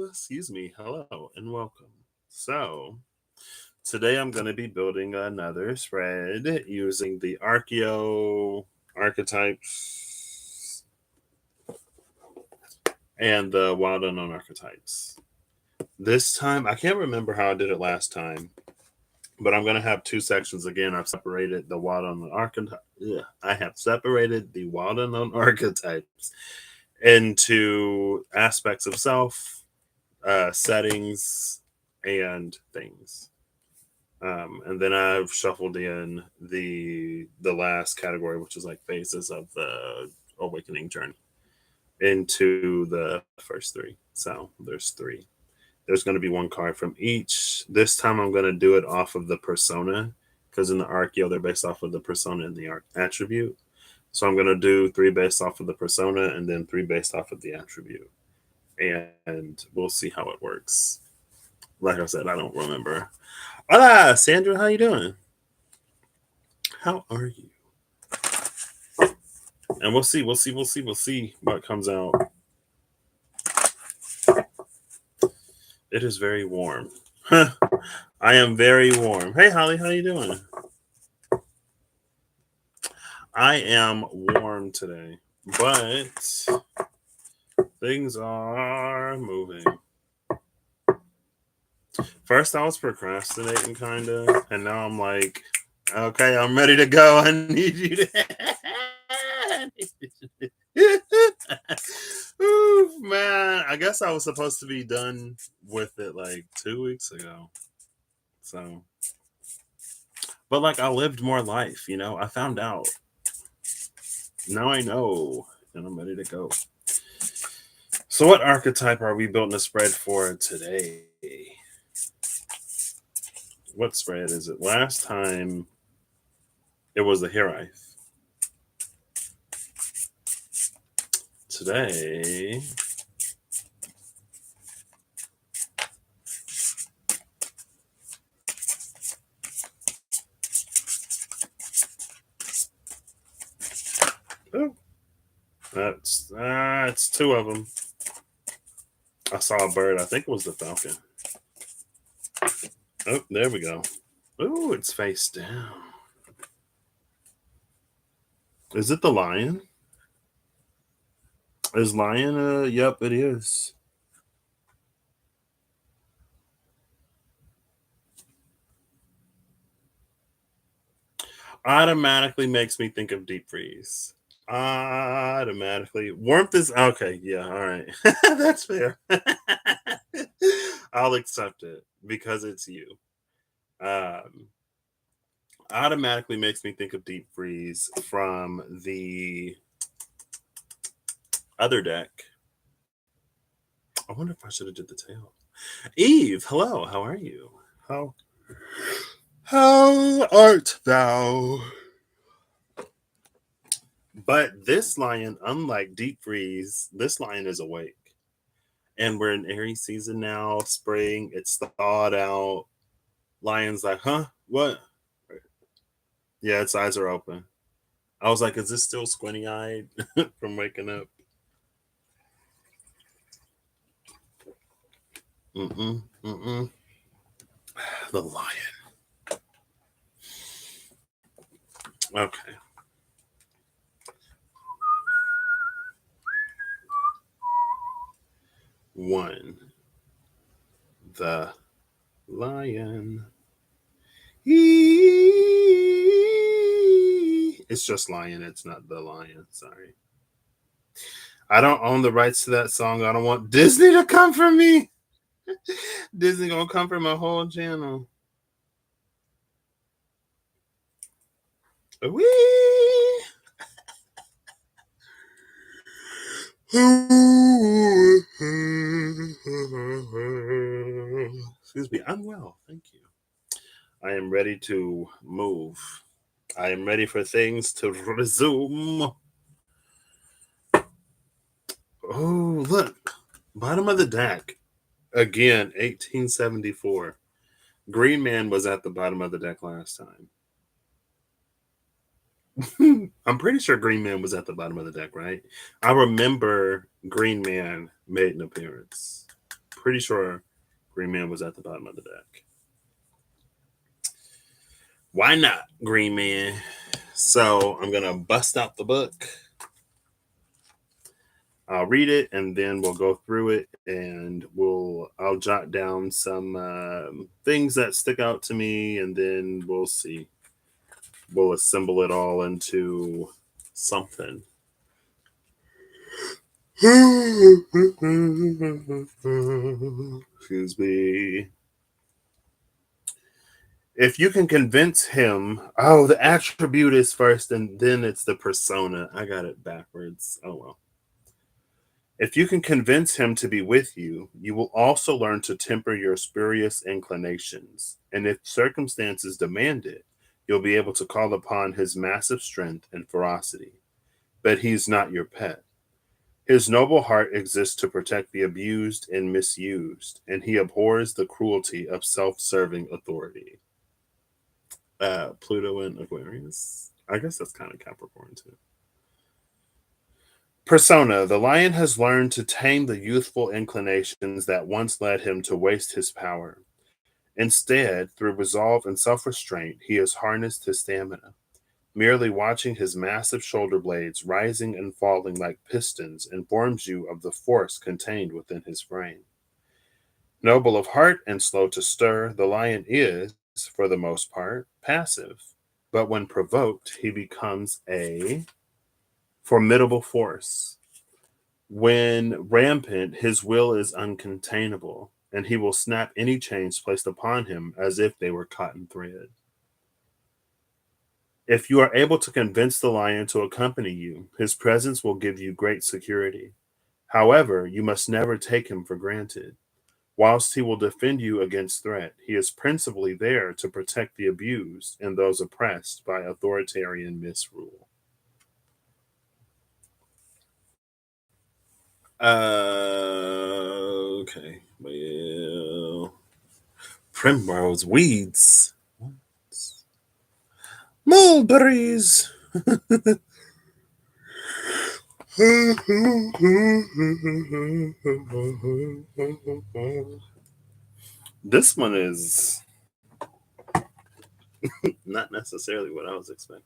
Excuse me. Hello and welcome. So, today I'm going to be building another spread using the Archeo archetypes and the Wild Unknown archetypes. This time, I can't remember how I did it last time, but I'm going to have two sections again. I've separated the Wild Unknown archetypes. I have separated the Wild Unknown archetypes into aspects of self, settings, and things. And then I've shuffled in the last category, which is like phases of the awakening journey, into the first three. So there's three. There's going to be one card from each. This time I'm going to do it off of the persona, because in the Archeo they're based off of the persona and the attribute. So I'm going to do three based off of the persona and then three based off of the attribute. And we'll see how it works. Like I said, I don't remember. Hola, Sandra, how you doing? How are you? And we'll see what comes out. It is very warm. I am very warm. Hey, Holly, how you doing? I am warm today, but things are moving. First, I was procrastinating, kind of, and now I'm like, okay, I'm ready to go. I need you to. Ooh, man, I guess I was supposed to be done with it like 2 weeks ago. So, but like I lived more life, I found out. Now I know, and I'm ready to go. So, what archetype are we building a spread for today? What spread is it? Last time it was the Heraith. Today oh, it's two of them. I saw a bird. I think it was the falcon. Oh, there we go. Oh, it's face down. Is it the lion? Is lion? Yep, it is. Automatically makes me think of deep freeze. Automatically. Warmth is okay. Yeah, all right. That's fair. I'll accept it because it's you. Automatically makes me think of deep freeze from the other deck. I wonder if I should have did the tail. Eve, hello. How are you? How art thou? But this lion, unlike Deep Freeze, this lion is awake. And we're in Aries season now, spring, it's thawed out. Lion's like, huh? What? Yeah, its eyes are open. I was like, is this still squinty eyed from waking up? Mm-mm. The lion. Okay. One. The lion. It's just lion. It's not the lion. Sorry. I don't own the rights to that song. I don't want Disney to come for me. Disney gonna come for my whole channel. Wee. Excuse me. I'm well. Thank you. I am ready to move. I am ready for things to resume. Oh, look. Bottom of the deck. Again, 1874. Green Man was at the bottom of the deck last time. I'm pretty sure Green Man was at the bottom of the deck, right? I remember Green Man made an appearance. Pretty sure Green Man was at the bottom of the deck. Why not, Green Man? So I'm gonna bust out the book. I'll read it and then we'll go through it and I'll jot down some things that stick out to me and then we'll see. We'll assemble it all into something. Excuse me. If you can convince him, oh, the attribute is first and then it's the persona. I got it backwards. Oh well. If you can convince him to be with you, you will also learn to temper your spurious inclinations. And if circumstances demand it, you'll be able to call upon his massive strength and ferocity. But he's not your pet. His noble heart exists to protect the abused and misused, and he abhors the cruelty of self serving authority. Pluto and Aquarius. I guess that's kind of Capricorn too. Persona. The lion has learned to tame the youthful inclinations that once led him to waste his power. Instead, through resolve and self restraint, he has harnessed his stamina. Merely watching his massive shoulder blades rising and falling like pistons informs you of the force contained within his frame. Noble of heart and slow to stir, the lion is, for the most part, passive. But when provoked, he becomes a formidable force. When rampant, his will is uncontainable, and he will snap any chains placed upon him as if they were cotton thread. If you are able to convince the lion to accompany you, his presence will give you great security. However, you must never take him for granted. Whilst he will defend you against threat, he is principally there to protect the abused and those oppressed by authoritarian misrule. Okay. Well, primrose weeds. Mulberries. This one is not necessarily what I was expecting.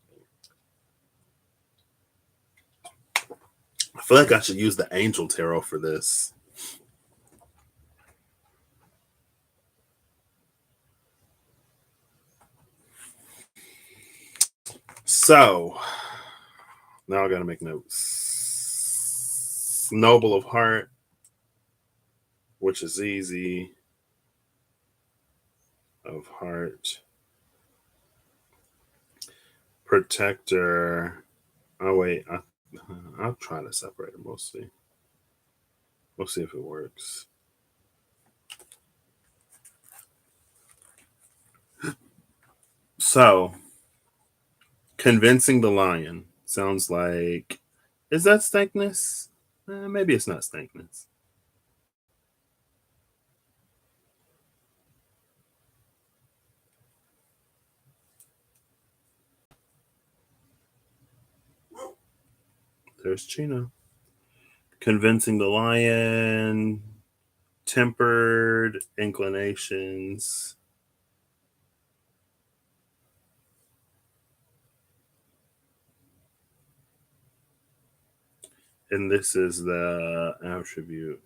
I feel like I should use the angel tarot for this. So now I gotta make notes. Noble of heart, which is easy. Of heart. Protector. Oh wait, I'll try to separate them. We'll see. We'll see if it works. So, convincing the lion sounds like. Is that stankness? Maybe it's not stankness. There's Chino. Convincing the lion, tempered inclinations. And this is the attribute.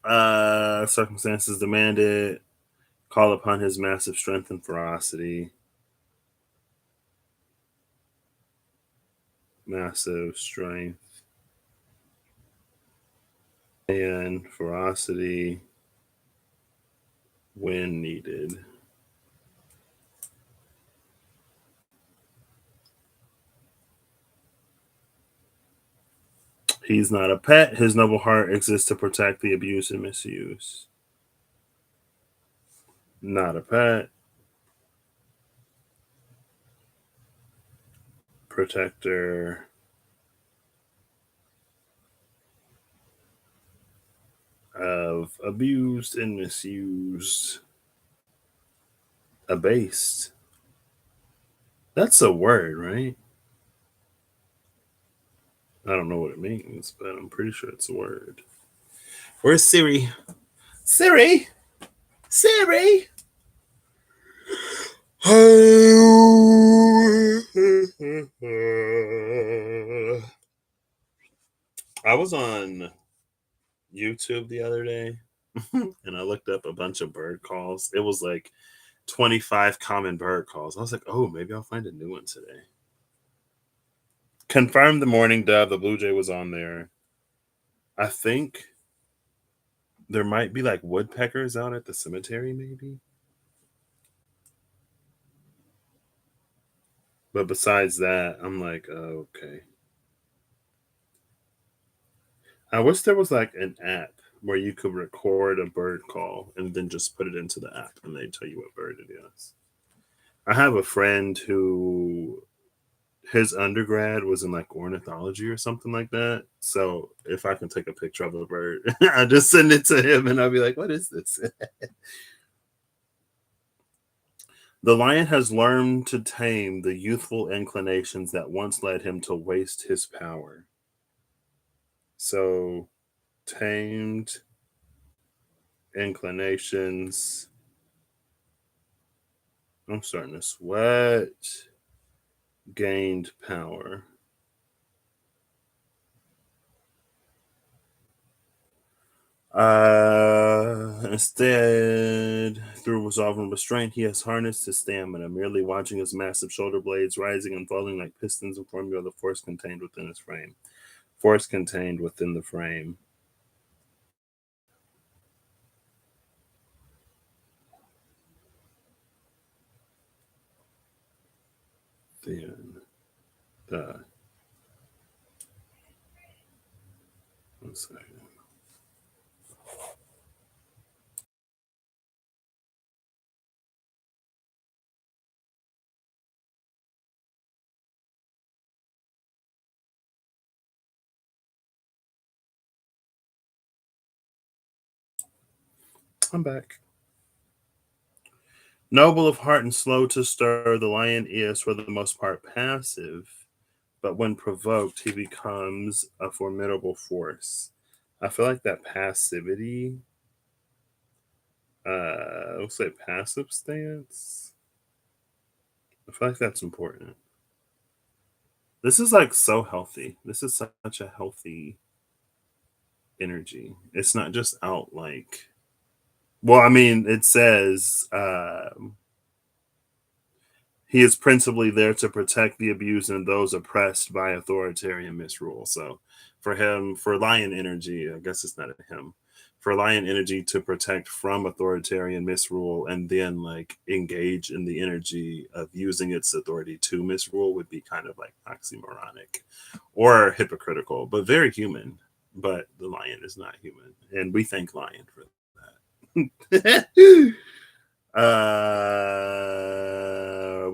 Circumstances demanded. Call upon his massive strength and ferocity. Massive strength and ferocity when needed. He's not a pet. His noble heart exists to protect the abuse and misuse. Not a pet. Protector of abused and misused. Abased. That's a word, right? I don't know what it means, but I'm pretty sure it's a word. Where's Siri? Siri! Siri! I was on YouTube the other day and I looked up a bunch of bird calls. It was like 25 common bird calls. I was like, oh, maybe I'll find a new one today. Confirmed the mourning dove. The blue jay was on there. I think there might be like woodpeckers out at the cemetery, maybe. But besides that, I'm like, oh, okay. I wish there was like an app where you could record a bird call and then just put it into the app and they tell you what bird it is. I have a friend who his undergrad was in like ornithology or something like that. So if I can take a picture of a bird, I just send it to him and I'll be like, what is this? The lion has learned to tame the youthful inclinations that once led him to waste his power. So, tamed inclinations. I'm starting to sweat. Gained power. Instead, through resolving restraint, he has harnessed his stamina, merely watching his massive shoulder blades rising and falling like pistons inform you of the force contained within his frame. Force contained within the frame. Then the 1 second. I'm back. Noble of heart and slow to stir, the lion is for the most part passive, but when provoked, he becomes a formidable force. I feel like that passivity, let's say passive stance. I feel like that's important. This is like so healthy. This is such a healthy energy. It's not just out like, well, I mean, it says, he is principally there to protect the abused and those oppressed by authoritarian misrule. So for him, for lion energy, I guess it's not him. For lion energy to protect from authoritarian misrule and then like engage in the energy of using its authority to misrule would be kind of like oxymoronic or hypocritical, but very human. But the lion is not human. And we thank lion for that.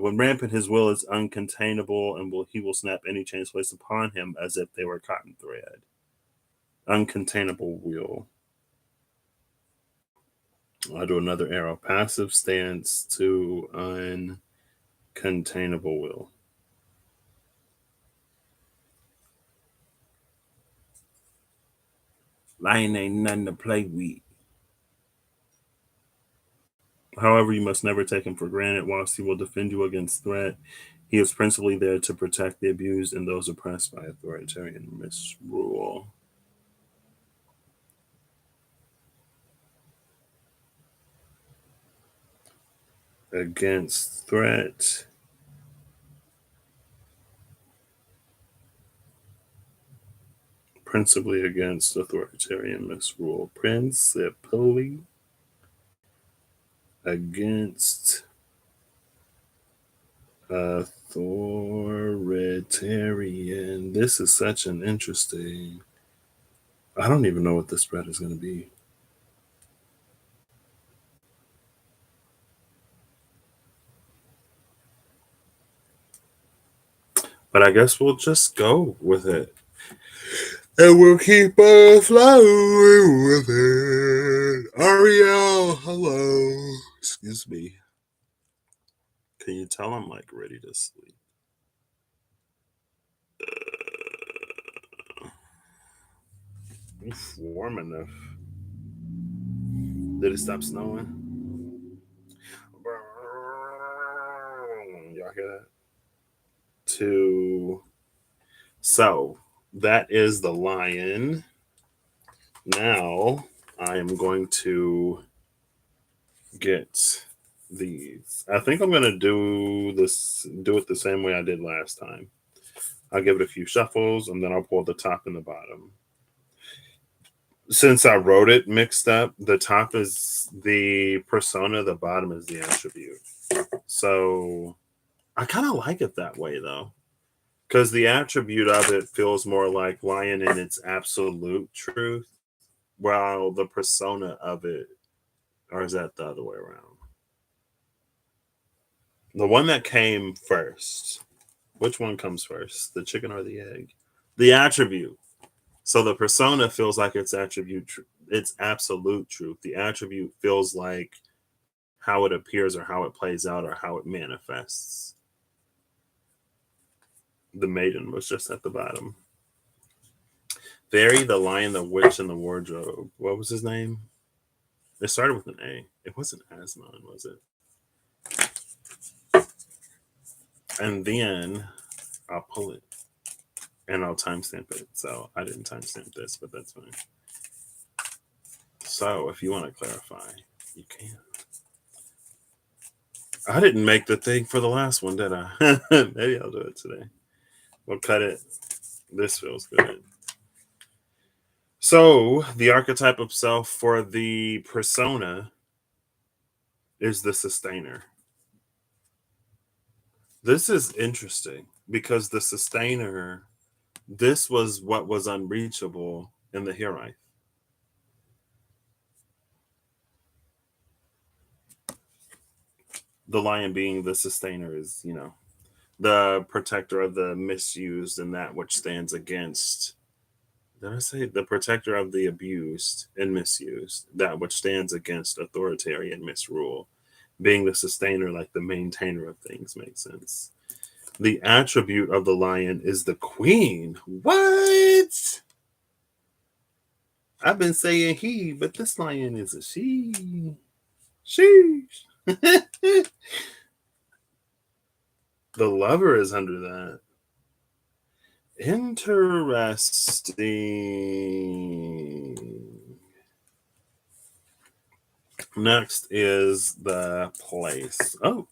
When rampant, his will is uncontainable, and he will snap any chains placed upon him as if they were cotton thread. Uncontainable will. I'll do another arrow. Passive stance to uncontainable will. Lion ain't nothing to play with. However, you must never take him for granted. Whilst he will defend you against threat, he is principally there to protect the abused and those oppressed by authoritarian misrule. Against threat. Principally against authoritarian misrule. Principally against authoritarian. This is such an interesting. I don't even know what the spread is going to be. But I guess we'll just go with it. And we'll keep flowing with it. Ariel, hello. Excuse me. Can you tell I'm like ready to sleep? Oof, warm enough. Did it stop snowing? Y'all hear that? Two. So that is the lion. Now I am going to get these. I think I'm going to do it the same way I did last time. I'll give it a few shuffles and then I'll pull the top and the bottom. Since I wrote it mixed up, the top is the persona, the bottom is the attribute. So I kind of like it that way though, because the attribute of it feels more like lion in its absolute truth, while the persona of it, or is that the other way around? The one that came first, which one comes first, the chicken or the egg? The attribute. So the persona feels like its its absolute truth. The attribute feels like how it appears or how it plays out or how it manifests. The maiden was just at the bottom. Fairy, the lion, the witch, and the wardrobe. What was his name? It started with an A. It wasn't Asmon, was it? And then I'll pull it and I'll timestamp it. So I didn't timestamp this, but that's fine. So if you want to clarify, you can. I didn't make the thing for the last one, did I? Maybe I'll do it today. We'll cut it. This feels good. So the archetype of self for the persona is the sustainer. This is interesting because the sustainer, this was what was unreachable in the Hierarchy. The lion being the sustainer is, the protector of the misused and that which stands against. Did I say the protector of the abused and misused, that which stands against authoritarian misrule? Being the sustainer, like the maintainer of things, makes sense. The attribute of the lion is the queen. What? I've been saying he, but this lion is a she. Sheesh. The lover is under that. Interesting. Next is the place. Oh.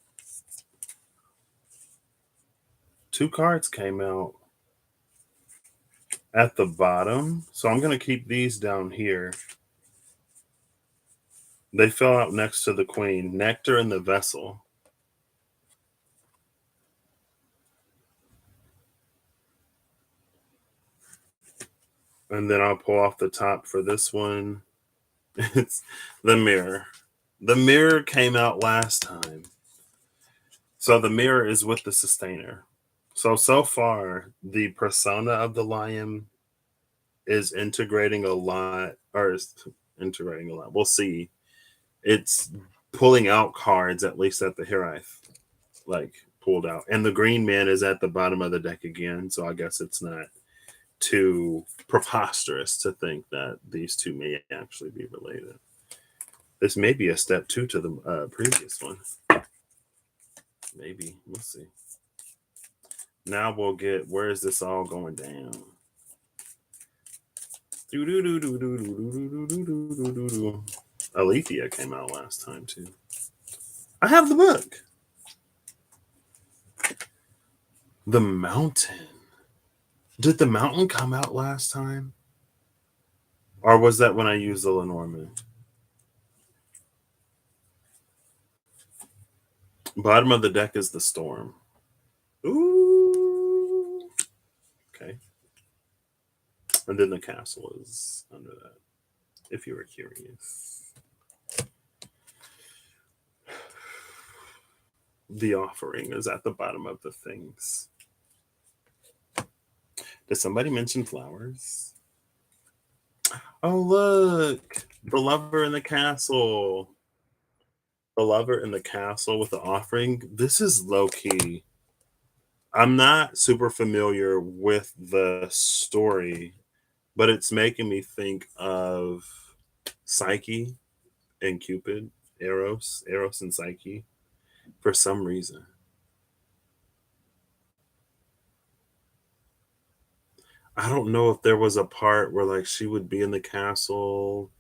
2 cards came out at the bottom. So I'm going to keep these down here. They fell out next to the queen. Nectar and the vessel. And then I'll pull off the top for this one. It's the mirror. The mirror came out last time. So the mirror is with the sustainer. So far, the persona of the lion is integrating a lot, or is integrating a lot. We'll see. It's pulling out cards, at least at the Hierarchy, like pulled out. And the green man is at the bottom of the deck again. So I guess it's not too preposterous to think that these two may actually be related. This may be a step 2 to the previous one. Maybe. We'll see. Now we'll get, where is this all going down? Alethea came out last time too. I have the book. The Mountain. Did the Mountain come out last time? Or was that when I used the Lenormand? Bottom of the deck is the Storm. Ooh. Okay. And then the castle is under that, if you were curious. The offering is at the bottom of the things. Did somebody mention flowers? Oh, look. The lover in the castle. the lover in the castle with the offering. This is low key. I'm not super familiar with the story, but it's making me think of Psyche and Cupid, Eros and Psyche for some reason. I don't know if there was a part where like she would be in the castle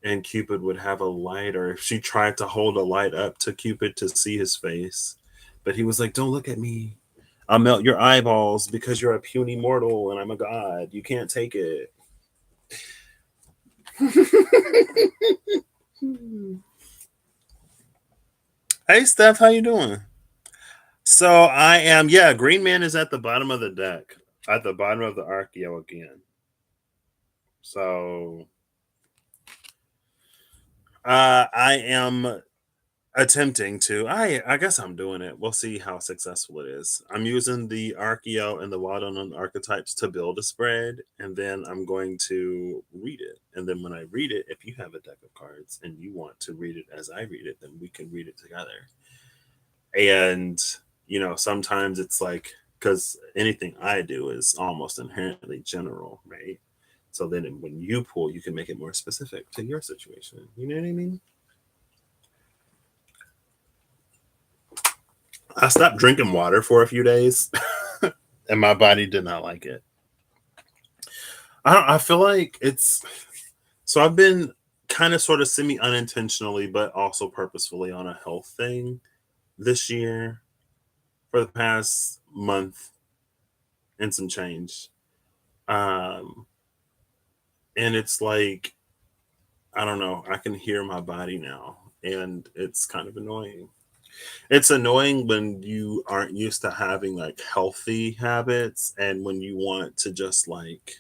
and Cupid would have a light, or if she tried to hold a light up to Cupid to see his face, but he was like, "Don't look at me. I'll melt your eyeballs because you're a puny mortal and I'm a god. You can't take it." Hey Steph, how you doing? So I am, yeah, Green Man is at the bottom of the deck, at the bottom of the Archeo again. So I am attempting to. I guess I'm doing it. We'll see how successful it is. I'm using the Archeo and the Wild Unknown archetypes to build a spread, and then I'm going to read it. And then when I read it, if you have a deck of cards and you want to read it as I read it, then we can read it together. And sometimes it's like, because anything I do is almost inherently general, right? So then when you pull, you can make it more specific to your situation. You know what I mean? I stopped drinking water for a few days and my body did not like it. I feel like it's, so I've been kind of sort of semi unintentionally, but also purposefully on a health thing this year for the past month and some change. Um, and it's like, I don't know, I can hear my body now and it's kind of annoying. It's annoying when you aren't used to having like healthy habits and when you want to just like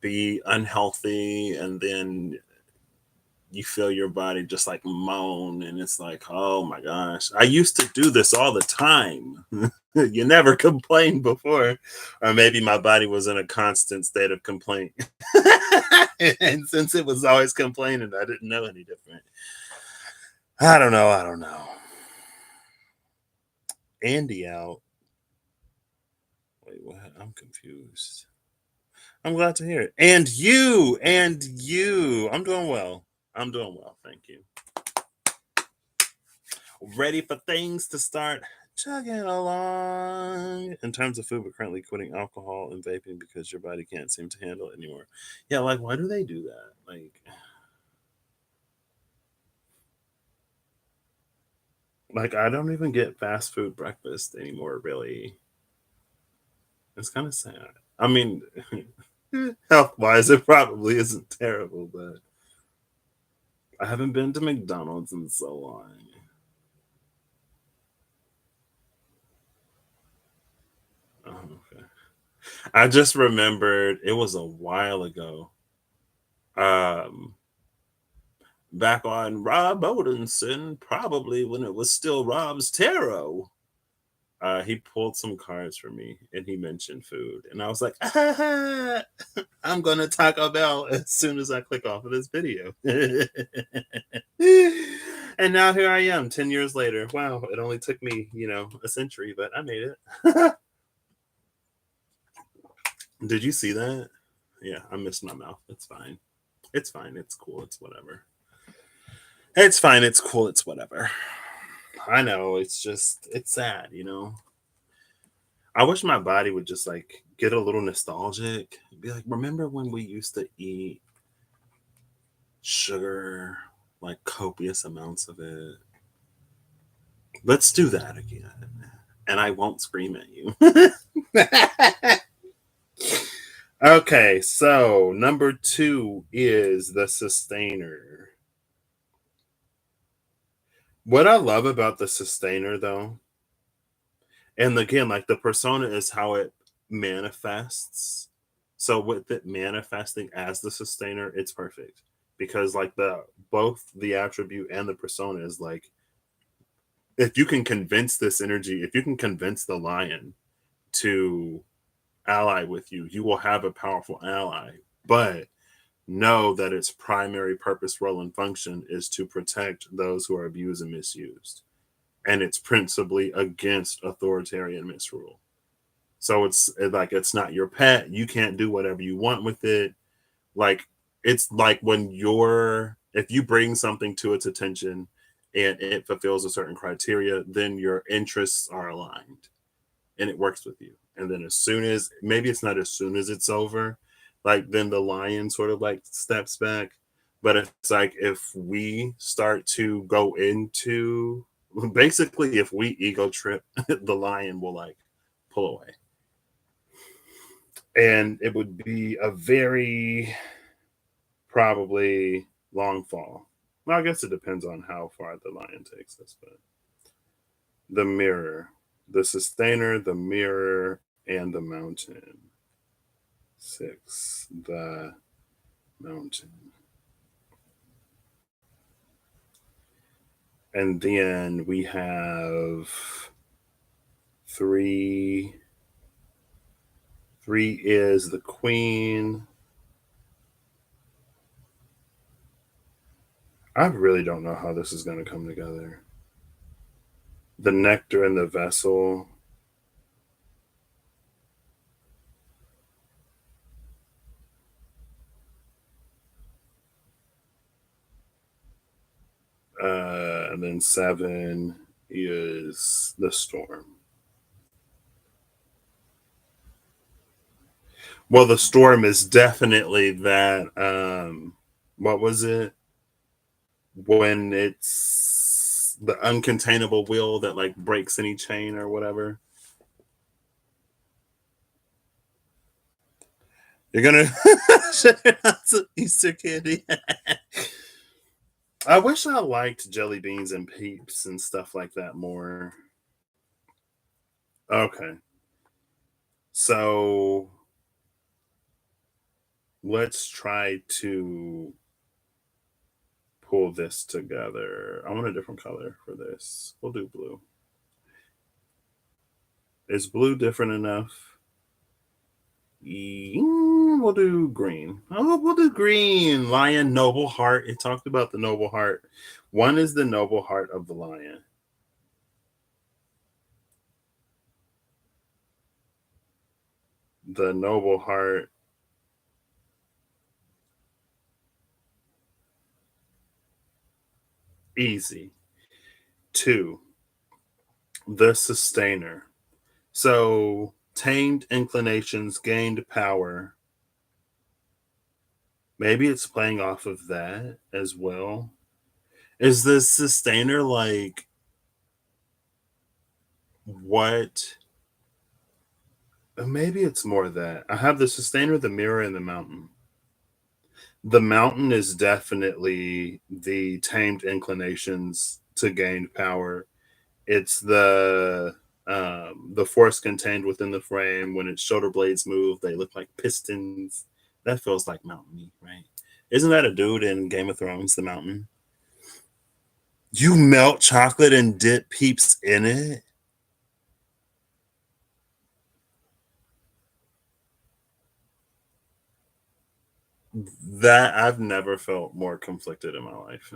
be unhealthy and then you feel your body just like moan and it's like, oh my gosh, I used to do this all the time. You never complained before. Or maybe my body was in a constant state of complaint. And since it was always complaining, I didn't know any different. I don't know. Andy out. Wait, what? I'm confused. I'm glad to hear it. And you. I'm doing well. I'm doing well. Thank you. Ready for things to start chugging along. In terms of food, we're currently quitting alcohol and vaping because your body can't seem to handle it anymore. Yeah, like, why do they do that? Like I don't even get fast food breakfast anymore, really. It's kind of sad. I mean, health wise, it probably isn't terrible, but I haven't been to McDonald's in so long. Oh, okay. I just remembered it was a while ago. Um, Back on Rob Odinson, probably when it was still Rob's Tarot. He pulled some cards for me and he mentioned food. And I was like, ah, I'm going to Taco Bell as soon as I click off of this video. And now here I am 10 years later. Wow, it only took me, a century, but I made it. Did you see that? Yeah, I missed my mouth. It's fine. It's fine. It's cool. It's whatever. It's fine. It's cool. It's whatever. I know. It's sad. I wish my body would just like get a little nostalgic. Be like, remember when we used to eat sugar, like copious amounts of it? Let's do that again. And I won't scream at you. Okay, so number 2 is the sustainer. What I love about the sustainer, though, and again, like the persona is how it manifests. So with it manifesting as the sustainer, it's perfect because like the both the attribute and the persona is like, if you can convince this energy, if you can convince the lion to ally with you, you will have a powerful ally. But know that its primary purpose, role, and function is to protect those who are abused and misused. And it's principally against authoritarian misrule. So like it's not your pet. You can't do whatever you want with it. Like it's like when you're if you bring something to its attention and it fulfills a certain criteria, then your interests are aligned and it works with you. And then as soon as maybe it's not as soon as it's over, like then the lion sort of like steps back. But it's like if we start to go into basically if we ego trip, the lion will like pull away. And it would be a very probably long fall. Well, I guess it depends on how far the lion takes us, but the mirror, the sustainer, the mirror, and the mountain. Six, the mountain. And then we have three. Three is the queen. I really don't know how this is going to come together. The nectar and the vessel. And then seven is the storm. Well, the storm is definitely that. What was it? When it's the uncontainable will that like breaks any chain or whatever. You're gonna shut it out to Easter candy. I wish I liked jelly beans and peeps and stuff like that more. Okay, so let's try to pull this together. I want a different color for this. We'll do blue. Is blue different enough? We'll do green. Oh, we'll do green. Lion, noble heart. It talked about the noble heart. One is the noble heart of the lion. The noble heart. Easy. Two, the sustainer. So tamed inclinations gained power. Maybe it's playing off of that as well. Is the sustainer like what? Maybe it's more that. I have the sustainer, the mirror, and the mountain. The mountain is definitely the tamed inclinations to gain power. It's the force contained within the frame. When its shoulder blades move, they look like pistons. That feels like mountainy, right? Isn't that a dude in Game of Thrones, the mountain? You melt chocolate and dip peeps in it? That I've never felt more conflicted in my life.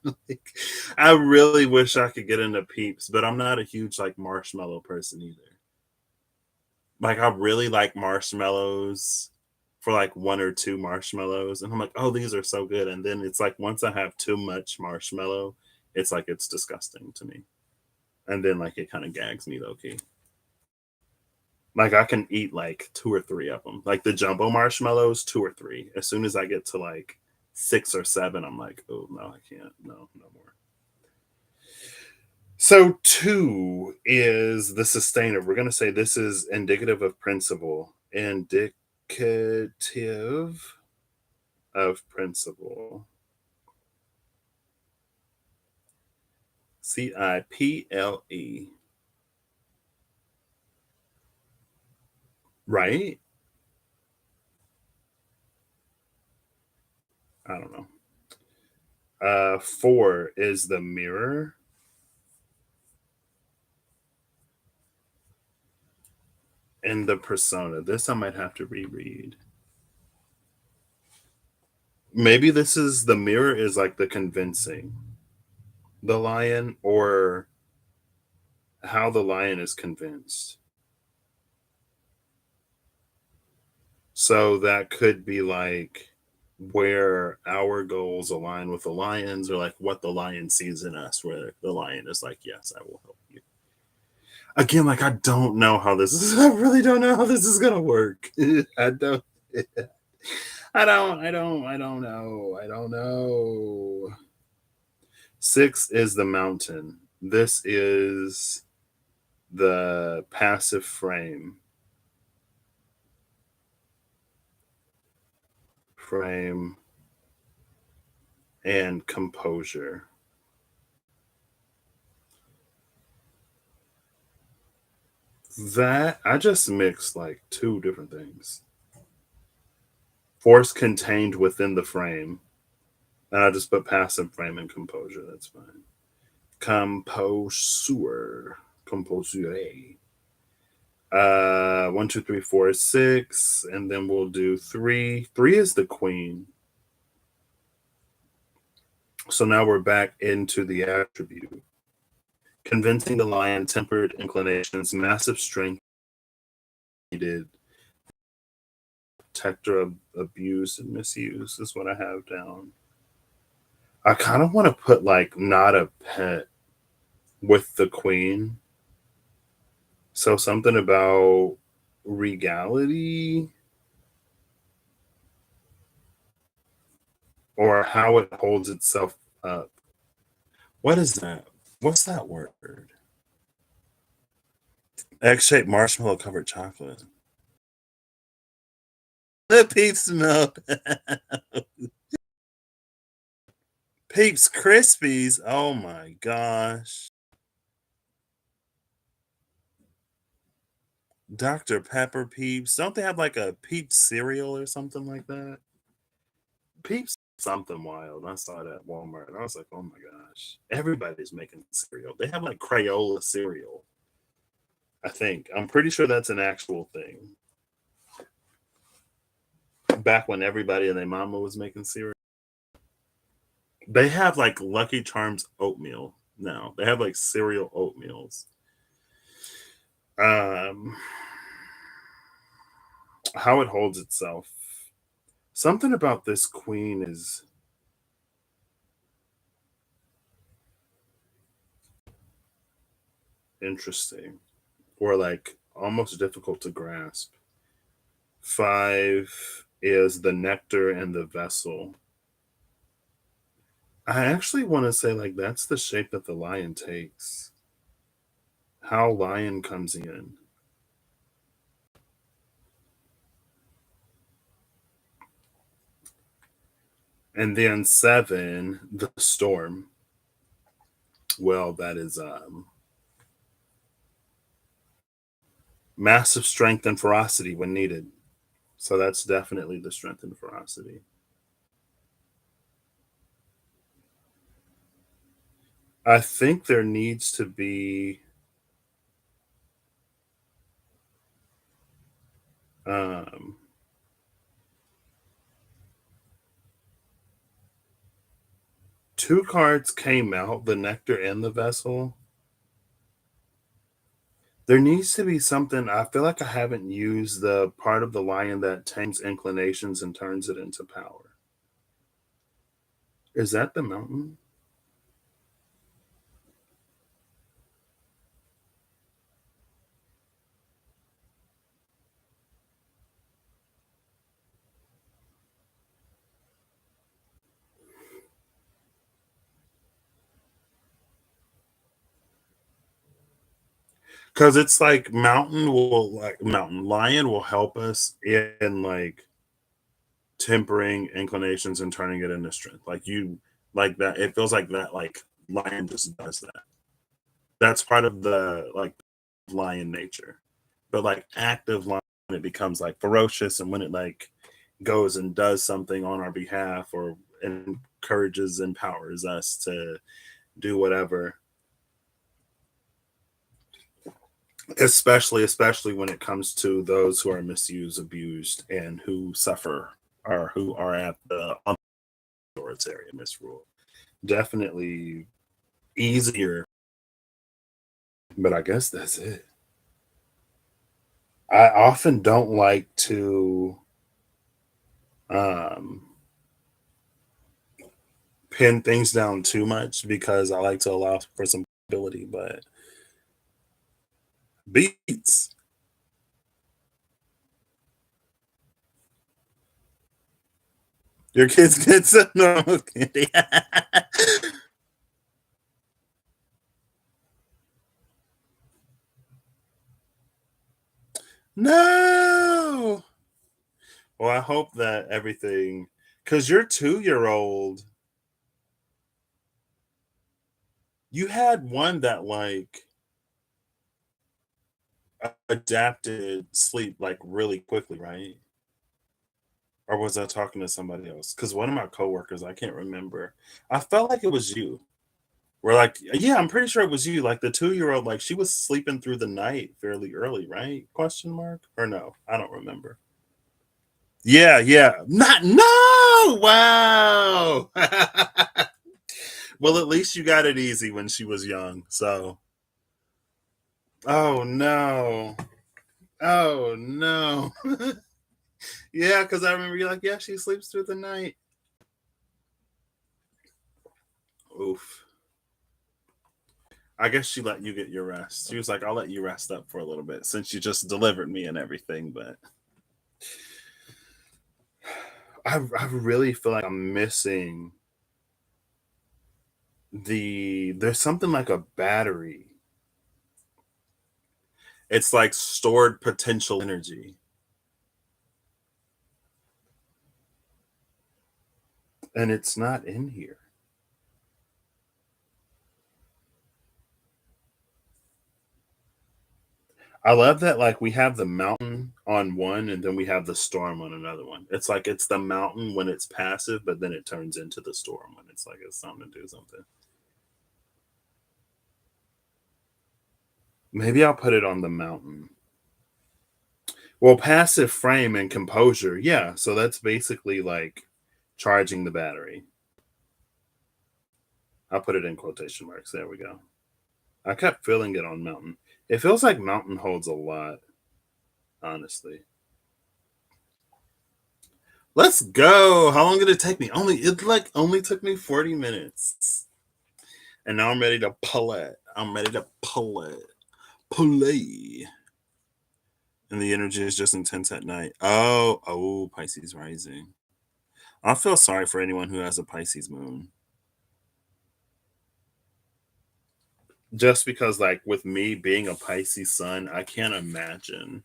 Like, I really wish I could get into peeps, but I'm not a huge like marshmallow person either. Like I really like marshmallows for like one or two marshmallows, and I'm like, oh, these are so good. And then it's like once I have too much marshmallow, it's like it's disgusting to me. And then like it kind of gags me low key. Like I can eat like two or three of them. Like the jumbo marshmallows, two or three. As soon as I get to like six or seven, I'm like, oh no, I can't. No, no more. So two is the sustainer. We're gonna say this is indicative of principle. Indicative of principle. Ciple. Right? I don't know. Four is the mirror. And the persona. This I might have to reread. Maybe this is the mirror is like the convincing the lion, or how the lion is convinced. So that could be like where our goals align with the lions, or like what the lion sees in us, where the lion is like, yes, I will help you. Again, like I don't know how this is. I really don't know how this is gonna work. I don't. I don't know. I don't know. Six is the mountain. This is the passive frame and composure. That I just mixed like two different things. Force contained within the frame. And I just put passive frame and composure. That's fine. Composure. Composure. One, two, three, four, six. And then we'll do three. Three is the queen. So now we're back into the attribute. Convincing the lion, tempered inclinations, massive strength needed, protector of abuse and misuse is what I have down. I kind of want to put like not a pet with the queen. So something about regality, or how it holds itself up. What is that? What's that word? Egg-shaped marshmallow covered chocolate. The Peeps milk. Peeps Krispies. Oh my gosh. Dr. Pepper Peeps. Don't they have like a Peeps cereal or something like that? Peeps something wild. I saw that at Walmart. I was like, oh my gosh. Everybody's making cereal. They have like Crayola cereal. I think. I'm pretty sure that's an actual thing. Back when everybody and their mama was making cereal. They have like Lucky Charms oatmeal now. They have like cereal oatmeals. Um how it holds itself. Something about this queen is interesting, or like almost difficult to grasp. Five is the nectar and the vessel. I actually want to say like that's the shape that the lion takes. How lion comes in. And then seven, the storm. Well, that is massive strength and ferocity when needed. So that's definitely the strength and ferocity. I think there needs to be um two cards came out, the nectar and the vessel. There needs to be something. I feel like I haven't used the part of the lion that tames inclinations and turns it into power. Is that the mountain? Because it's like mountain lion will help us in like tempering inclinations and turning it into strength. Like you like that. It feels like that. Like lion just does that. That's part of the like lion nature. But like active lion, it becomes like ferocious, and when it like goes and does something on our behalf, or encourages, empowers us to do whatever, especially when it comes to those who are misused, abused, and who suffer, or who are at the on authoritarian misrule. Definitely easier, but I guess that's it. I often don't like to um, pin things down too much because I like to allow for some ability, but beats. Your kids get some normal candy. No. Well, I hope that everything, because your 2 year old, you had one that like adapted sleep like really quickly, right? Or was I talking to somebody else? Because one of my coworkers, I can't remember. I felt like it was you. We're like, yeah, I'm pretty sure it was you. Like the 2 year old, like she was sleeping through the night fairly early, right? Question mark? Or no? I don't remember. Yeah, yeah. Not no. Wow. Well, at least you got it easy when she was young. So, oh no. Oh no. Yeah, because I remember you're like, yeah, she sleeps through the night. Oof. I guess she let you get your rest. She was like, I'll let you rest up for a little bit since you just delivered me and everything. But I really feel like I'm missing there's something like a battery. It's like stored potential energy. And it's not in here. I love that like we have the mountain on one and then we have the storm on another one. It's like it's the mountain when it's passive, but then it turns into the storm when it's like it's time to do something. Maybe I'll put it on the mountain. Well, passive frame and composure, yeah. So that's basically like charging the battery. I'll put it in quotation marks. There we go. I kept feeling it on mountain. It feels like mountain holds a lot, honestly. Let's go. How long did it take me? Only took me 40 minutes. And now I'm ready to pull it. I'm ready to pull it. Play. And the energy is just intense at night. Oh, Pisces rising. I feel sorry for anyone who has a Pisces moon. Just because, like, with me being a Pisces sun, I can't imagine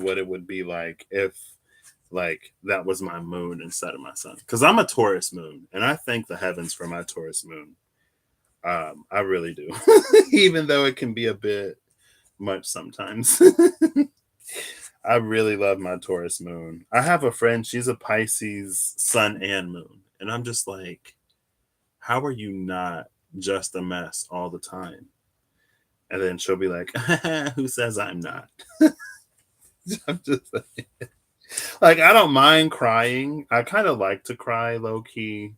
what it would be like if, like, that was my moon instead of my sun. Because I'm a Taurus moon, and I thank the heavens for my Taurus moon. I really do, even though it can be a bit much sometimes. I really love my Taurus moon. I have a friend, she's a Pisces sun and moon. And I'm just like, how are you not just a mess all the time? And then she'll be like, who says I'm not? I'm just like, I don't mind crying. I kind of like to cry low key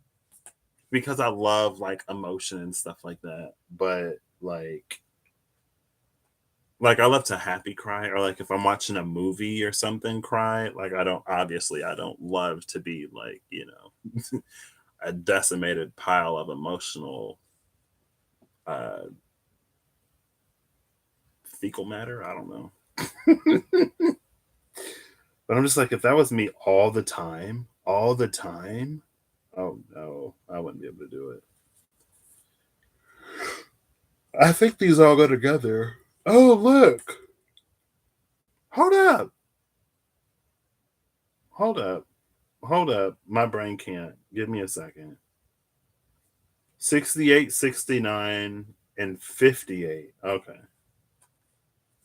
because I love like emotion and stuff like that. But like I love to happy cry, or like if I'm watching a movie or something, cry. Like I don't love to be like, a decimated pile of emotional uh fecal matter. I don't know. But I'm just like, if that was me all the time, oh no, I wouldn't be able to do it. I think these all go together. Oh, look. Hold up. Hold up. Hold up. My brain can't. Give me a second. 68, 69, and 58. Okay.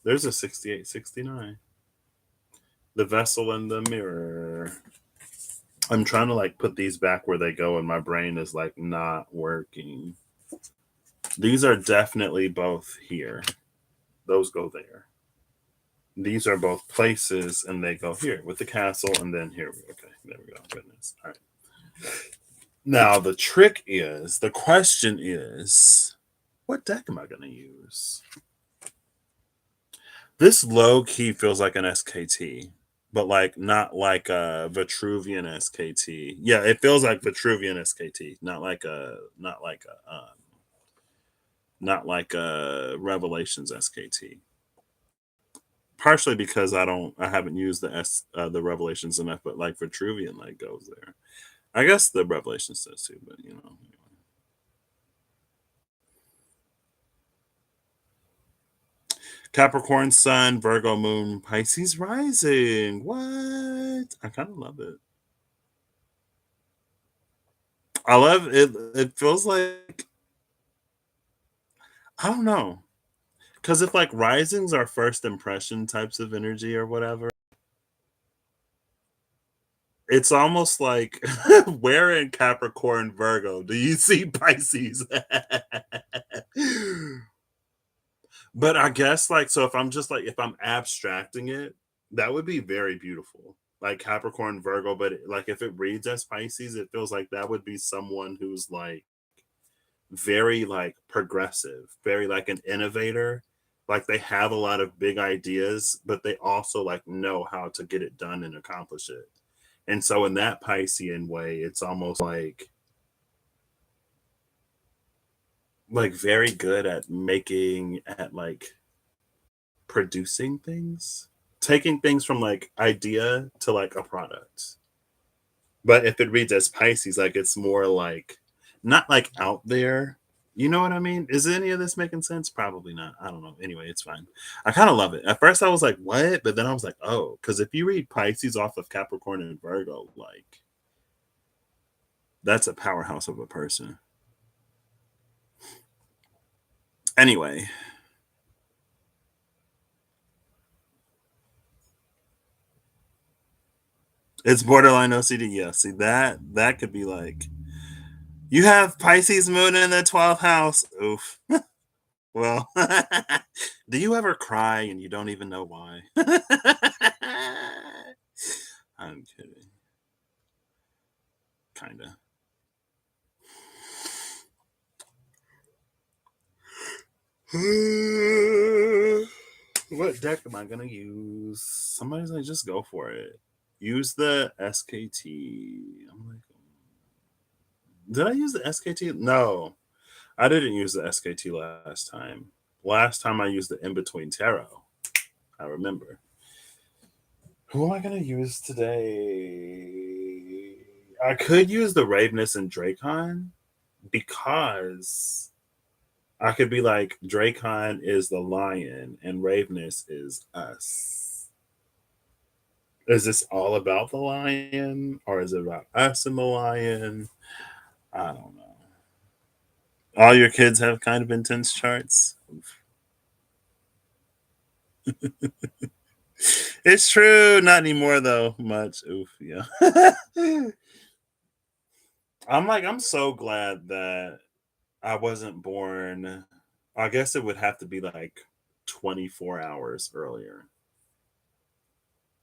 There's a 68, 69. The vessel in the mirror. I'm trying to like put these back where they go, and my brain is like not working. These are definitely both here. Those go there. These are both places, and they go here with the castle, and then here. Okay, there we go. Goodness. All right. Now, the question is, what deck am I going to use? This low key feels like an SKT, but like not like a Vitruvian SKT. Yeah, it feels like Vitruvian SKT, not like a Revelations SKT. Partially because I haven't used the Revelations enough, but like Vitruvian like goes there. I guess the Revelations does too, but you know. Capricorn Sun, Virgo Moon, Pisces Rising. What? I kind of love it. I love it. It feels like I don't know, because if like risings are first impression types of energy or whatever, it's almost like where in Capricorn, Virgo do you see Pisces? But I guess like so if I'm just like if I'm abstracting it, that would be very beautiful. Like Capricorn, Virgo, but like if it reads as Pisces, it feels like that would be someone who's like very like progressive, very like an innovator. Like they have a lot of big ideas, but they also like know how to get it done and accomplish it. And so in that Piscean way, it's almost like very good at making at like producing things, taking things from like idea to like a product. But if it reads as Pisces, like it's more like not like out there. You know what I mean? Is any of this making sense? Probably not. I don't know. Anyway, it's fine. I kind of love it. At first, I was like, "What?" But then I was like, "Oh," because if you read Pisces off of Capricorn and Virgo, like that's a powerhouse of a person. Anyway, it's borderline OCD. Yeah, see that could be like you have Pisces moon in the 12th house. Oof. Well, do you ever cry and you don't even know why? I'm kidding. Kinda. What deck am I gonna use? Somebody's like, just go for it. Use the SKT. I'm like, did I use the SKT? No, I didn't use the SKT last time. Last time I used the in between tarot. I remember. Who am I gonna use today? I could use the Ravenous and Dracon because I could be like Dracon is the lion and Ravenous is us. Is this all about the lion or is it about us and the lion? I don't know. All your kids have kind of intense charts. It's true. Not anymore though. Much. Oof. Yeah. I'm so glad that I wasn't born. I guess it would have to be like 24 hours earlier.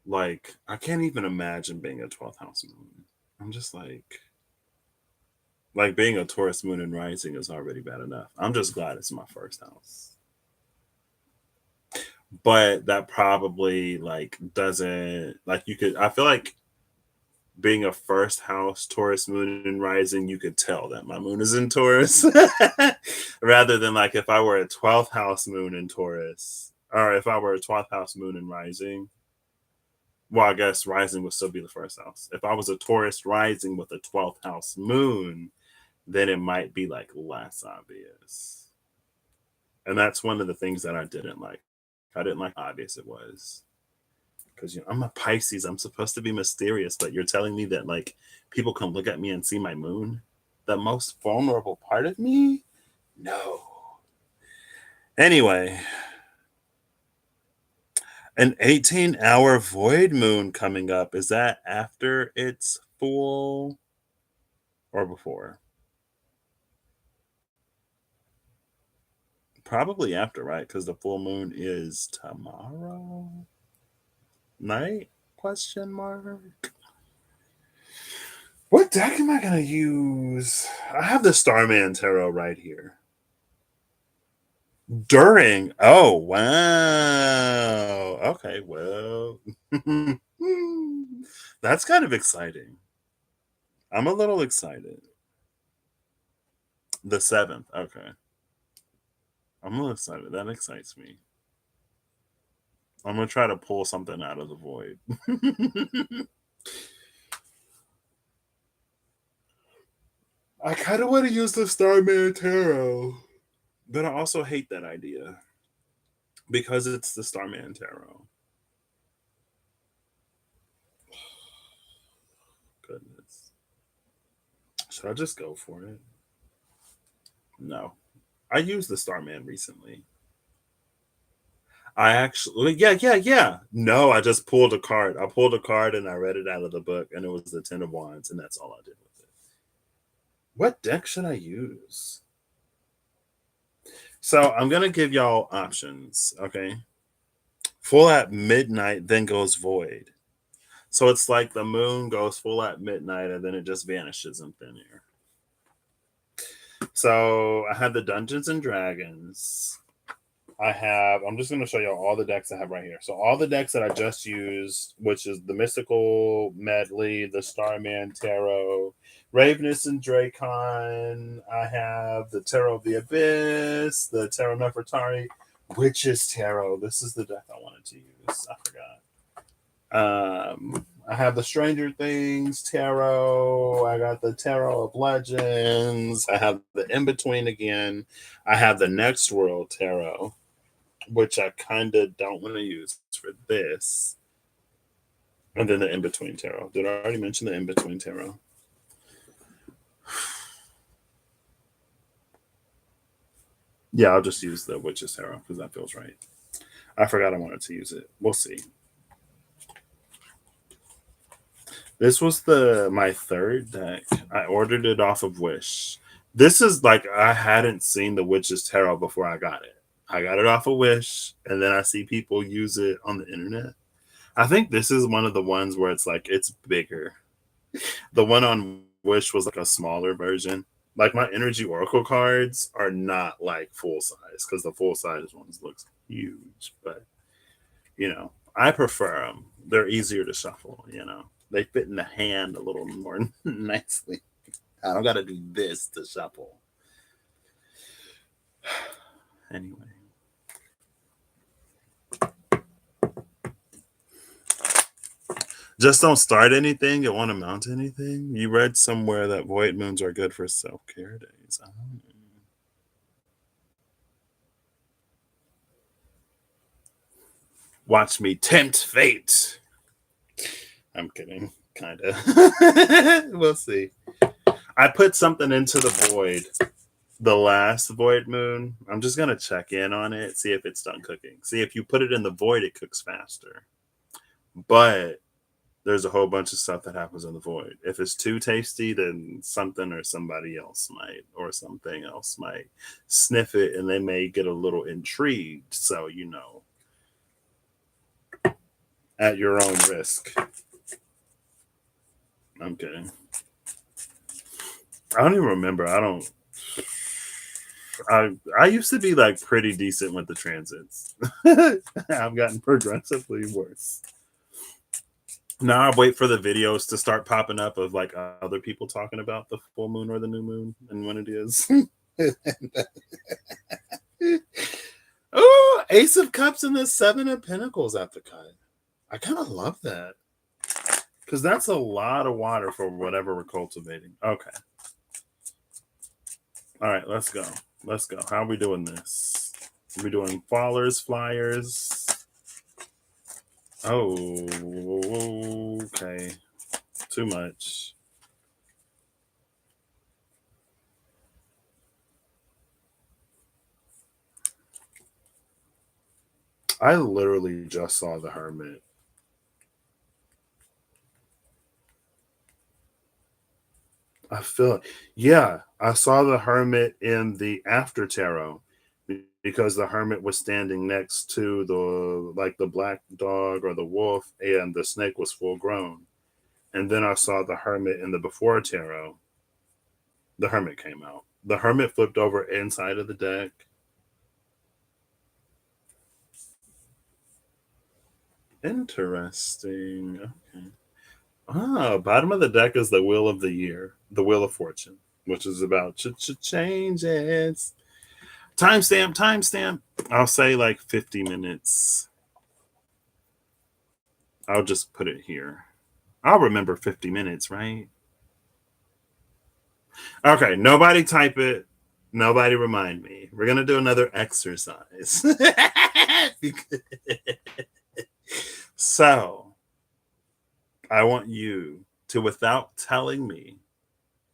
Like, I can't even imagine being a 12th house moon. I'm just like being a Taurus moon and rising is already bad enough. I'm just glad it's my first house. But that probably like doesn't like you could I feel like being a first house Taurus moon and rising, you could tell that my moon is in Taurus. Rather than like if I were a 12th house moon in Taurus, or if I were a 12th house moon and rising, well, I guess rising would still be the first house. If I was a Taurus rising with a 12th house moon, then it might be like less obvious. And that's one of the things that I didn't like. I didn't like how obvious it was. Because you know, I'm a Pisces. I'm supposed to be mysterious, but you're telling me that like people can look at me and see my moon? The most vulnerable part of me? No. Anyway, an 18-hour void moon coming up. Is that after it's full or before? Probably after, right? Because the full moon is tomorrow night? Question mark. What deck am I going to use? I have the Starman Tarot right here. During. Oh, wow. Okay, well. That's kind of exciting. I'm a little excited. The 7th. Okay. I'm a little excited. That excites me. I'm going to try to pull something out of the void. I kind of want to use the Starman Tarot, but I also hate that idea because it's the Starman Tarot. Goodness. Should I just go for it? No. I used the Starman recently. I actually, yeah. No, I just pulled a card. I pulled a card and I read it out of the book, and it was the Ten of Wands, and that's all I did with it. What deck should I use? So I'm gonna give y'all options, okay? Full at midnight, then goes void. So it's like the moon goes full at midnight and then it just vanishes in thin air. So I had the Dungeons and Dragons. I'm just going to show you all the decks I have right here. So all the decks that I just used, which is the Mystical Medley, the Starman Tarot, Ravenous and Dracon. I have the Tarot of the Abyss, the Tarot Nefertari, Witch's Tarot. This is the deck I wanted to use. I forgot. I have the Stranger Things Tarot. I got the Tarot of Legends. I have the In Between again. I have the Next World Tarot, which I kind of don't want to use for this. And then the In Between Tarot. Did I already mention the In Between Tarot? Yeah, I'll just use the Witch's Tarot because that feels right. I forgot I wanted to use it. We'll see. This was my third deck. I ordered it off of Wish. This is like I hadn't seen the Witch's Tarot before I got it. I got it off of Wish, and then I see people use it on the internet. I think this is one of the ones where it's like it's bigger. The one on Wish was like a smaller version. Like my Energy Oracle cards are not like full size because the full size ones looks huge, but I prefer them. They're easier to shuffle. They fit in the hand a little more nicely. I don't got to do this to shuffle. Anyway. Just don't start anything. You want to mount anything. You read somewhere that void moons are good for self-care days. Watch me tempt fate. I'm kidding. Kind of. We'll see. I put something into the void. The last void moon. I'm just going to check in on it. See if it's done cooking. See if you put it in the void, it cooks faster. But there's a whole bunch of stuff that happens in the void. If it's too tasty, then something or somebody else might, or something else might sniff it and they may get a little intrigued. So, at your own risk. I'm kidding. I don't even remember. I used to be like pretty decent with the transits. I've gotten progressively worse. Now I wait for the videos to start popping up of like other people talking about the full moon or the new moon and when it is. Oh, Ace of Cups and the Seven of Pentacles at the cut. I kind of love that because that's a lot of water for whatever we're cultivating. Okay. All right, let's go. How are we doing this? Are we doing fallers, flyers? Oh, okay. Too much. I literally just saw the Hermit. I saw the Hermit in the After Tarot because the Hermit was standing next to the black dog or the wolf, and the snake was full grown. And then I saw the Hermit in the Before Tarot. The Hermit came out. The Hermit flipped over inside of the deck. Interesting. Okay. Bottom of the deck is the Wheel of the Year, the Wheel of Fortune, which is about changes. Timestamp. I'll say like 50 minutes. I'll just put it here. I'll remember 50 minutes, right? Okay, nobody type it. Nobody remind me. We're going to do another exercise. So, I want you to, without telling me,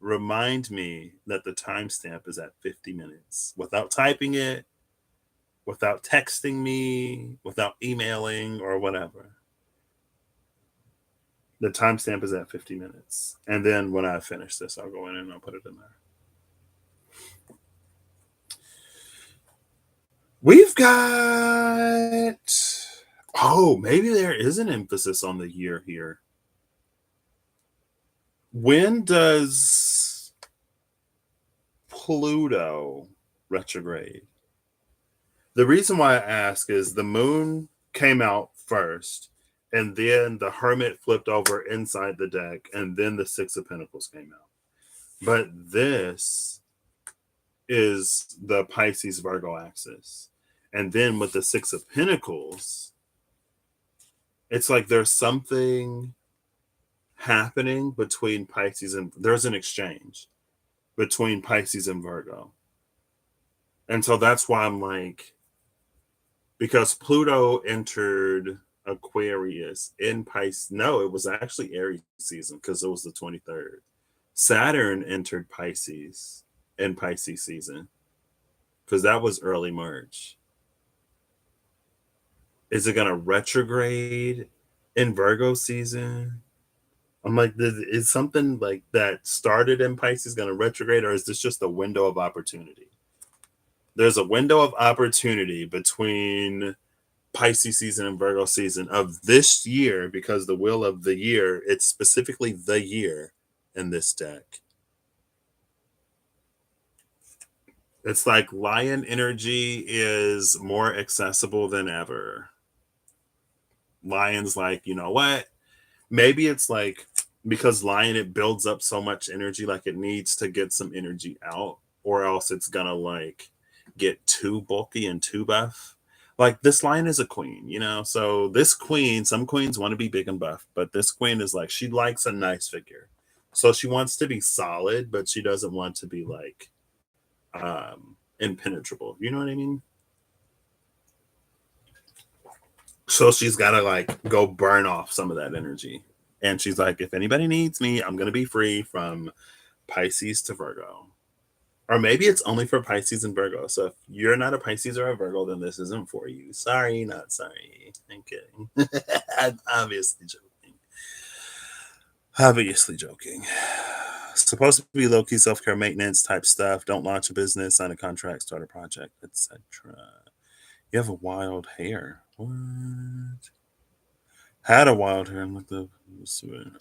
remind me that the timestamp is at 50 minutes without typing it, without texting me, without emailing or whatever. The timestamp is at 50 minutes. And then when I finish this, I'll go in and I'll put it in there. We've got, maybe there is an emphasis on the year here. When does Pluto retrograde? The reason why I ask is the moon came out first, and then the Hermit flipped over inside the deck, and then the Six of Pentacles came out. But this is the Pisces Virgo axis. And then with the Six of Pentacles, it's like there's something happening between Pisces and there's an exchange between Pisces and Virgo. And so that's why I'm like, because Pluto entered Aquarius in Pisces. No, it was actually Aries season because it was the 23rd. Saturn entered Pisces in Pisces season because that was early March. Is it going to retrograde in Virgo season? I'm like, is something like that started in Pisces going to retrograde, or is this just a window of opportunity? There's a window of opportunity between Pisces season and Virgo season of this year because the Wheel of the Year, it's specifically the year in this deck. It's like Lion energy is more accessible than ever. Lion's like, you know what? Maybe it's like because Lion, it builds up so much energy, like it needs to get some energy out, or else it's gonna like get too bulky and too buff. Like this Lion is a queen, you know? So this queen, some queens want to be big and buff, but this queen is like, she likes a nice figure. So she wants to be solid, but she doesn't want to be like impenetrable. You know what I mean? So she's got to like go burn off some of that energy. And she's like, if anybody needs me, I'm going to be free from Pisces to Virgo. Or maybe it's only for Pisces and Virgo. So if you're not a Pisces or a Virgo, then this isn't for you. Sorry, not sorry. I'm kidding. I'm obviously joking. Obviously joking. Supposed to be low-key self-care maintenance type stuff. Don't launch a business, sign a contract, start a project, etc. You have a wild hair. What? Had a wild hair and looked up.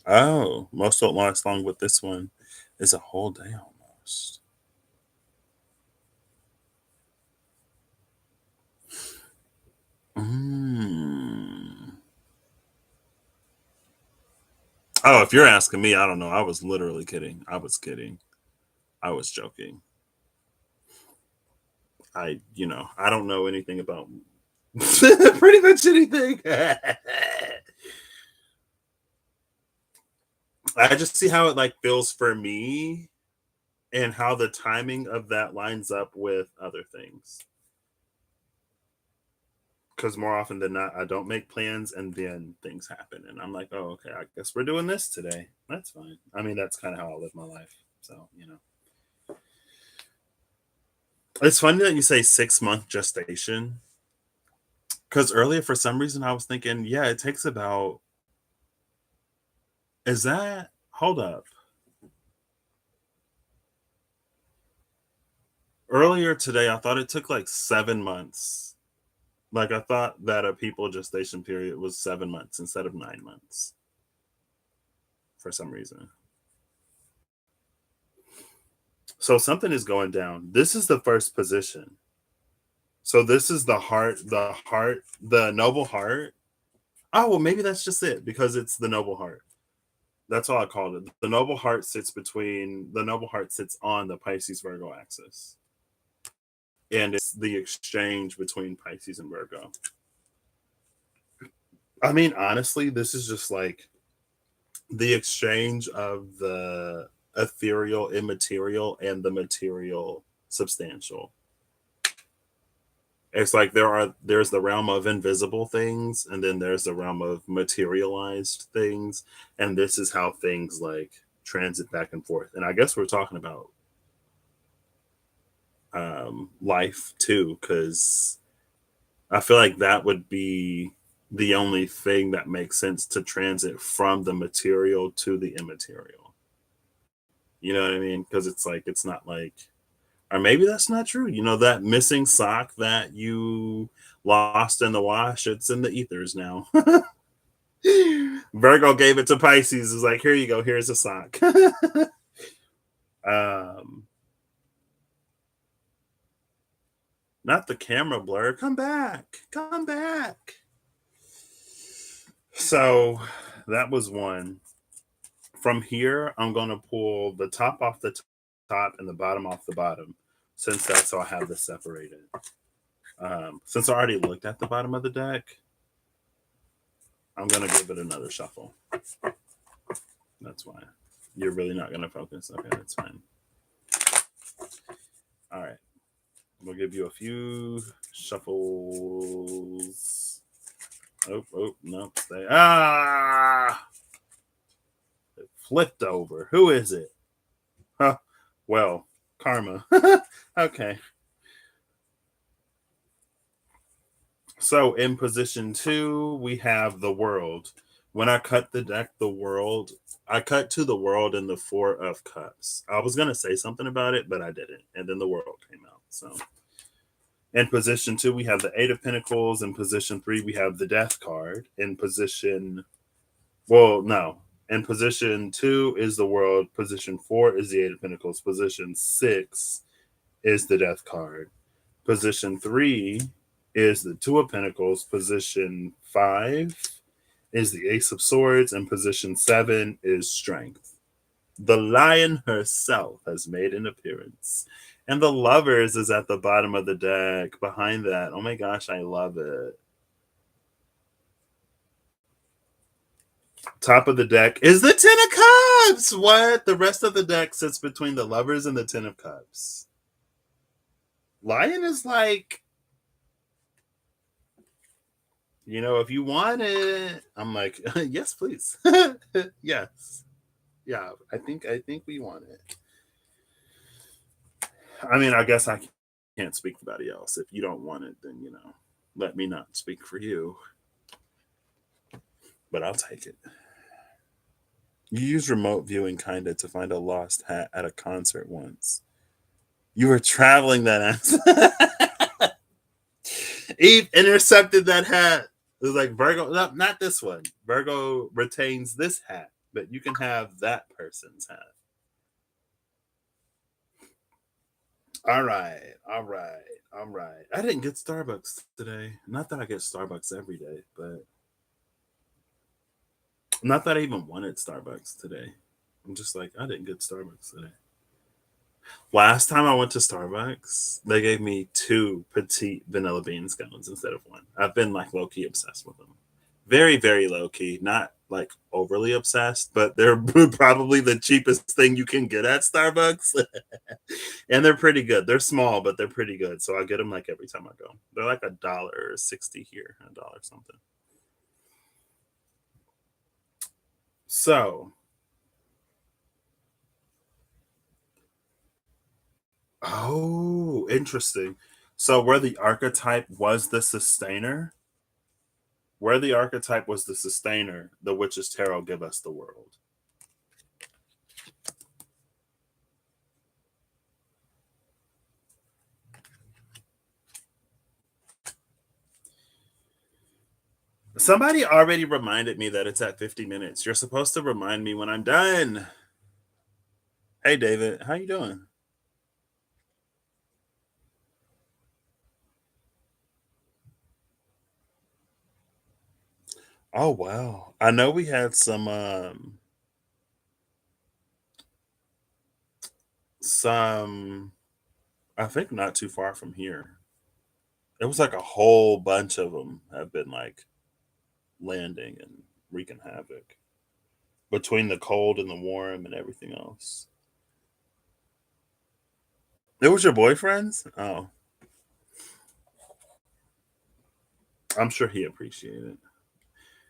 Oh, most don't last long, but this one is a whole day almost. Oh, if you're asking me, I don't know. I was literally kidding. I was kidding. I was joking. I don't know anything about pretty much anything. I just see how it like feels for me and how the timing of that lines up with other things. Because more often than not, I don't make plans and then things happen. And I'm like, oh, okay, I guess we're doing this today. That's fine. I mean, that's kind of how I live my life. So, It's funny that you say 6-month gestation. Because earlier, for some reason, I was thinking, yeah, it takes about. Is that. Hold up. Earlier today, I thought it took like 7 months. Like, I thought that a people gestation period was 7 months instead of 9 months. for some reason. So something is going down. This is the first position. So this is the noble heart. Oh, well, maybe that's just it because it's the noble heart. That's all I called it. The noble heart sits on the Pisces Virgo axis. And it's the exchange between Pisces and Virgo. I mean, honestly, this is just like the exchange of the ethereal, immaterial, and the material, substantial. It's like there's the realm of invisible things, and then there's the realm of materialized things, and this is how things like transit back and forth. And I guess we're talking about life too, because I feel like that would be the only thing that makes sense to transit from the material to the immaterial. You know what I mean? Because it's like it's not like, or maybe that's not true. You know, that missing sock that you lost in the wash, it's in the ethers now. Virgo gave it to Pisces. Is like, here you go. Here's a sock. um, Not the camera blur. Come back. Come back. So that was one. From here, I'm going to pull the top off the top and the bottom off the bottom, since that's how I have this separated. Since I already looked at the bottom of the deck, I'm going to give it another shuffle. That's why. You're really not going to focus. Okay, that's fine. All right. We'll give you a few shuffles. Oh, no. Stay. Ah! It flipped over. Who is it? Huh. Well, karma. Okay. So in position 2, we have the world. When I cut the deck, I cut to the world in the 4 of cups. I was going to say something about it, but I didn't. And then the world came out. So in position 2, we have the 8 of Pentacles. In position 3, we have the Death card. In position 2 is the world. Position 4 is the 8 of Pentacles. Position 6 is the Death card. Position 3 is the 2 of Pentacles. Position 5 is the Ace of Swords. And position 7 is Strength. The Lion herself has made an appearance. And the Lovers is at the bottom of the deck behind that. Oh my gosh, I love it. Top of the deck is the 10 of Cups. What? The rest of the deck sits between the Lovers and the 10 of Cups. Lion is like, if you want it, I'm like, yes, please. Yes. Yeah, I think we want it. I mean, I guess I can't speak for anybody else. If you don't want it, then let me not speak for you. But I'll take it. You used remote viewing kinda to find a lost hat at a concert once. You were traveling that ass. Eve intercepted that hat. It was like, Virgo, no, not this one. Virgo retains this hat, but you can have that person's hat. All right. I didn't get Starbucks today. Not that I get Starbucks every day, but not that I even wanted Starbucks today. I'm just like, I didn't get Starbucks today. Last time I went to Starbucks, they gave me 2 petite vanilla bean scones instead of 1. I've been like low key obsessed with them. Very, very low key. Not like overly obsessed, but they're probably the cheapest thing you can get at Starbucks. And they're pretty good. They're small, but they're pretty good. So I get them like every time I go. They're like $1.60 here, $1 something. So, oh, interesting. So where the archetype was the sustainer, the Witch's Tarot give us the world. Somebody already reminded me that it's at 50 minutes. You're supposed to remind me when I'm done. Hey David, how you doing? Oh wow. I know we had some I think not too far from here. It was like a whole bunch of them have been like landing and wreaking havoc between the cold and the warm and everything else. It was your boyfriend's? Oh, I'm sure he appreciated it.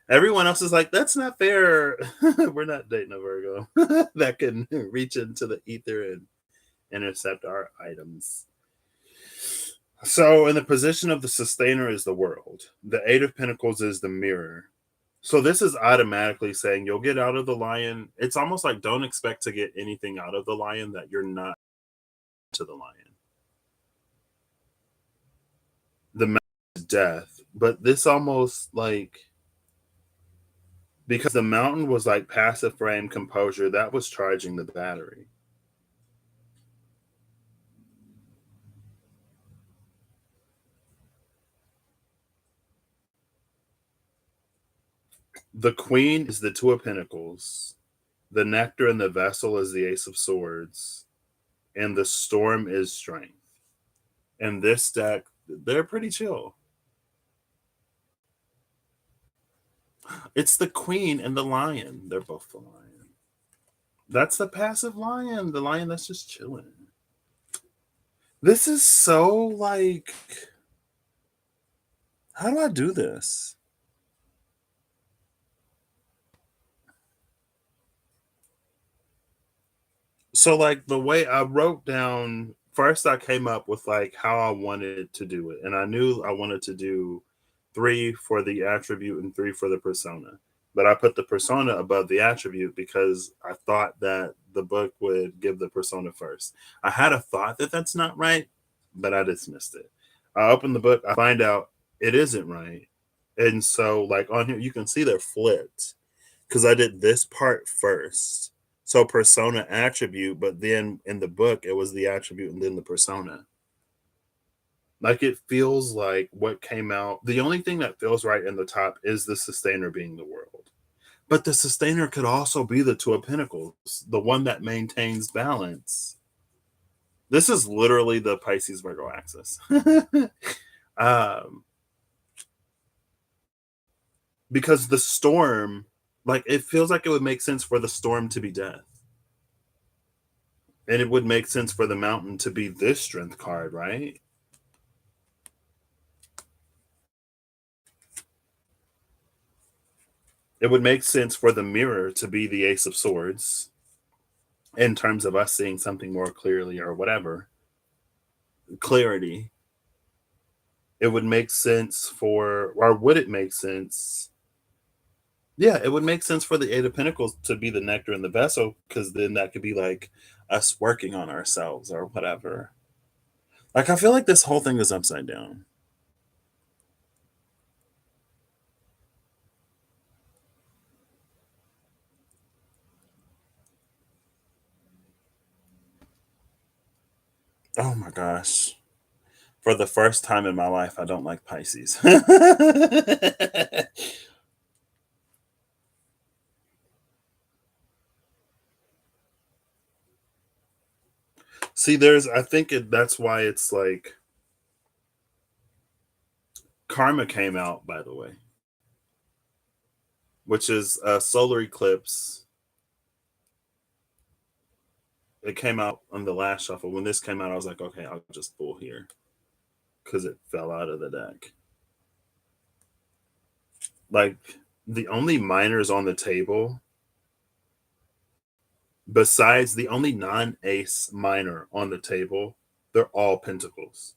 Everyone else is like, that's not fair. We're not dating a Virgo that can reach into the ether and intercept our items. So, in the position of the sustainer is the world. The Eight of Pentacles is the mirror. So, this is automatically saying you'll get out of the lion. It's almost like don't expect to get anything out of the lion that you're not to the lion. The mountain is death, but this almost like because the mountain was like passive frame composure, that was charging the battery. The queen is the Two of Pentacles. The nectar in the vessel is the Ace of Swords. And the storm is strength. And this deck, they're pretty chill. It's the queen and the lion. They're both the lion. That's the passive lion, the lion that's just chilling. This is so like, how do I do this? So like the way I wrote down first I came up with like how I wanted to do it. And I knew I wanted to do 3 for the attribute and 3 for the persona. But I put the persona above the attribute because I thought that the book would give the persona first. I had a thought that that's not right, but I dismissed it. I opened the book, I find out it isn't right. And so like on here you can see they're flipped because I did this part first. So persona attribute, but then in the book it was the attribute and then the persona. Like it feels like what came out. The only thing that feels right in the top is the sustainer being the world. But the sustainer could also be the Two of Pentacles, the one that maintains balance. This is literally the Pisces Virgo axis. um, because the storm, like it feels like it would make sense for the storm to be death. And it would make sense for the mountain to be this strength card, right? It would make sense for the mirror to be the Ace of Swords in terms of us seeing something more clearly or whatever. Clarity. It would make sense for, or would it make sense? Yeah, it would make sense for the Eight of Pentacles to be the nectar in the vessel because then that could be like us working on ourselves or whatever. Like, I feel like this whole thing is upside down. Oh my gosh. For the first time in my life, I don't like Pisces. See, I think that's why it's like Karma came out, by the way, which is a solar eclipse. It came out on the last shuffle. When this came out, I was like, okay, I'll just pull here because it fell out of the deck. Like the only minors on the table, besides the only non-ace minor on the table, they're all pentacles.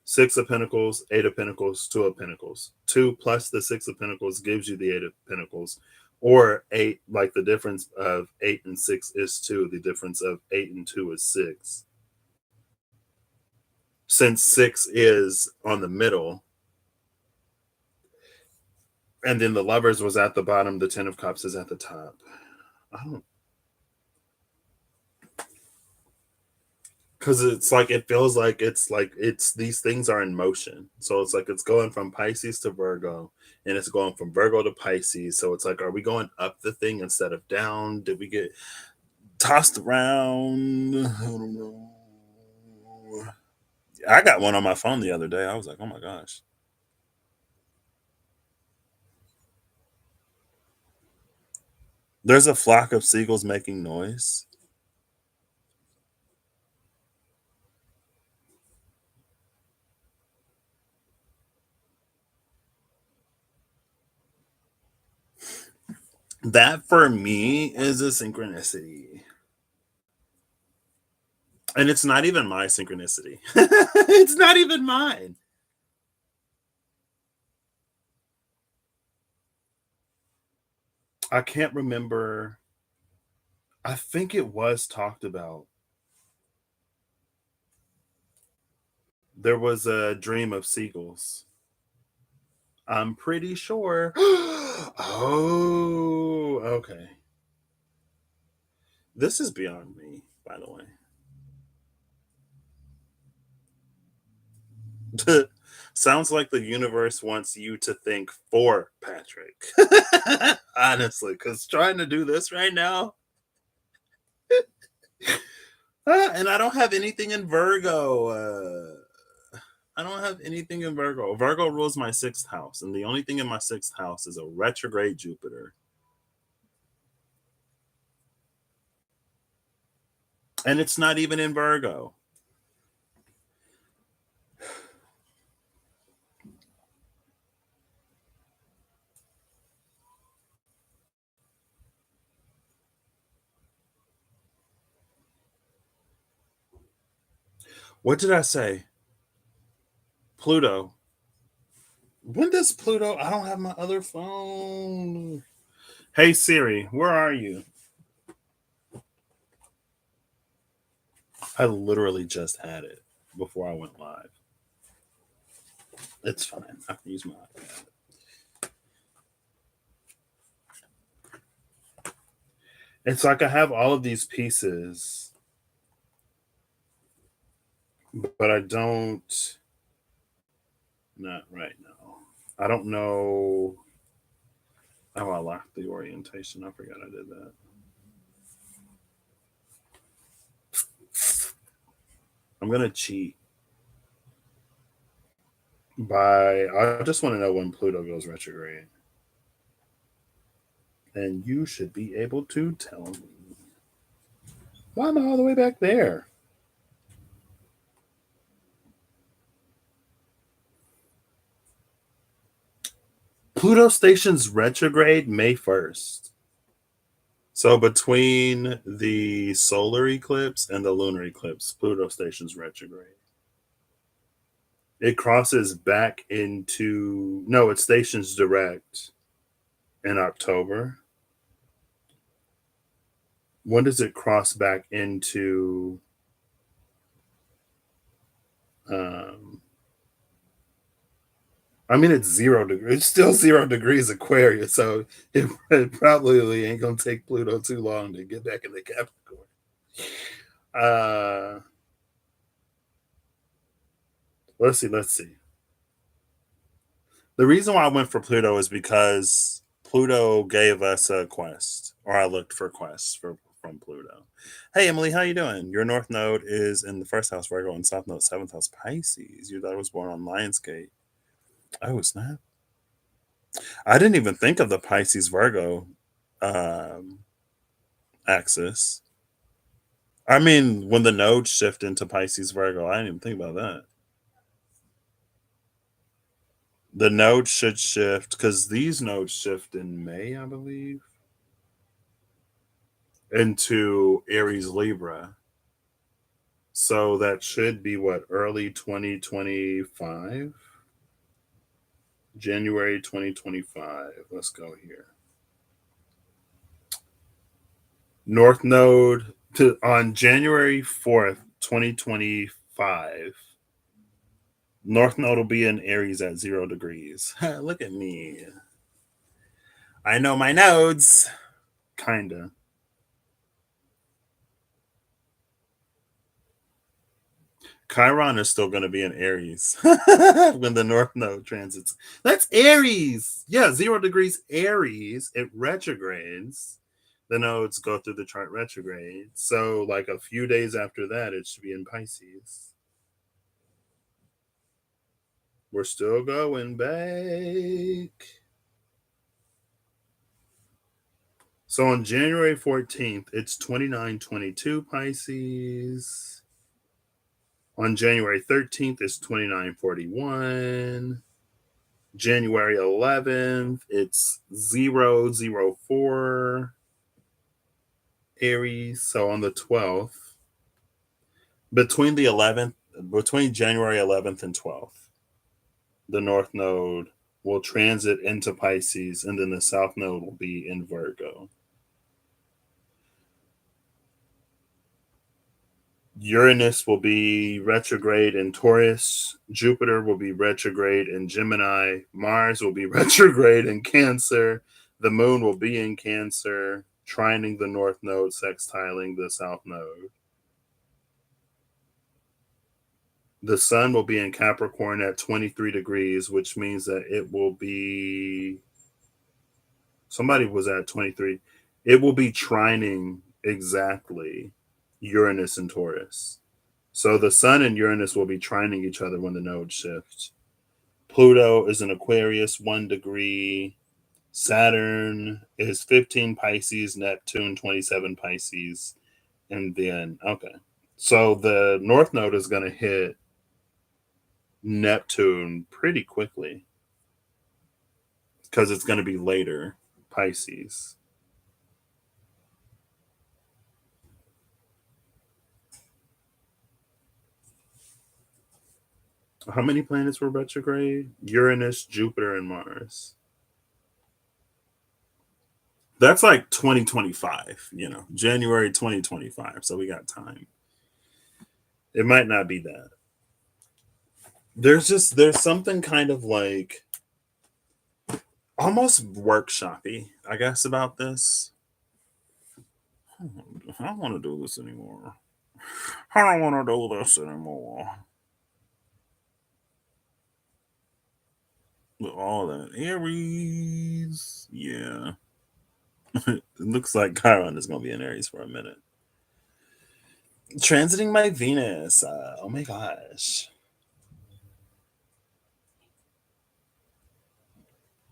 Six of Pentacles, Eight of Pentacles, Two of Pentacles. Two plus the Six of Pentacles gives you the Eight of Pentacles. Or eight, like the difference of 8 and 6 is 2. The difference of 8 and 2 is 6. Since 6 is on the middle, And then the lovers was at the bottom, the 10 of cups is at the top. I don't, because it's like it feels like it's these things are in motion. So it's like it's going from Pisces to Virgo, and it's going from Virgo to Pisces. So it's like, are we going up the thing instead of down? Did we get tossed around? I don't know. I got one on my phone the other day. I was like, oh my gosh. There's a flock of seagulls making noise. That for me is a synchronicity. And it's not even my synchronicity. It's not even mine. I can't remember. I think it was talked about. There was a dream of seagulls. I'm pretty sure. Oh, okay. This is beyond me, by the way. Sounds like the universe wants you to think for Patrick. Honestly, because trying to do this right now, and I don't have anything in Virgo. I don't have anything in Virgo. Virgo rules my sixth house, and the only thing in my sixth house is a retrograde Jupiter. And it's not even in Virgo. What did I say? Pluto. When does Pluto? I don't have my other phone. Hey Siri, where are you? I literally just had it before I went live. It's fine. I can use my iPad. It's like I have all of these pieces, but I don't. Not right now. I don't know. Oh, I locked the orientation. I forgot I did that. I'm gonna cheat by. I just want to know when Pluto goes retrograde, and you should be able to tell me. Why am I all the way back there? Pluto stations retrograde May 1st. So between the solar eclipse and the lunar eclipse, Pluto stations retrograde. It crosses back into no, it stations direct in October. When does it cross back into um I mean it's 0 degrees, it's still 0 degrees Aquarius, so it probably ain't gonna take Pluto too long to get back in the Capricorn. Uh let's see. The reason why I went for Pluto is because Pluto gave us a quest, or I looked for quests from Pluto. Hey Emily, how you doing? Your North Node is in the first house Virgo and South Node seventh house Pisces. Your daughter was born on Lionsgate. Oh snap! I didn't even think of the Pisces Virgo um, axis. I mean, when the nodes shift into Pisces Virgo, I didn't even think about that. The nodes should shift because these nodes shift in May, I believe, into Aries Libra. So that should be what, early 2025? January 2025. Let's go here. North Node on January 4th, 2025. North Node will be in Aries at 0 degrees. Look at me. I know my nodes. Kinda. Chiron is still going to be in Aries when the North Node transits. That's Aries. Yeah, 0 degrees Aries. It retrogrades. The nodes go through the chart retrograde. So, like a few days after that, it should be in Pisces. We're still going back. So on January 14th, it's 2922 Pisces. On January 13th, it's 2941. January 11th, it's 004 Aries. So on the 12th, between the 11th, between January 11th and 12th, the North Node will transit into Pisces, and then the South Node will be in Virgo. Uranus will be retrograde in Taurus. Jupiter will be retrograde in Gemini. Mars will be retrograde in Cancer. The moon will be in Cancer, trining the North Node, sextiling the South Node. The sun will be in Capricorn at 23 degrees, which means that it will be. Somebody was at 23. It will be trining exactly Uranus and Taurus. So the sun and Uranus will be trining each other when the node shifts. Pluto is in Aquarius, 1 degree. Saturn is 15 Pisces, Neptune 27 Pisces. And then, okay. So the North Node is going to hit Neptune pretty quickly because it's going to be later, Pisces. How many planets were retrograde? Uranus, Jupiter, and Mars. That's like 2025, January 2025. So we got time. It might not be that. There's something kind of like almost workshoppy, I guess, about this. I don't want to do this anymore. I don't want to do this anymore. With all that Aries. Yeah. It looks like Chiron is going to be in Aries for a minute. Transiting my Venus. Oh my gosh.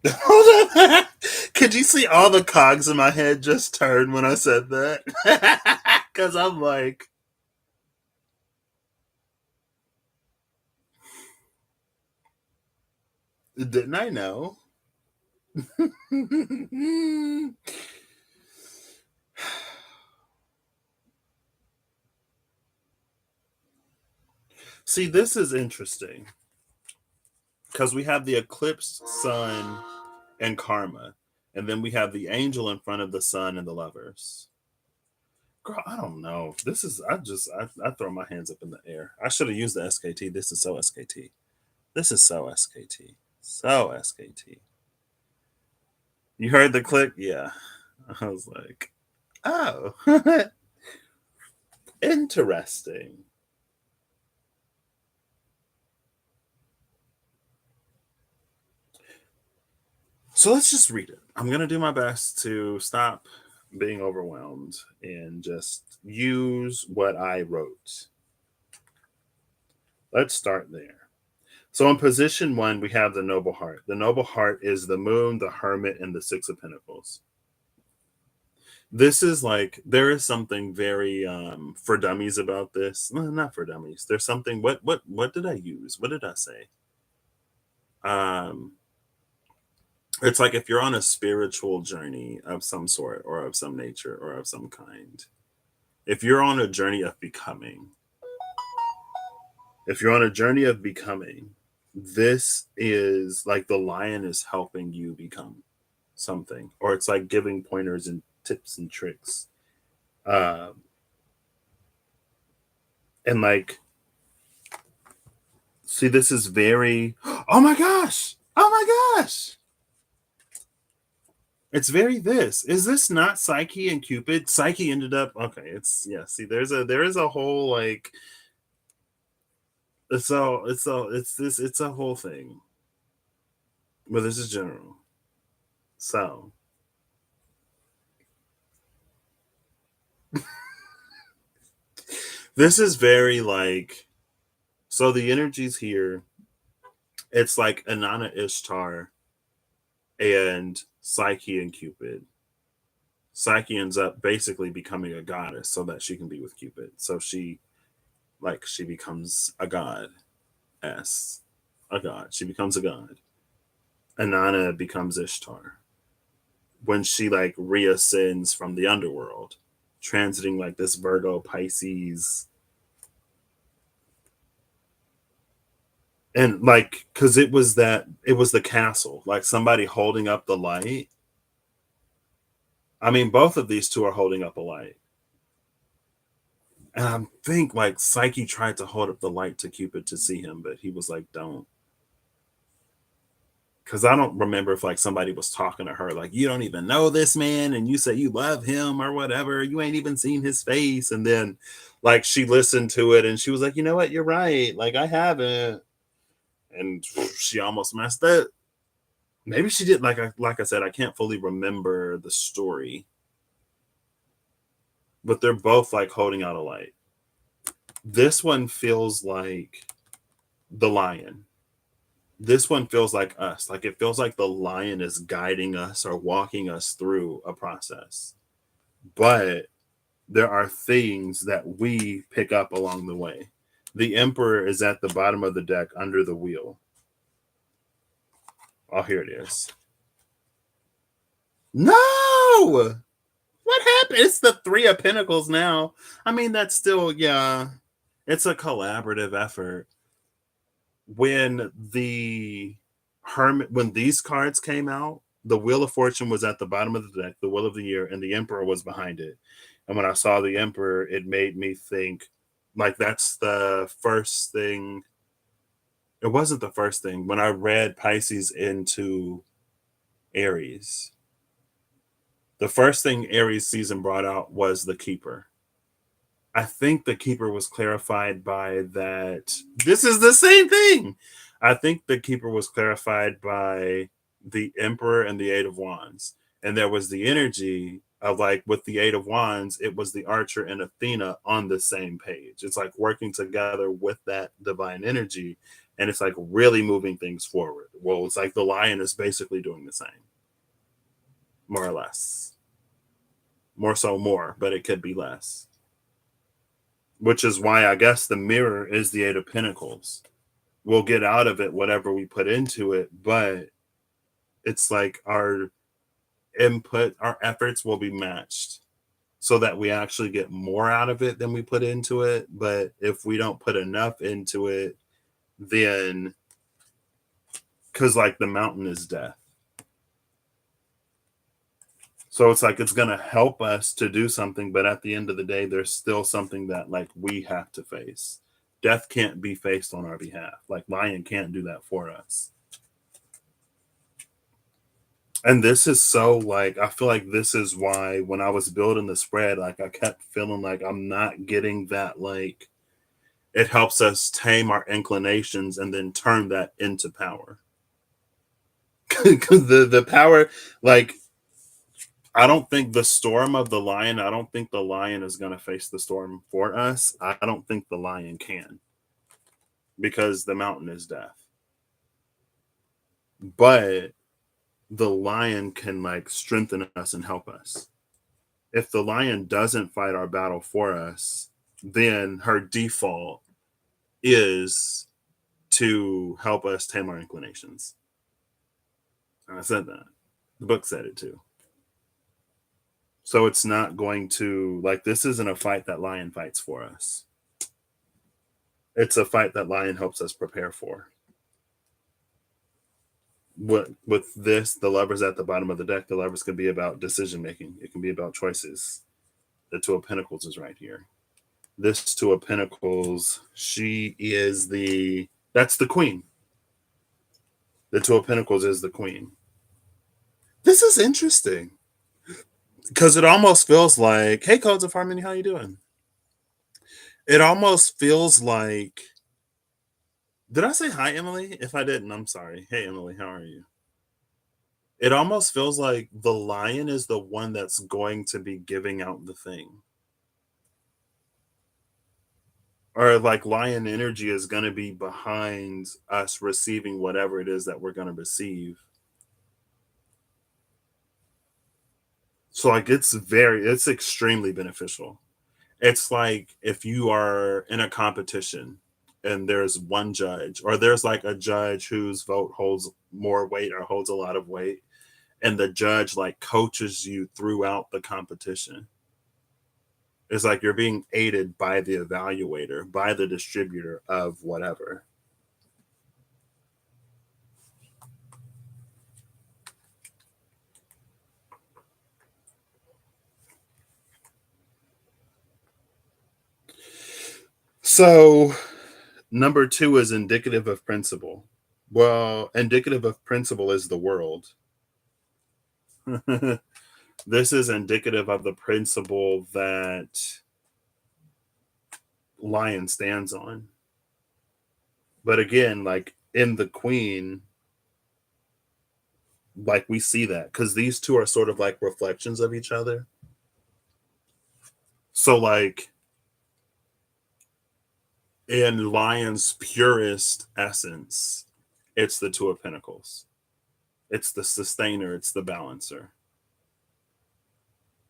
Hold on. Could you see all the cogs in my head just turn when I said that? Because I'm like, didn't I know? See, this is interesting because we have the eclipsed sun and karma, and then we have the angel in front of the sun and the lovers. Girl, I don't know. This is I throw my hands up in the air. I should have used the SKT. This is so SKT. This is so SKT. So SKT. You heard the click? Yeah. I was like, oh, interesting. So let's just read it. I'm going to do my best to stop being overwhelmed and just use what I wrote. Let's start there. So in position 1, we have the noble heart. The noble heart is the moon, the hermit, and the 6 of Pentacles. This is like there is something very for dummies about this. No, not for dummies. There's something what did I use? What did I say? Um it's like if you're on a spiritual journey of some sort or of some nature or of some kind. If you're on a journey of becoming, if you're on a journey of becoming, this is like the lion is helping you become something, or it's like giving pointers and tips and tricks. Um, and like, see, this is very, oh my gosh, oh my gosh. It's very this. Is this not Psyche and Cupid? Psyche ended up okay. It's yeah. See, there is a whole like it's a whole thing. But this is general. So this is very like so the energies here. It's like Inanna Ishtar and Psyche and Cupid. Psyche ends up basically becoming a goddess so that she can be with Cupid. So she becomes a god s a god. She becomes a god. Inanna becomes Ishtar when she like reascends from the underworld, transiting like this Virgo Pisces. And like, cause it was the castle, like somebody holding up the light. I mean, both of these two are holding up a light. And I think like Psyche tried to hold up the light to Cupid to see him, but he was like, don't. Cause I don't remember if like somebody was talking to her, like, you don't even know this man, and you say you love him or whatever. You ain't even seen his face. And then like she listened to it and she was like, you know what, you're right. Like I haven't. And she almost messed up. Maybe she did like I said, I can't fully remember the story. But they're both like holding out a light. This one feels like the lion. This one feels like us. Like it feels like the lion is guiding us or walking us through a process. But there are things that we pick up along the way. The emperor is at the bottom of the deck under the wheel. Oh, here it is. No! What happened? It's the Three of Pentacles now. I mean, that's still, yeah, it's a collaborative effort. When the Hermit, when these cards came out, the Wheel of Fortune was at the bottom of the deck, the Wheel of the Year, and the Emperor was behind it. And when I saw the Emperor, it made me think like that's the first thing. It wasn't the first thing. When I read Pisces into Aries, the first thing Aries season brought out was the Keeper. I think the Keeper was clarified by that. This is the same thing. I think the Keeper was clarified by the Emperor and the Eight of Wands. And there was the energy of like with the Eight of Wands, it was the Archer and Athena on the same page. It's like working together with that divine energy. And it's like really moving things forward. Well, it's like the lion is basically doing the same, more or less. More so, more, but it could be less. Which is why I guess the mirror is the Eight of Pentacles. We'll get out of it whatever we put into it, but it's like our input, our efforts will be matched so that we actually get more out of it than we put into it. But if we don't put enough into it, then because like the mountain is death. So it's like it's going to help us to do something, but at the end of the day, there's still something that like we have to face. Death can't be faced on our behalf. Like lion can't do that for us. And this is so like I feel like this is why when I was building the spread, like I kept feeling like I'm not getting that like it helps us tame our inclinations and then turn that into power. Because the power, like I don't think the storm of the lion, I don't think the lion is going to face the storm for us. I don't think the lion can because the mountain is death. But the lion can like strengthen us and help us. If the lion doesn't fight our battle for us, then her default is to help us tame our inclinations. And I said that. The book said it too. So it's not going to like this isn't a fight that lion fights for us. It's a fight that lion helps us prepare for. With this, the levers at the bottom of the deck, the levers can be about decision making. It can be about choices. The Two of Pentacles is right here. This Two of Pentacles, she is that's the queen. The Two of Pentacles is the queen. This is interesting because it almost feels like, "Hey, Codes of Harmony, how you doing?" It almost feels like, did I say hi, Emily? If I didn't, I'm sorry. Hey, Emily, how are you? It almost feels like the lion is the one that's going to be giving out the thing. Or like lion energy is going to be behind us receiving whatever it is that we're going to receive. So like it's extremely beneficial. It's like if you are in a competition and there's one judge, or there's like a judge whose vote holds more weight or holds a lot of weight, and the judge like coaches you throughout the competition. It's like you're being aided by the evaluator, by the distributor of whatever. So number two is indicative of principle. Well, indicative of principle is the world. This is indicative of the principle that lion stands on. But again, like in the queen, like we see that because these two are sort of like reflections of each other. So, like in lion's purest essence, it's the two of pentacles, it's the sustainer, it's the balancer.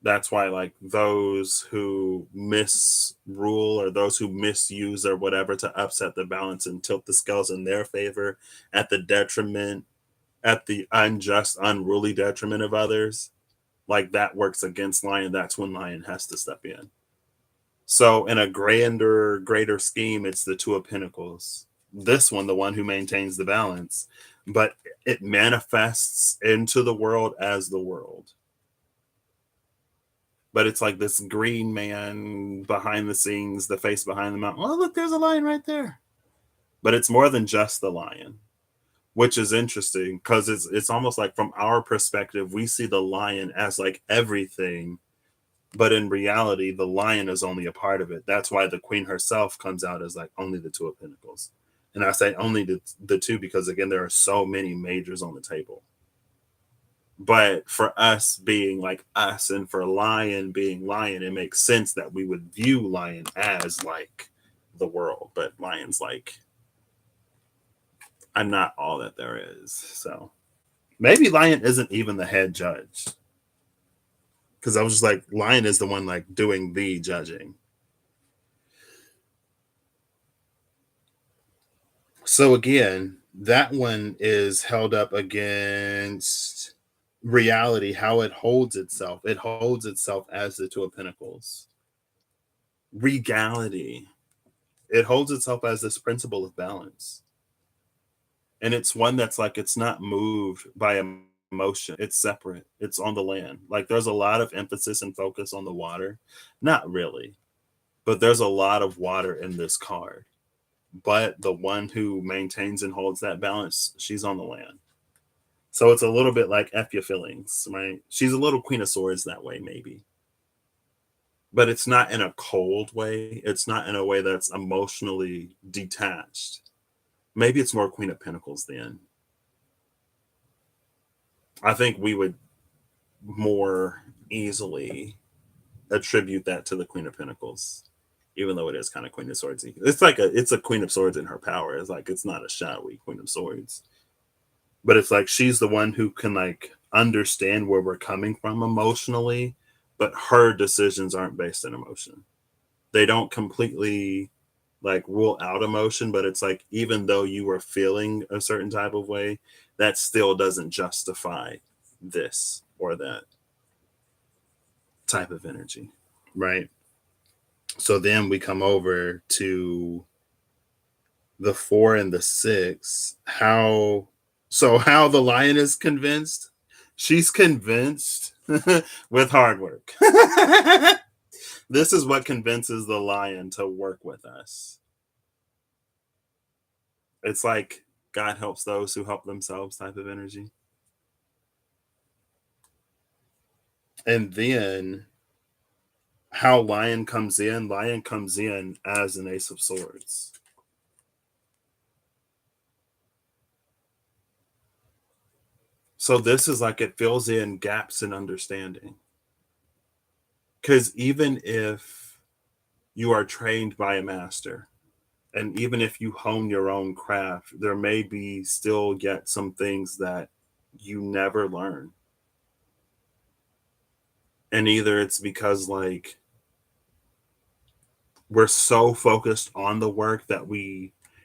That's why like those who misrule or those who misuse or whatever to upset the balance and tilt the scales in their favor at the detriment, at the unjust, unruly detriment of others, like that works against lion. That's when lion has to step in. So in a greater scheme, it's the two of pentacles, this one the one who maintains the balance, but it manifests into the world as the world. But it's like this green man behind the scenes, the face behind the mountain. Oh, look, there's a lion right there. But it's more than just the lion, which is interesting because it's almost like from our perspective, we see the lion as like everything, but in reality, the lion is only a part of it. That's why the queen herself comes out as like only the two of pentacles. And I say only the two because again, there are so many majors on the table. But for us being like us and for lion being lion, it makes sense that we would view lion as like the world. But lion's like, I'm not all that there is. So maybe lion isn't even the head judge. Because I was just like, lion is the one like doing the judging. So again, that one is held up against reality, how it holds itself. It holds itself as the two of pentacles. Regality. It holds itself as this principle of balance. And it's one that's like it's not moved by emotion. It's separate. It's on the land. Like there's a lot of emphasis and focus on the water. Not really, but there's a lot of water in this card. But the one who maintains and holds that balance, she's on the land. So it's a little bit like F your feelings, right? She's a little Queen of Swords that way, maybe. But it's not in a cold way. It's not in a way that's emotionally detached. Maybe it's more Queen of Pentacles then. I think we would more easily attribute that to the Queen of Pentacles, even though it is kind of Queen of Swords. It's a Queen of Swords in her power. It's like it's not a shadowy Queen of Swords. But it's like she's the one who can like understand where we're coming from emotionally, but her decisions aren't based in emotion. They don't completely like rule out emotion, but it's like even though you are feeling a certain type of way, that still doesn't justify this or that type of energy, right? So then we come over to the four and the six. How the lion is convinced? She's convinced with hard work. This is what convinces the lion to work with us. It's like God helps those who help themselves type of energy. And then how lion comes in as an ace of swords. So this is like it fills in gaps in understanding. Because even if you are trained by a master, and even if you hone your own craft, there may be still yet some things that you never learn. And either it's because like we're so focused on the work that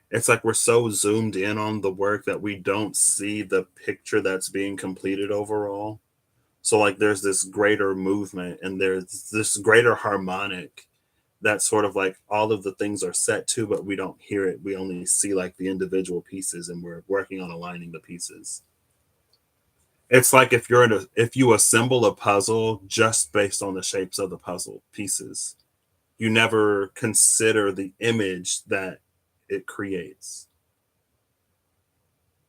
it's like we're so zoomed in on the work that we don't see the picture that's being completed overall. So like there's this greater movement and there's this greater harmonic that sort of like all of the things are set to, but we don't hear it. We only see like the individual pieces and we're working on aligning the pieces. It's like if you assemble a puzzle just based on the shapes of the puzzle pieces, you never consider the image that it creates.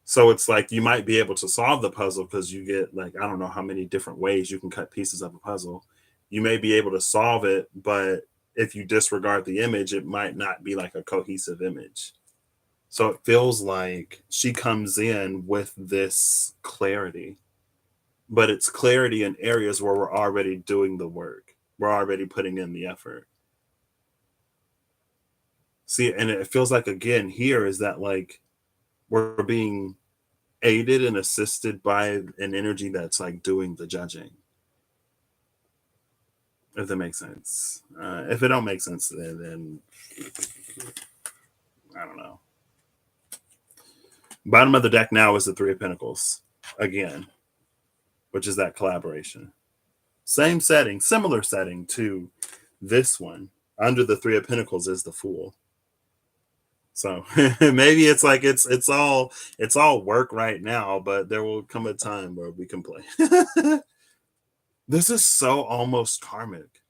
So it's like you might be able to solve the puzzle because you get like, I don't know how many different ways you can cut pieces of a puzzle. You may be able to solve it, but if you disregard the image, it might not be like a cohesive image. So it feels like she comes in with this clarity, but it's clarity in areas where we're already doing the work. We're already putting in the effort. See, and it feels like again here is that like we're being aided and assisted by an energy that's like doing the judging. If that makes sense. If it don't make sense, then I don't know. Bottom of the deck now is the Three of Pentacles again, which is that collaboration. Same setting, similar setting to this one. Under the Three of Pentacles is the Fool. So maybe it's like it's all work right now, but there will come a time where we can play. This is so almost karmic,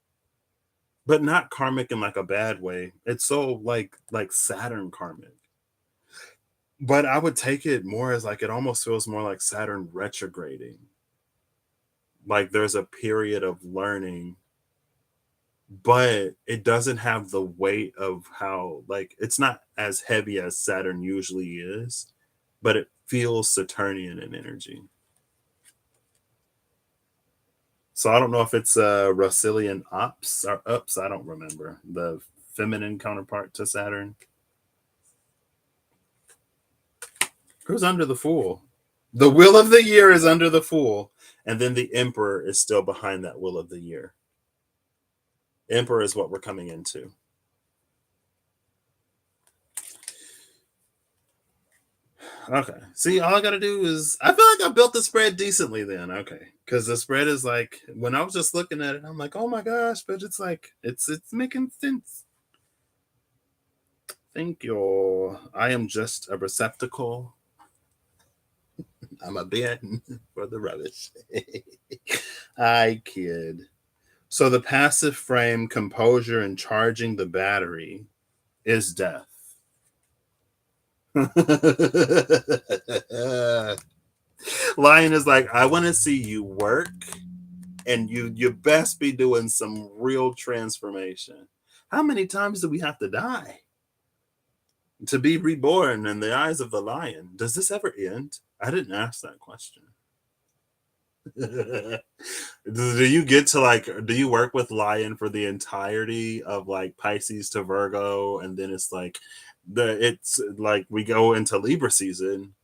but not karmic in like a bad way. It's so like Saturn karmic. But I would take it more as like it almost feels more like Saturn retrograding. Like there's a period of learning, but it doesn't have the weight of how like it's not as heavy as Saturn usually is, but it feels Saturnian in energy. So I don't know if it's Rossilian ops or ups. I don't remember the feminine counterpart to Saturn. Who's under the Fool? The Wheel of the Year is under the Fool, and then the Emperor is still behind that Wheel of the Year. Emperor is what we're coming into. Okay. See, all I gotta do is I feel like I built the spread decently then. Okay. Because the spread is like when I was just looking at it, I'm like, oh my gosh, but it's like it's making sense. Thank you. I am just a receptacle. I'm a bin for the rubbish. I kid. So the passive frame, composure, and charging the battery is death. Lion is like, I want to see you work, and you best be doing some real transformation. How many times do we have to die to be reborn in the eyes of the lion? Does this ever end? I didn't ask that question. Do you get to like do you work with lion for the entirety of like Pisces to Virgo, and then it's like we go into Libra season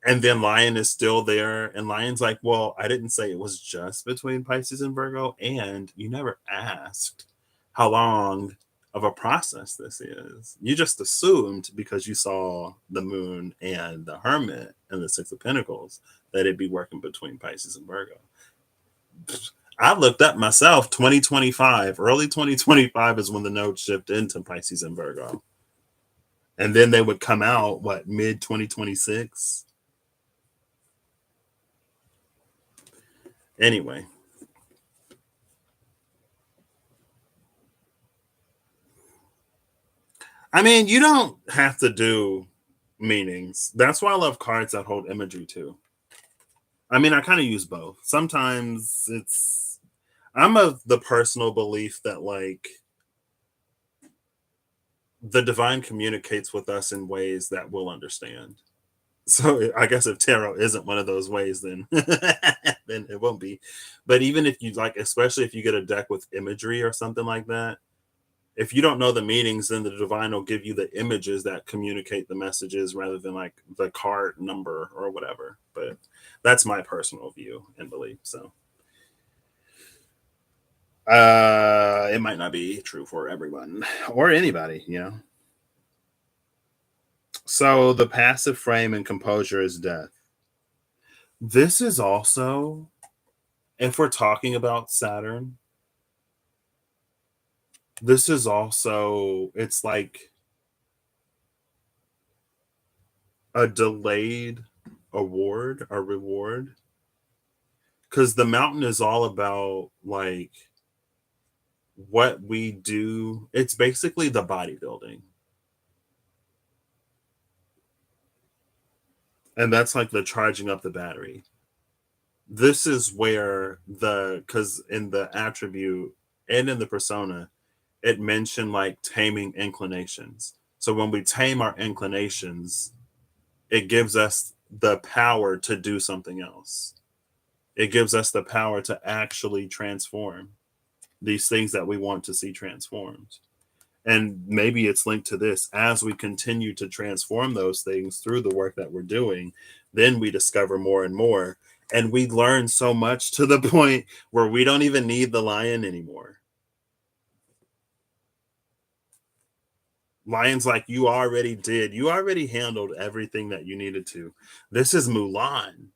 and then lion is still there and lion's like, well, I didn't say it was just between Pisces and Virgo, and you never asked how long of a process this is. You just assumed because you saw the moon and the hermit and the Six of Pentacles that it'd be working between Pisces and Virgo. I looked up myself. 2025, early 2025 is when the nodes shift into Pisces and Virgo, and then they would come out what mid 2026. Anyway, I mean, you don't have to do meanings. That's why I love cards that hold imagery too. I mean, I kind of use both. Sometimes it's I'm of the personal belief that like the divine communicates with us in ways that we'll understand. So I guess if tarot isn't one of those ways, then then it won't be. But even if you like, especially if you get a deck with imagery or something like that, if you don't know the meanings, then the divine will give you the images that communicate the messages rather than like the card number or whatever. But that's my personal view and belief. So it might not be true for everyone or anybody, you know. So the passive frame and composure is death. This is also, if we're talking about Saturn, this is also, it's like a delayed award or reward. Because the mountain is all about like what we do. It's basically the bodybuilding. And that's like the charging up the battery. This is where because in the attribute and in the persona, it mentioned like taming inclinations. So when we tame our inclinations, it gives us the power to do something else. It gives us the power to actually transform these things that we want to see transformed. And maybe it's linked to this as we continue to transform those things through the work that we're doing, then we discover more and more. And we learn so much to the point where we don't even need the lion anymore. Lion's like, you already did. You already handled everything that you needed to. This is Mulan.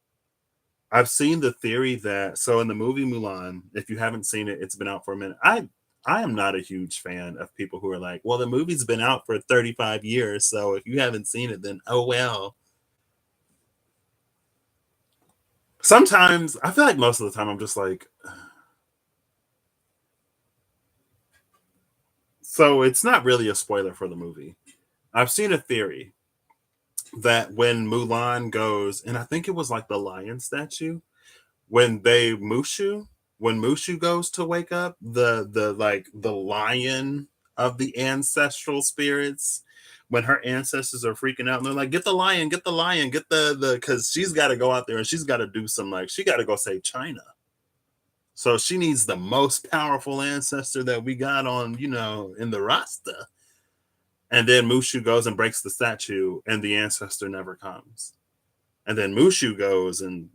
I've seen the theory that so in the movie Mulan, if you haven't seen it, it's been out for a minute. I am not a huge fan of people who are like, well, the movie's been out for 35 years, so if you haven't seen it, then oh well. Sometimes I feel like most of the time I'm just like, so it's not really a spoiler for the movie. I've seen a theory that when Mulan goes, and I think it was like the lion statue, when they Mushu, when Mushu goes to wake up, the like the lion of the ancestral spirits, when her ancestors are freaking out and they're like, get the lion, get the lion, get the because she's got to go out there and she's got to do some like she got to go save China. So she needs the most powerful ancestor that we got on, in the Rasta. And then Mushu goes and breaks the statue, and the ancestor never comes. And then Mushu goes and,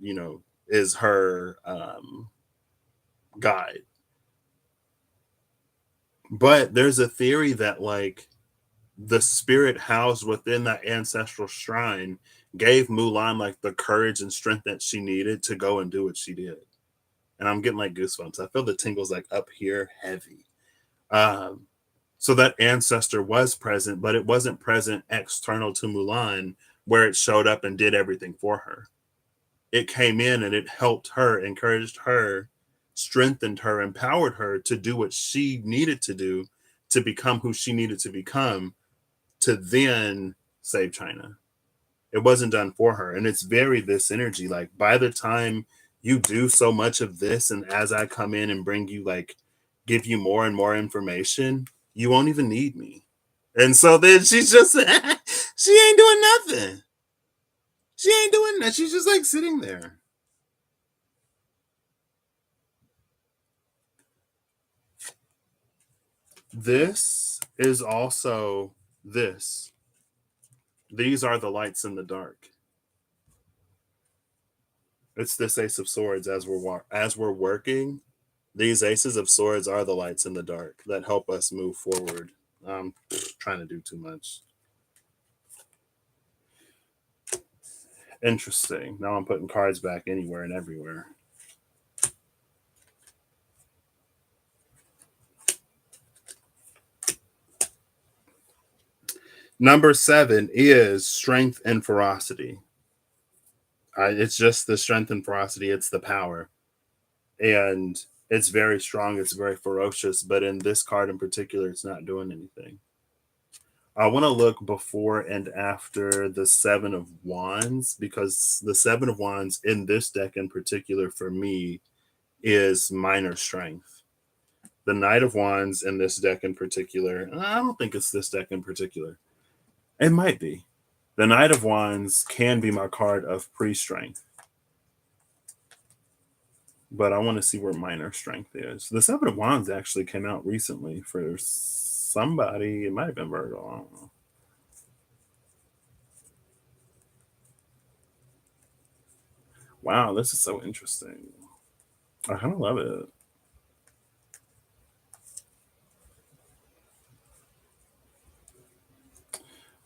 is her guide. But there's a theory that, like, the spirit housed within that ancestral shrine gave Mulan, like, the courage and strength that she needed to go and do what she did. And I'm getting, like, goosebumps. I feel the tingles, like, up here heavy. Um, so that ancestor was present, but it wasn't present external to Mulan where it showed up and did everything for her. It came in and it helped her, encouraged her, strengthened her, empowered her to do what she needed to do to become who she needed to become to then save China. It wasn't done for her. And it's very this energy. Like by the time you do so much of this, and as I come in and bring you like give you more and more information, you won't even need me. And so then she's just she ain't doing nothing. She ain't doing that. She's just like sitting there. This is also this. These are the lights in the dark. It's this Ace of Swords as we're working. These Aces of Swords are the lights in the dark that help us move forward. I'm trying to do too much. Interesting. Now I'm putting cards back anywhere and everywhere. Number 7 is strength and ferocity. It's just the strength and ferocity. It's the power. And it's very strong. It's very ferocious. But in this card in particular, it's not doing anything. I want to look before and after the 7 of Wands, because the 7 of Wands in this deck in particular for me is minor strength. The Knight of Wands in this deck in particular, I don't think it's this deck in particular. It might be. The Knight of Wands can be my card of pre-strength, but I want to see where minor strength is. The Seven of Wands actually came out recently for somebody. It might have been Virgo. I don't know. Wow, this is so interesting. I kind of love it.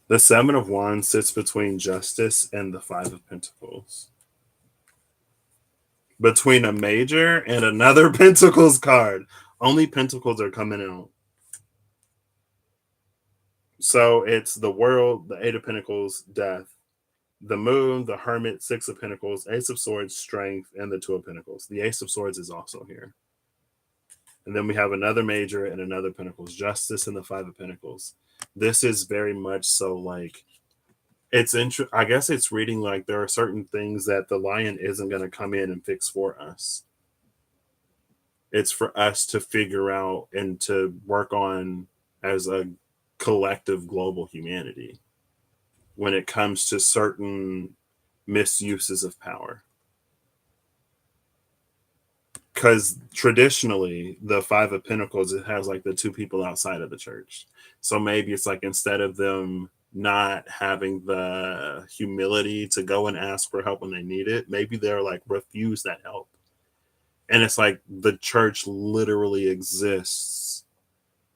The Seven of Wands sits between Justice and the Five of Pentacles. Between a major and another Pentacles card. Only Pentacles are coming out. So it's the World, the Eight of Pentacles, Death, the Moon, the Hermit, Six of Pentacles, Ace of Swords, Strength, and the Two of Pentacles. The Ace of Swords is also here. And then we have another major and another Pentacles, Justice, and the Five of Pentacles. This is very much so like I guess it's reading like there are certain things that the Lion isn't going to come in and fix for us. It's for us to figure out and to work on as a collective global humanity when it comes to certain misuses of power. Because traditionally, the Five of Pentacles, it has like the two people outside of the church. So maybe it's like instead of them not having the humility to go and ask for help when they need it, maybe they're like refuse that help. And it's like the church literally exists,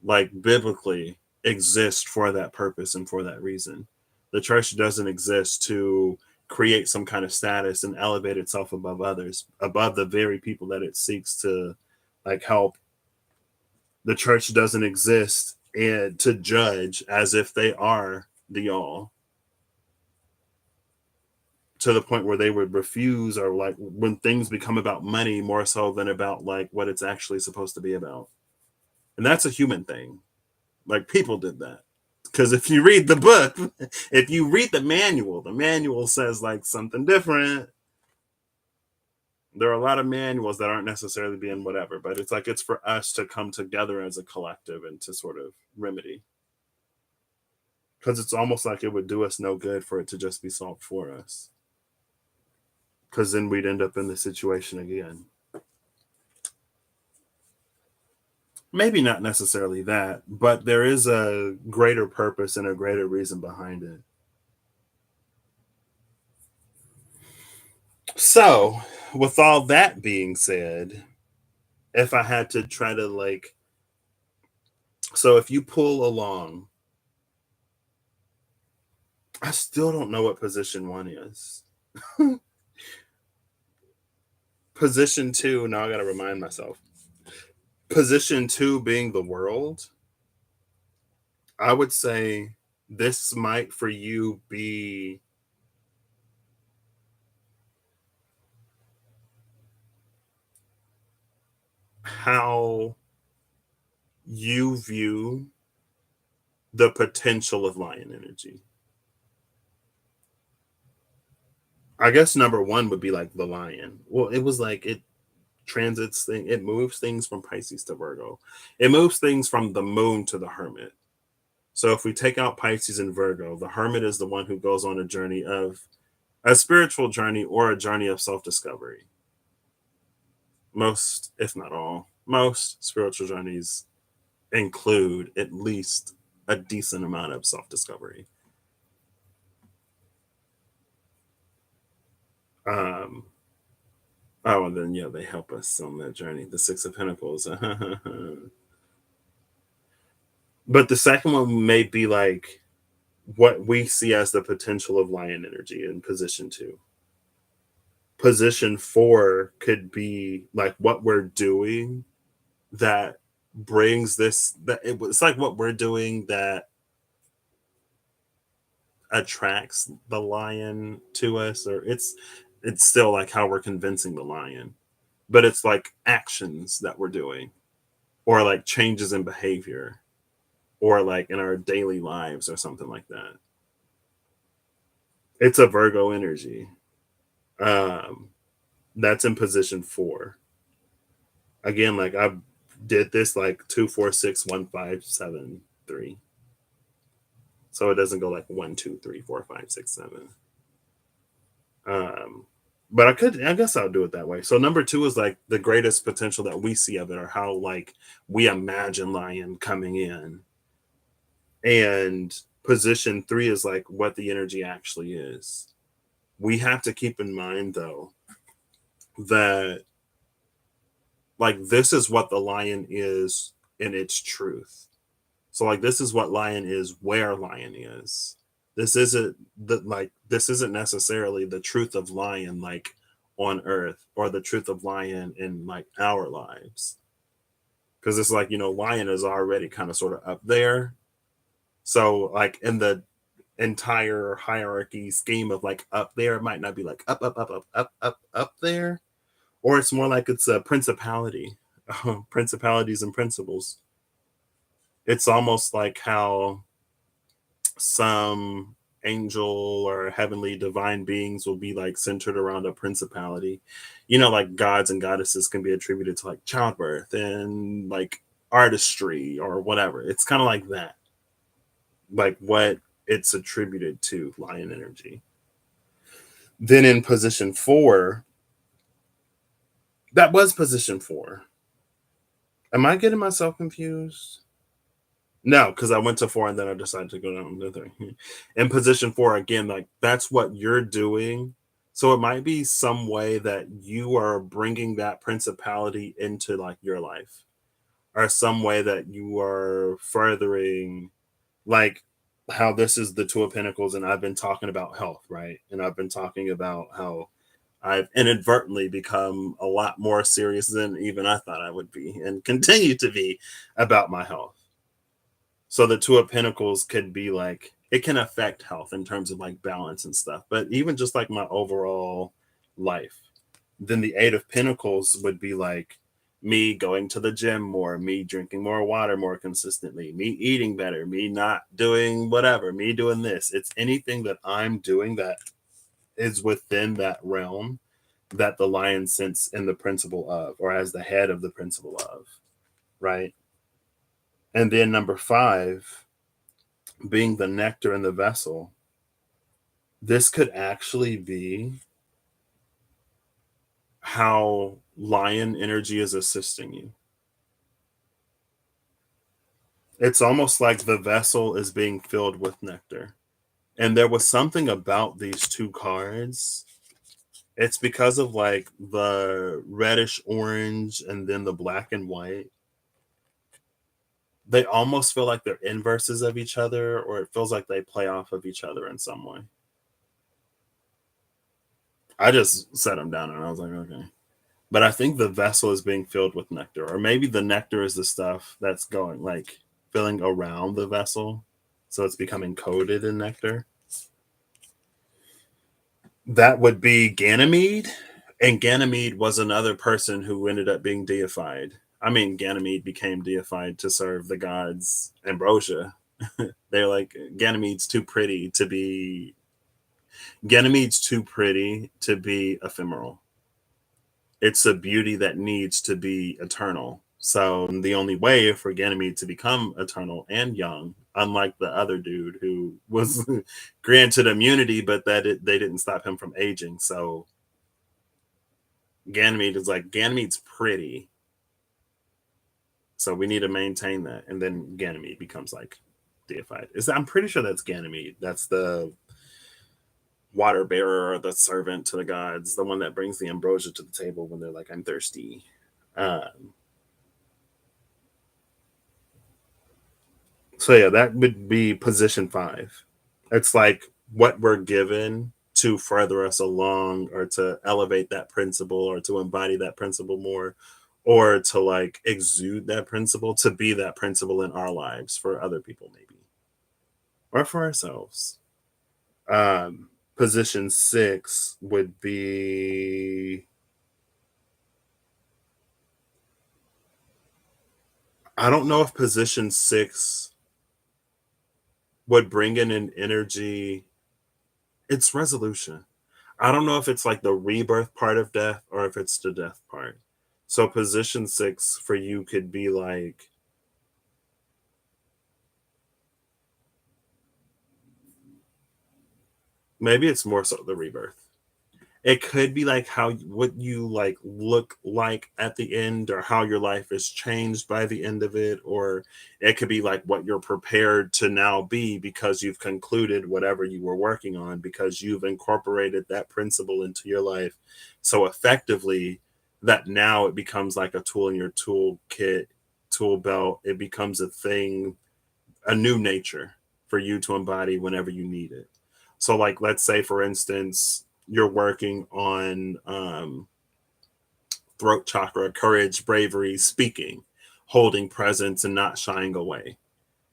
like biblically exists for that purpose and for that reason. The church doesn't exist to create some kind of status and elevate itself above others, above the very people that it seeks to like help. The church doesn't exist and to judge as if they are the all, to the point where they would refuse, or like when things become about money more so than about like what it's actually supposed to be about. And that's a human thing. Like people did that. Because if you read the book, if you read the manual says like something different. There are a lot of manuals that aren't necessarily being whatever, but it's like it's for us to come together as a collective and to sort of remedy. Because it's almost like it would do us no good for it to just be solved for us. Because then we'd end up in the situation again. Maybe not necessarily that, but there is a greater purpose and a greater reason behind it. So, with all that being said, if I had to try to like, so if you pull along, I still don't know what position one is. Position two, now I got to remind myself. Position two being the world, I would say this might for you be how you view the potential of lion energy. I guess number one would be like the lion. Well, it was like it transits thing, it moves things from Pisces to Virgo. It moves things from the moon to the hermit. So if we take out Pisces and Virgo, the hermit is the one who goes on a journey of a spiritual journey or a journey of self-discovery. Most, if not all, most spiritual journeys include at least a decent amount of self-discovery. Um, oh, and then yeah, they help us on that journey. The Six of Pentacles. But the second one may be like what we see as the potential of lion energy in position two. Position four could be like what we're doing that brings this, that it's like what we're doing that attracts the lion to us, or it's still like how we're convincing the lion, but it's like actions that we're doing, or like changes in behavior, or like in our daily lives or something like that. It's a Virgo energy. um that's in position four. Again, like I did this like 2 4 6 1 5 7 3, so it doesn't go like 1 2 3 4 5 6 7. Um, but I guess I'll do it that way. So number two is like the greatest potential that we see of it, or how like we imagine lion coming in, and position three is like what the energy actually is. We have to keep in mind though that like this is what the lion is in its truth. So like this is what lion is where lion is. This isn't necessarily the truth of lion like on earth, or the truth of lion in like our lives. Because it's like, lion is already kind of sort of up there. So like in the entire hierarchy scheme of like up there, it might not be like up there, or it's more like it's a principality. Principalities and principles. It's almost like how some angel or heavenly divine beings will be like centered around a principality. Like gods and goddesses can be attributed to like childbirth and like artistry or whatever. It's kind of like that, like what it's attributed to lion energy. Then in position four, that was position four. Am I getting myself confused? No, because I went to four and then I decided to go down to three. In position four, again, like that's what you're doing. So it might be some way that you are bringing that principality into like your life, or some way that you are furthering, like how this is the Two of Pentacles, and I've been talking about health, right? And I've been talking about how I've inadvertently become a lot more serious than even I thought I would be, and continue to be, about my health. So the Two of Pentacles could be like, it can affect health in terms of like balance and stuff, but even just like my overall life. Then the Eight of Pentacles would be like me going to the gym more, me drinking more water more consistently, me eating better, me not doing whatever, me doing this. It's anything that I'm doing that is within that realm that the lion sits in the principle of, or as the head of the principle of, right? And then number five, being the nectar in the vessel, this could actually be how lion energy is assisting you. It's almost like the vessel is being filled with nectar. And there was something about these two cards. It's because of like the reddish orange and then the black and white. They almost feel like they're inverses of each other, or it feels like they play off of each other in some way. I just set them down and I was like, okay. But I think the vessel is being filled with nectar, or maybe the nectar is the stuff that's going like filling around the vessel, so it's becoming coated in nectar. That would be Ganymede, and Ganymede was another person who ended up being deified. I mean, Ganymede became deified to serve the gods Ambrosia. They're like, Ganymede's too pretty to be ephemeral. It's a beauty that needs to be eternal. So the only way for Ganymede to become eternal and young, unlike the other dude who was granted immunity, but they didn't stop him from aging. So Ganymede's pretty, so we need to maintain that. And then Ganymede becomes like deified. I'm pretty sure that's Ganymede. That's the water bearer, or the servant to the gods, the one that brings the ambrosia to the table when they're like, I'm thirsty. Um, so yeah, that would be position five. It's like what we're given to further us along, or to elevate that principle, or to embody that principle more, or to like exude that principle, to be that principle in our lives for other people, maybe, or for ourselves. Position six would be, I don't know if position six would bring in an energy. It's resolution. I don't know if it's like the rebirth part of death, or if it's the death part. So position 6 for you could be like, maybe it's more so the rebirth. It could be like how what you like look like at the end, or how your life is changed by the end of it, or it could be like what you're prepared to now be because you've concluded whatever you were working on, because you've incorporated that principle into your life so effectively that now it becomes like a tool in your toolkit, tool belt. It becomes a thing, a new nature for you to embody whenever you need it. So, like, let's say, for instance, you're working on throat chakra, courage, bravery, speaking, holding presence, and not shying away.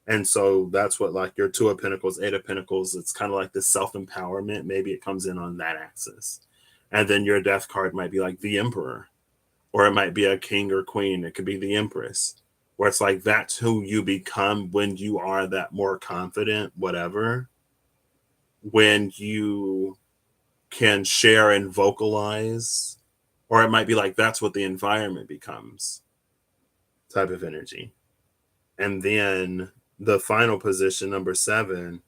And so that's what, like, your Two of Pentacles, Eight of Pentacles, it's kind of like this self empowerment. Maybe it comes in on that axis. And then your Death card might be like the Emperor, or it might be a king or queen. It could be the Empress, where it's like that's who you become when you are that more confident, whatever, when you can share and vocalize. Or it might be like that's what the environment becomes, type of energy. And then the final position, number 7,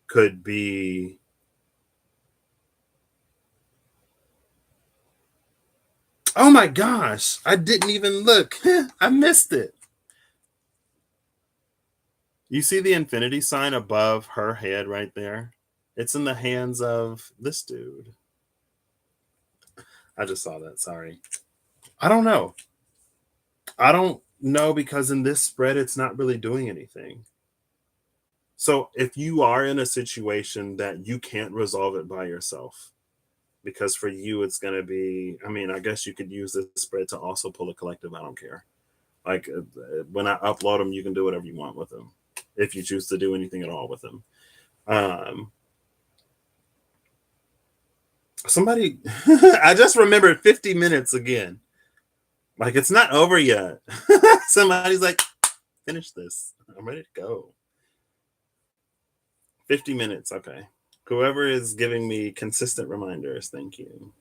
could be, oh my gosh, I didn't even look. I missed it. You see the infinity sign above her head right there? It's in the hands of this dude. I just saw that. Sorry. I don't know. I don't know, because in this spread, it's not really doing anything. So if you are in a situation that you can't resolve it by yourself, because for you, it's going to be, I mean, I guess you could use this spread to also pull a collective. I don't care. Like when I upload them, you can do whatever you want with them if you choose to do anything at all with them. Um, Somebody, I just remembered 50 minutes again. Like it's not over yet. Somebody's like, finish this. I'm ready to go. 50 minutes. Okay. Whoever is giving me consistent reminders, thank you.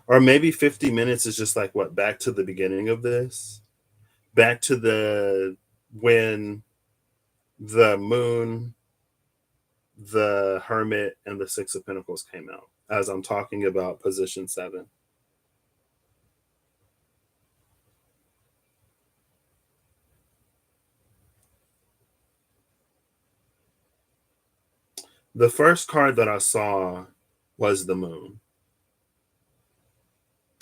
Or maybe 50 minutes is just like what, back to the beginning of this? Back to the when the moon, the hermit, and the Six of Pentacles came out, as I'm talking about position 7. The first card that I saw was the moon.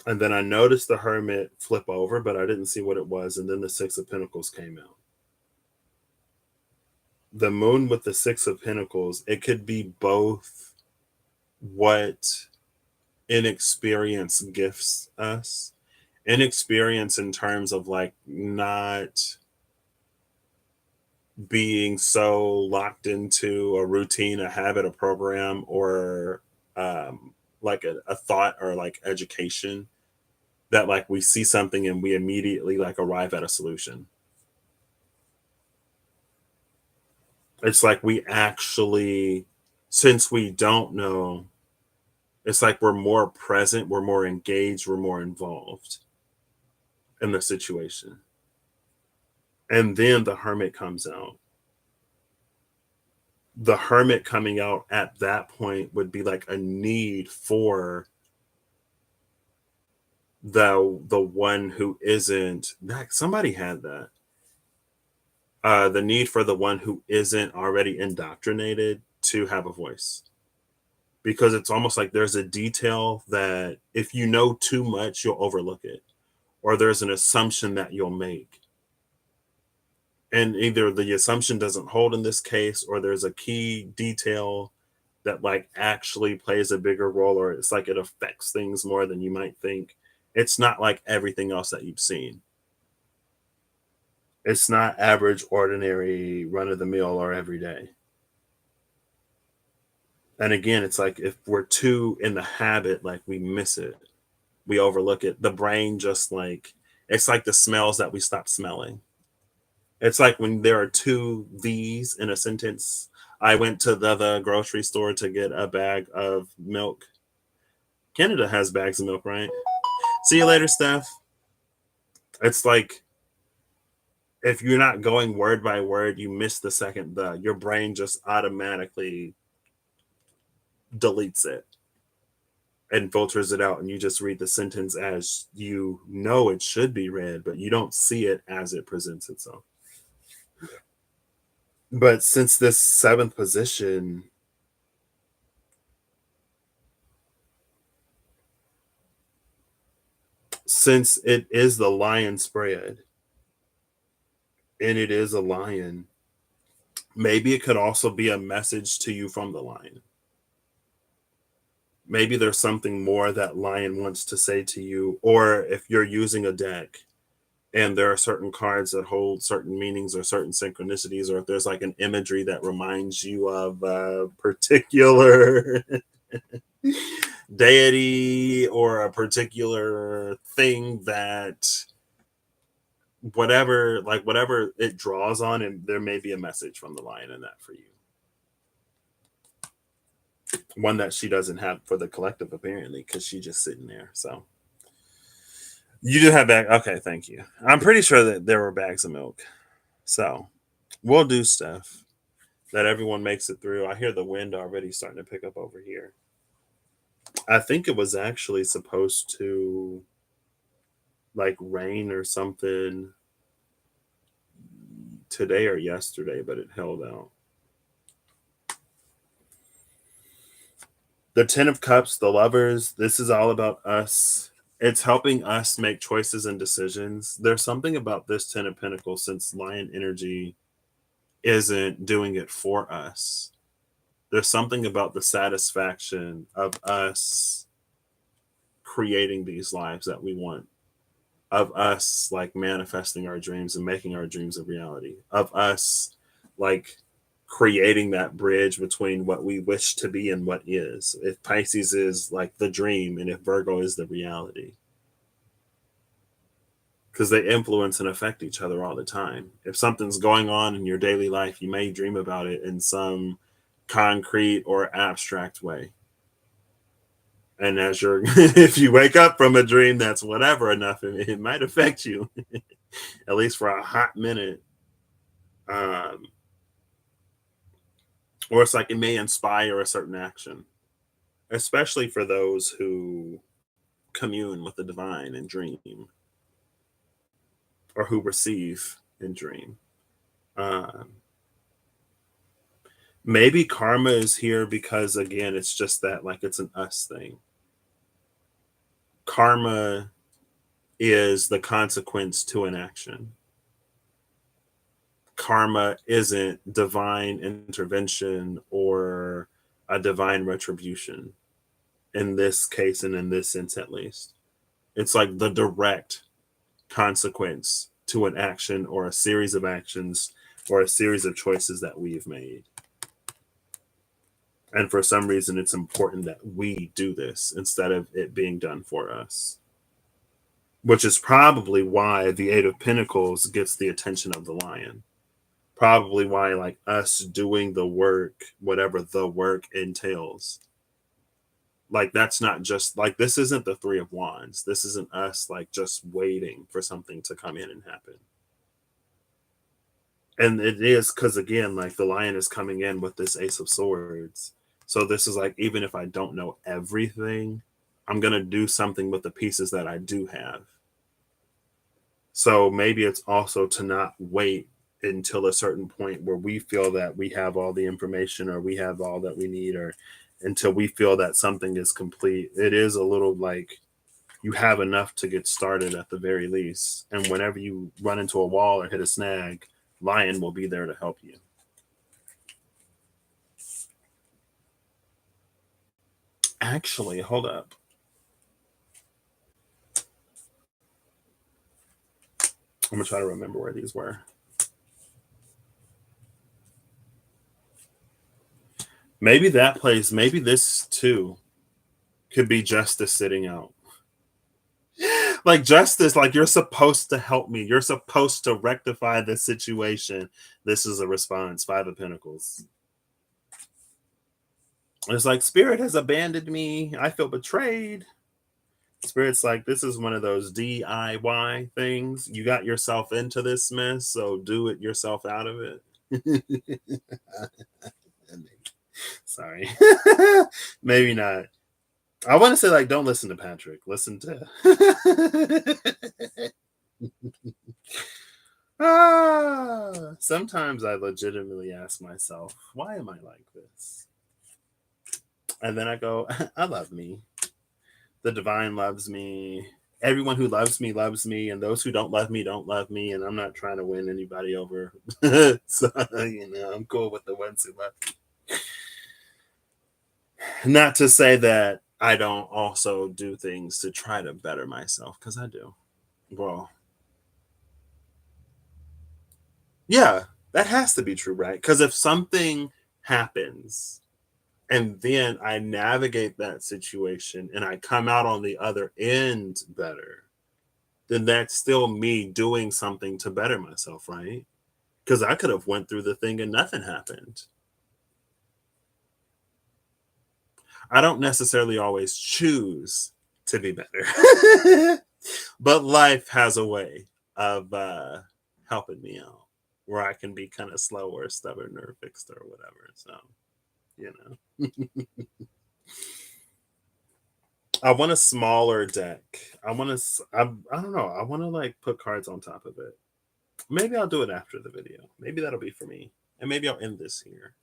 And then I noticed the hermit flip over, but I didn't see what it was. And then the Six of Pentacles came out. The moon with the Six of Pentacles, it could be both what inexperience gifts us. Inexperience in terms of like not being so locked into a routine, a habit, a program, or like a thought, or like education, that like we see something and we immediately like arrive at a solution. It's like we actually, since we don't know, it's like we're more present, we're more engaged, we're more involved in the situation. And then the hermit comes out. The hermit coming out at that point would be like a need for the one who isn't that, somebody had that, the need for the one who isn't already indoctrinated to have a voice, because it's almost like there's a detail that if you know too much you'll overlook it, or there's an assumption that you'll make, and either the assumption doesn't hold in this case, or there's a key detail that like actually plays a bigger role, or it's like it affects things more than you might think. It's not like everything else that you've seen. It's not average, ordinary, run of the mill, or everyday. And again, it's like if we're too in the habit, like we miss it, we overlook it. The brain just like, it's like the smells that we stop smelling. It's like when there are two these in a sentence. I went to the grocery store to get a bag of milk. Canada has bags of milk, right? See you later, Steph. It's like if you're not going word by word, you miss the second the. Your brain just automatically deletes it and filters it out, and you just read the sentence as you know it should be read, but you don't see it as it presents itself. But since this seventh position, since it is the lion spread and it is a lion, maybe it could also be a message to you from the lion. Maybe there's something more that lion wants to say to you, or if you're using a deck and there are certain cards that hold certain meanings or certain synchronicities, or if there's like an imagery that reminds you of a particular deity or a particular thing that whatever it draws on, and there may be a message from the lion in that for you. One that she doesn't have for the collective, apparently, because she's just sitting there. So you do have bag. Okay, thank you. I'm pretty sure that there were bags of milk. So we'll do stuff that everyone makes it through. I hear the wind already starting to pick up over here. I think it was actually supposed to like rain or something today or yesterday, but it held out. The Ten of Cups, the Lovers, this is all about us. It's helping us make choices and decisions. There's something about this Ten of Pentacles, since lion energy isn't doing it for us. There's something about the satisfaction of us creating these lives that we want, of us like manifesting our dreams and making our dreams a reality, of us like creating that bridge between what we wish to be and what is. If Pisces is like the dream and if Virgo is the reality, because they influence and affect each other all the time. If something's going on in your daily life, you may dream about it in some concrete or abstract way. And as you're, if you wake up from a dream that's whatever enough, it might affect you, at least for a hot minute. Or it's like it may inspire a certain action, especially for those who commune with the divine and dream, or who receive and dream. Maybe karma is here because, again, it's just that like it's an us thing. Karma is the consequence to an action. Karma isn't divine intervention or a divine retribution in this case, and in this sense at least. It's like the direct consequence to an action or a series of actions or a series of choices that we've made. And for some reason, it's important that we do this instead of it being done for us. Which is probably why the Eight of Pentacles gets the attention of the lion. Probably why, like, us doing the work, whatever the work entails. Like, that's not just, like, this isn't the Three of Wands. This isn't us, like, just waiting for something to come in and happen. And it is because, again, like, the lion is coming in with this Ace of Swords. So this is like, even if I don't know everything, I'm going to do something with the pieces that I do have. So maybe it's also to not wait until a certain point where we feel that we have all the information or we have all that we need, or until we feel that something is complete. It is a little like you have enough to get started at the very least. And whenever you run into a wall or hit a snag, lion will be there to help you. Actually, hold up. I'm going to try to remember where these were. Maybe that place, maybe this too could be justice sitting out. Like justice, like you're supposed to help me. You're supposed to rectify this situation. This is a response. Five of Pentacles. It's like, Spirit has abandoned me. I feel betrayed. Spirit's like, this is one of those DIY things. You got yourself into this mess, so do it yourself out of it. Sorry. Maybe not. I want to say, like, don't listen to Patrick. Listen to. Sometimes I legitimately ask myself, why am I like this? And then I go, I love me. The divine loves me. Everyone who loves me, and those who don't love me, and I'm not trying to win anybody over. So, I'm cool with the ones who love me. Not to say that I don't also do things to try to better myself, because I do. Well, yeah, that has to be true, right? Because if something happens and then I navigate that situation and I come out on the other end better, then that's still me doing something to better myself, right? Because I could have went through the thing and nothing happened. I don't necessarily always choose to be better, but life has a way of helping me out where I can be kind of slow or stubborn or fixed or whatever. So, you know. I want a smaller deck. I want to. I don't know. I want to like put cards on top of it. Maybe I'll do it after the video. Maybe that'll be for me, and maybe I'll end this here.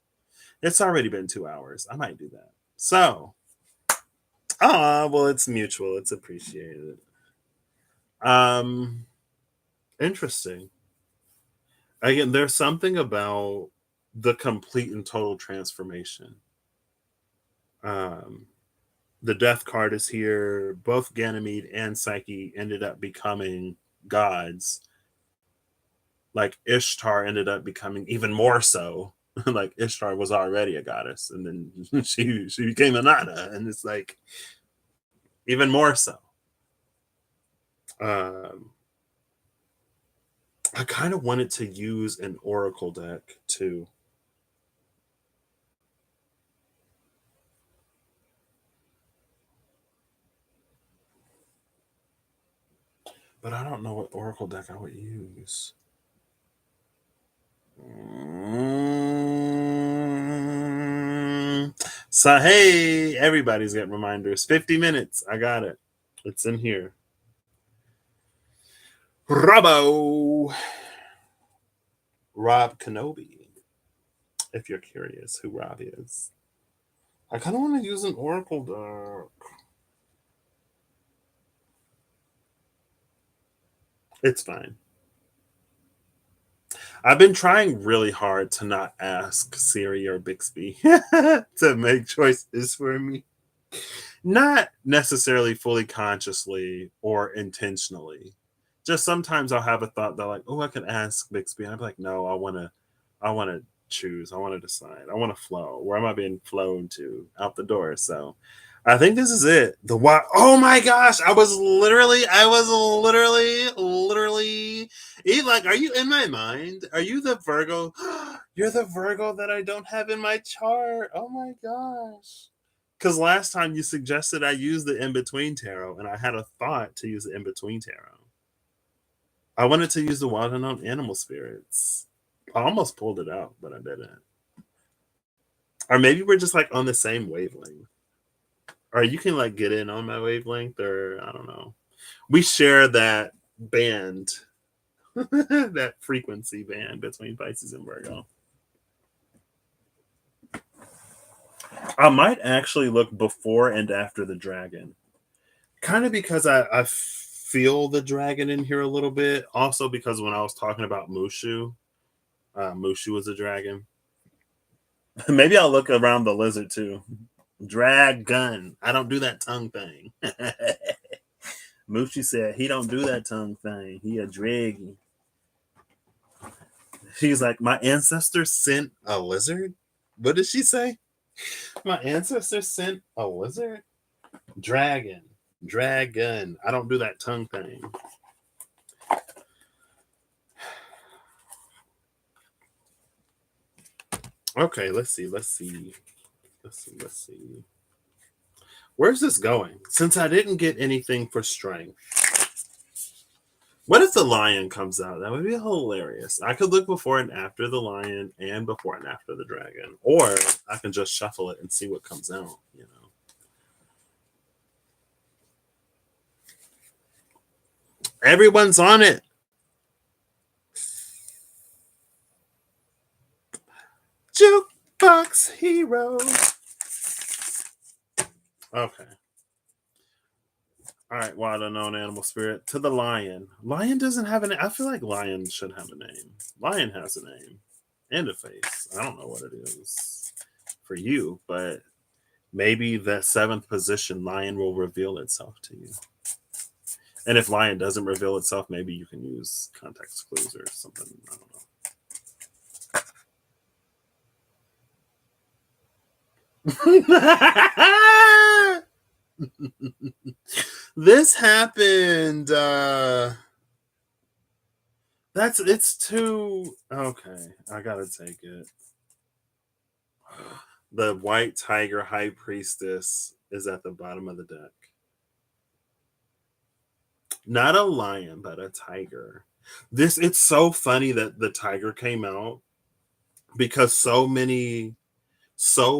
It's already been 2 hours. I might do that. So, well, it's mutual. It's appreciated. Um, Interesting. Again, there's something about the complete and total transformation. Um, the death card is here. Both Ganymede and Psyche ended up becoming gods. Like Ishtar ended up becoming even more so. Like Ishtar was already a goddess, and then she became a nana, and it's like even more so. Um, I kind of wanted to use an oracle deck too. But I don't know what oracle deck I would use. So hey, everybody's got reminders. 50 minutes. I got it. It's in here. Robbo. Rob Kenobi. If you're curious who Rob is. I kind of want to use an oracle deck. It's fine. I've been trying really hard to not ask Siri or Bixby to make choices for me. Not necessarily fully consciously or intentionally. Just sometimes I'll have a thought that like, oh, I could ask Bixby. And I'd be like, no, I wanna choose. I wanna decide. I wanna flow. Where am I being flown to? Out the door. So I think this is it. The why. Oh my gosh! Literally. Like, are you in my mind? Are you the Virgo? You're the Virgo that I don't have in my chart. Oh my gosh! Because last time you suggested I use the in between tarot, and I had a thought to use the in between tarot. I wanted to use the wild unknown animal spirits. I almost pulled it out, but I didn't. Or maybe we're just like on the same wavelength. Or you can like get in on my wavelength, or I don't know. We share that band, that frequency band between Pisces and Virgo. I might actually look before and after the dragon. Kind of because I feel the dragon in here a little bit. Also because when I was talking about Mushu, Mushu was a dragon. Maybe I'll look around the lizard too. Dragon. I don't do that tongue thing. Mushu said he don't do that tongue thing. He a draggy. She's like, my ancestors sent a lizard? What did she say? My ancestors sent a lizard? Dragon. Dragon. I don't do that tongue thing. Okay, let's see. Let's see. Where's this going? Since I didn't get anything for strength. What if the lion comes out? That would be hilarious. I could look before and after the lion and before and after the dragon. Or I can just shuffle it and see what comes out, you know. Everyone's on it. Jukebox Heroes. Okay. All right, wild unknown animal spirit to the lion. Lion doesn't have a name. I feel like lion should have a name. Lion has a name and a face. I don't know what it is for you, but maybe that seventh position, lion will reveal itself to you. And if lion doesn't reveal itself, maybe you can use context clues or something. I don't know. This happened. It's too okay. I gotta take it. The white tiger high priestess is at the bottom of the deck. Not a lion, but a tiger. It's so funny that the tiger came out because so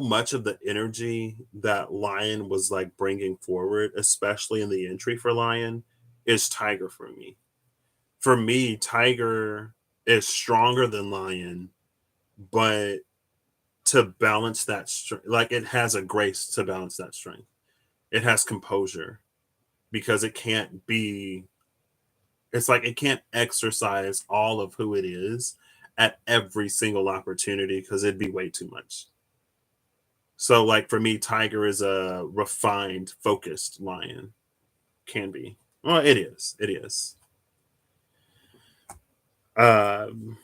much of the energy that lion was like bringing forward, especially in the entry for lion, is tiger for me. For me, tiger is stronger than lion, but to balance that strength, like it has a grace to balance that strength. It has composure because it can't be. It's like it can't exercise all of who it is at every single opportunity because it'd be way too much. So, like for me, tiger is a refined, focused lion. Can be. Well, it is. It is. Um.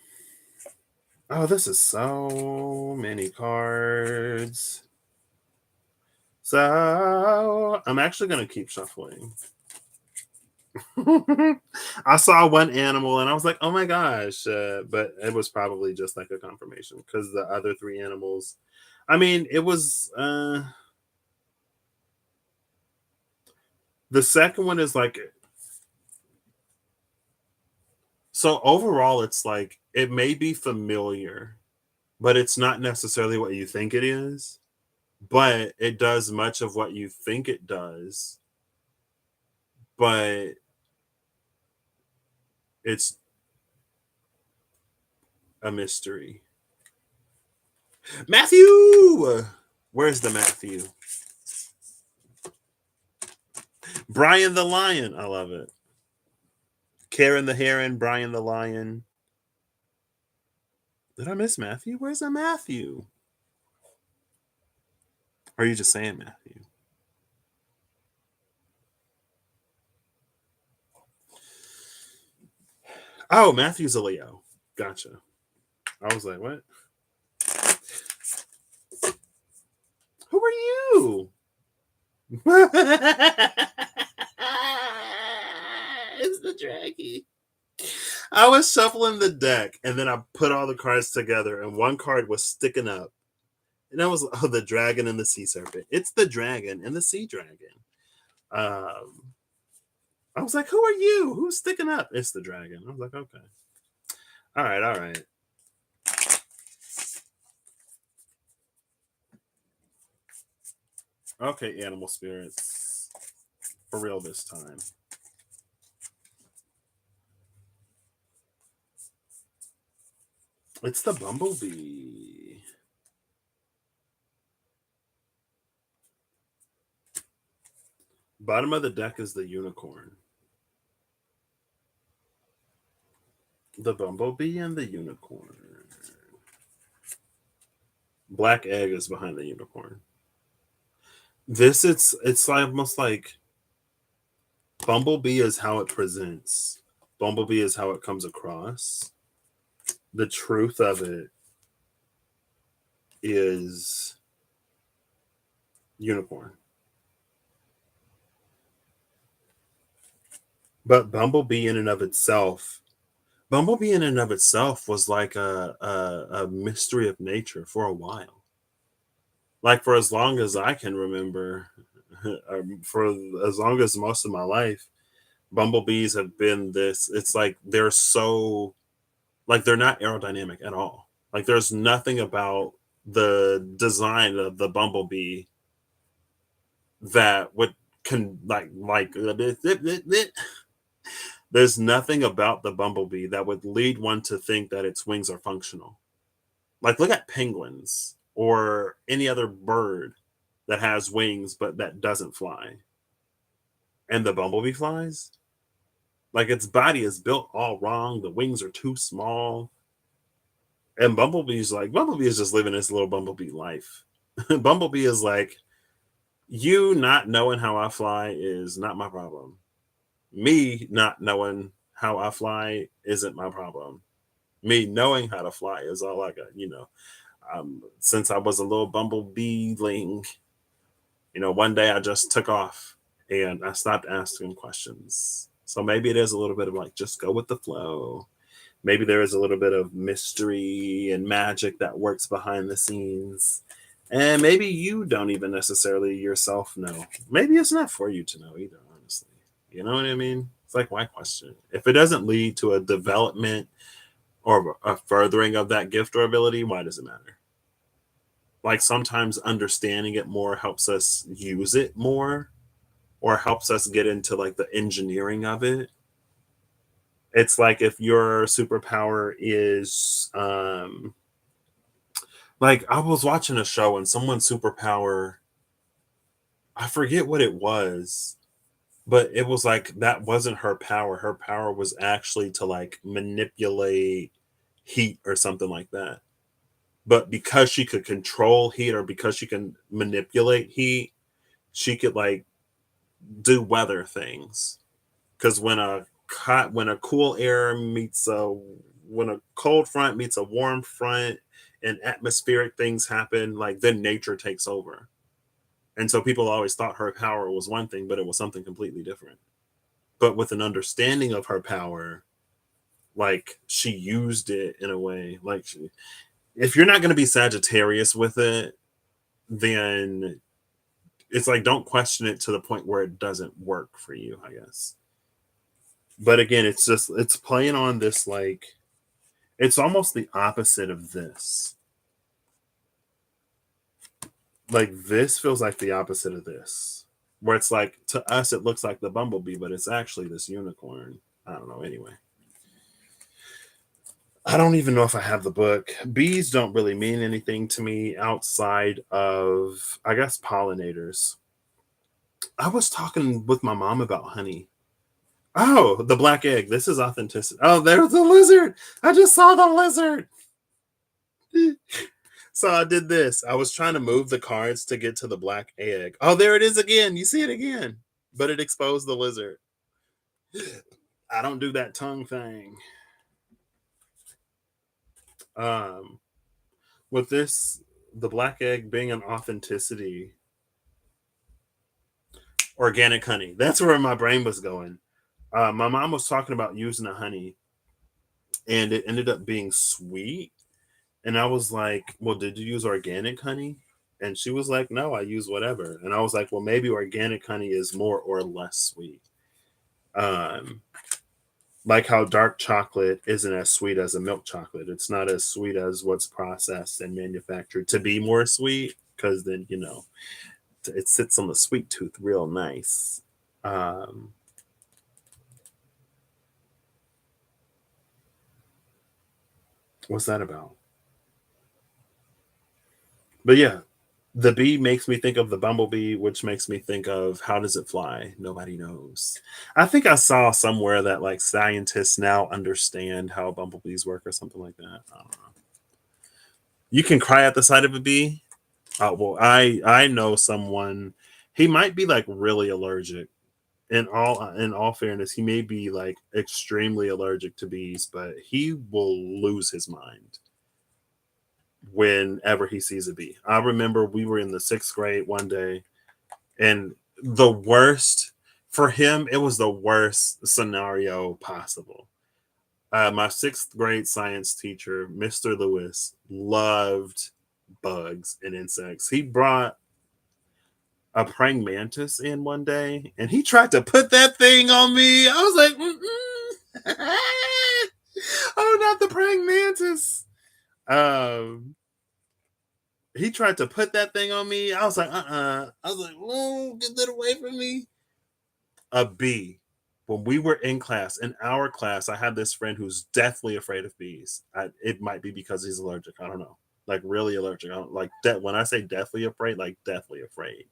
Oh, this is so many cards. So I'm actually gonna keep shuffling. I saw one animal and I was like, "Oh my gosh!" But it was probably just like a confirmation because the other three animals. I mean, it was. The second one is like. So overall, it's like it may be familiar, but it's not necessarily what you think it is. But it does much of what you think it does, but it's a mystery. Matthew! Where's the Matthew? Brian the Lion. I love it. Karen the Heron, Brian the Lion. Did I miss Matthew? Where's the Matthew? Or are you just saying Matthew? Oh, Matthew's a Leo. Gotcha. I was like, what? Who are you? It's the draggy. I was shuffling the deck and then I put all the cards together and one card was sticking up. And that was the dragon and the sea serpent. It's the dragon and the sea dragon. Um, I was like, who are you? Who's sticking up? It's the dragon. I was like, okay. All right, all right. Okay, animal spirits. For real this time. It's the bumblebee. Bottom of the deck is the unicorn. The bumblebee and the unicorn. Black egg is behind the unicorn. This it's like almost like bumblebee is how it presents. Bumblebee is how it comes across. The truth of it is unicorn. But Bumblebee in and of itself was like a mystery of nature for a while. Like for as long as I can remember, for as long as most of my life, bumblebees have been this. It's like they're so like they're not aerodynamic at all. Like there's nothing about the design of the bumblebee that would can like there's nothing about the bumblebee that would lead one to think that its wings are functional. Like look at penguins or any other bird that has wings but that doesn't fly. And the bumblebee flies? Like its body is built all wrong. The wings are too small. And Bumblebee is just living this little bumblebee life. Bumblebee is like, you not knowing how I fly is not my problem. Me not knowing how I fly isn't my problem. Me knowing how to fly is all I got, since I was a little bumblebeeling, one day I just took off and I stopped asking questions. So maybe it is a little bit of like, just go with the flow. Maybe there is a little bit of mystery and magic that works behind the scenes. And maybe you don't even necessarily yourself know. Maybe it's not for you to know either, honestly. You know what I mean? It's like, why question? If it doesn't lead to a development or a furthering of that gift or ability, why does it matter? Like sometimes understanding it more helps us use it more or helps us get into like the engineering of it. It's like if your superpower is like I was watching a show and someone's superpower, I forget what it was, but it was like that wasn't her power. Her power was actually to like manipulate heat or something like that. But because she could control heat or because she can manipulate heat, she could like do weather things. Because when a cool air meets a when a cold front meets a warm front and atmospheric things happen, like then nature takes over. And so people always thought her power was one thing, but it was something completely different. But with an understanding of her power, like she used it in a way like if you're not going to be Sagittarius with it, then it's like don't question it to the point where it doesn't work for you, I guess. But again, it's playing on this like it's almost the opposite of this. Like this feels like the opposite of this. Where it's like to us it looks like the bumblebee, but it's actually this unicorn. I don't know. Anyway, I don't even know if I have the book. Bees don't really mean anything to me outside of, I guess, pollinators. I was talking with my mom about honey. Oh, the black egg. This is authenticity. Oh, there's the lizard. I just saw the lizard. So I did this. I was trying to move the cards to get to the black egg. Oh, there it is again. You see it again. But it exposed the lizard. I don't do that tongue thing. Um, with this, the black egg being an authenticity, organic honey. That's where my brain was going. My mom was talking about using a honey, and it ended up being sweet. And I was like, "Well, did you use organic honey?" And she was like, "No, I use whatever." And I was like, "Well, maybe organic honey is more or less sweet." Um, like how dark chocolate isn't as sweet as a milk chocolate. It's not as sweet as what's processed and manufactured to be more sweet, because then it sits on the sweet tooth real nice. Um, what's that about? But yeah, the bee makes me think of the bumblebee, which makes me think of how does it fly? Nobody knows. I think I saw somewhere that like scientists now understand how bumblebees work or something like that. I don't know. You can cry at the sight of a bee. Well, I know someone. He might be like really allergic. In all fairness, he may be like extremely allergic to bees, but he will lose his mind whenever he sees a bee. I remember we were in the sixth grade one day, and the worst for him, it was the worst scenario possible. My sixth grade science teacher, Mr. Lewis, loved bugs and insects. He brought a praying mantis in one day, and he tried to put that thing on me. I was like, oh, not the praying mantis. He tried to put that thing on me. I was like, I was like, oh, get that away from me. A bee. When we were in class, in our class, I had this friend who's deathly afraid of bees. It might be because he's allergic. I don't know. Like really allergic. I don't, like when I say deathly afraid, like deathly afraid.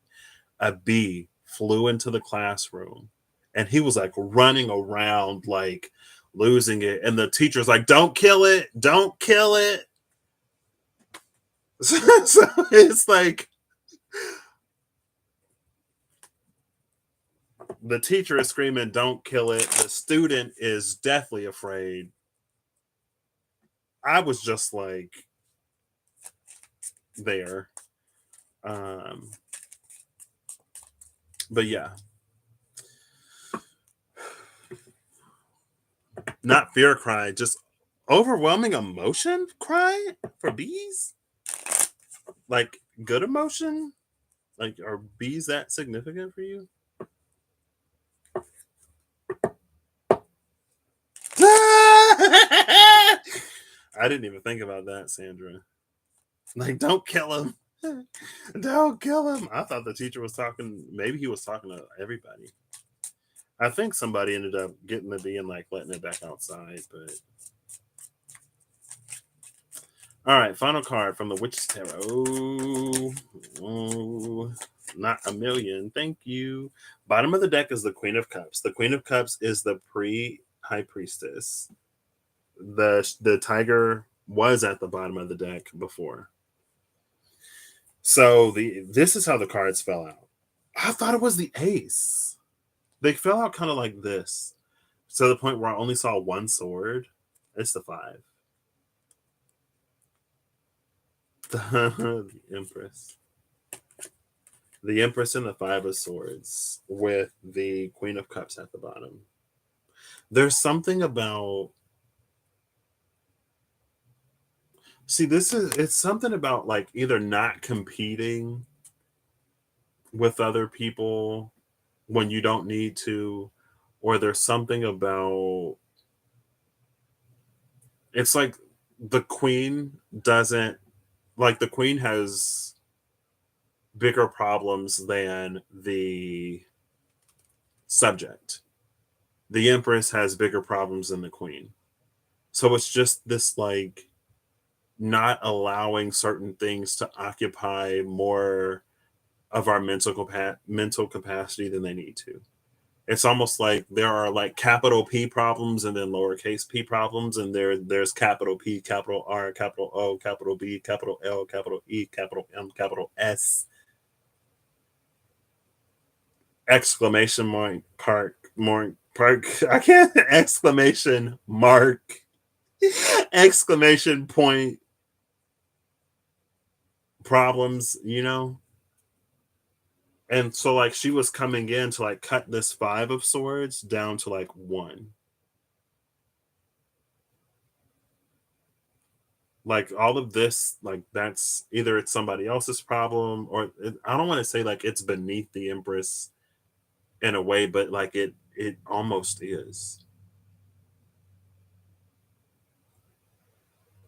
A bee flew into the classroom, and he was like running around, like losing it. And the teacher's like, "Don't kill it! Don't kill it!" So it's like the teacher is screaming, "Don't kill it!" The student is deathly afraid. I was just like there. Um, but yeah, not fear cry, just overwhelming emotion cry for bees. Like good emotion. Like, are bees that significant for you? I didn't even think about that, Sandra. Like, don't kill him. Don't kill him. I thought the teacher was talking, maybe he was talking to everybody. I think somebody ended up getting the bee and like letting it back outside, but all right, final card from the Witch's Tarot. Oh, not a million. Thank you. Bottom of the deck is the Queen of Cups. The Queen of Cups is the pre-High Priestess. The tiger was at the bottom of the deck before. So this is how the cards fell out. I thought it was the ace. They fell out kind of like this. To the point where I only saw one sword. It's the 5. The Empress. The Empress and the 5 of Swords with the Queen of Cups at the bottom. There's something about. See, it's something about like either not competing with other people when you don't need to, or there's something about. It's like the queen doesn't. Like the queen has bigger problems than the subject. The Empress has bigger problems than the queen. So it's just this like not allowing certain things to occupy more of our mental capacity than they need to. It's almost like there are like capital P problems and then lowercase p problems, and there's capital P, capital R, capital O, capital B, capital L, capital E, capital M, capital S, exclamation mark, I can't exclamation mark, exclamation point problems, and so like she was coming in to like cut this 5 of swords down to like 1. Like all of this, like that's either it's somebody else's problem, or I don't want to say like it's beneath the Empress in a way, but like it almost is,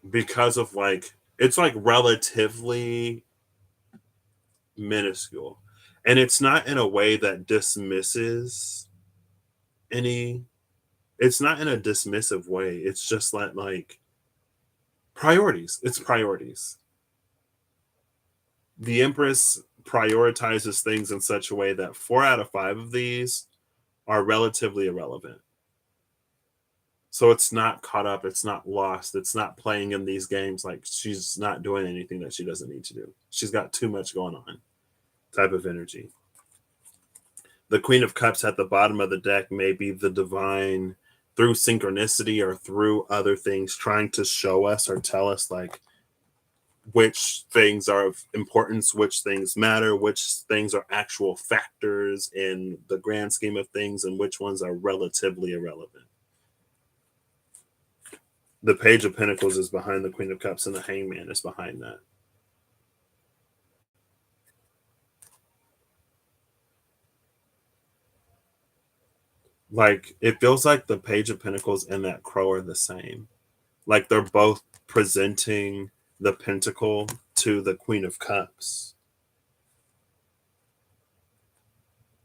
because of like it's like relatively minuscule, and it's not in a way that dismisses any. It's not in a dismissive way. It's just like priorities. It's priorities. The Empress prioritizes things in such a way that 4 out of 5 of these are relatively irrelevant. So it's not caught up, it's not lost, it's not playing in these games. Like she's not doing anything that she doesn't need to do. She's got too much going on, type of energy. The Queen of Cups at the bottom of the deck may be the divine, through synchronicity or through other things, trying to show us or tell us like which things are of importance, which things matter, which things are actual factors in the grand scheme of things, and which ones are relatively irrelevant. The Page of Pentacles is behind the Queen of Cups, and the Hangman is behind that. Like it feels like the Page of Pentacles and that Crow are the same. Like they're both presenting the pentacle to the Queen of Cups.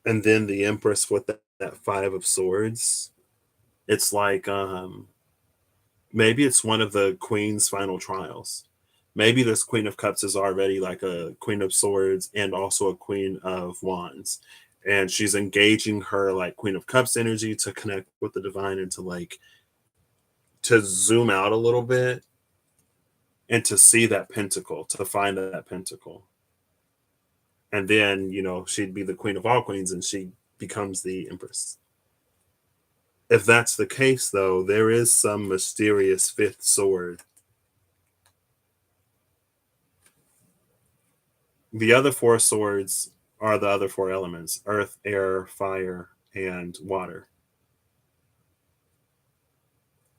And then the Empress with that Five of Swords. It's like maybe it's one of the Queen's final trials. Maybe this Queen of Cups is already like a Queen of Swords and also a Queen of Wands. And she's engaging her like Queen of Cups energy to connect with the divine and to like to zoom out a little bit and to see that pentacle, to find that pentacle. And then, she'd be the queen of all queens and she becomes the empress. If that's the case, though, there is some mysterious fifth sword. The other four swords are the other four elements: earth, air, fire, and water.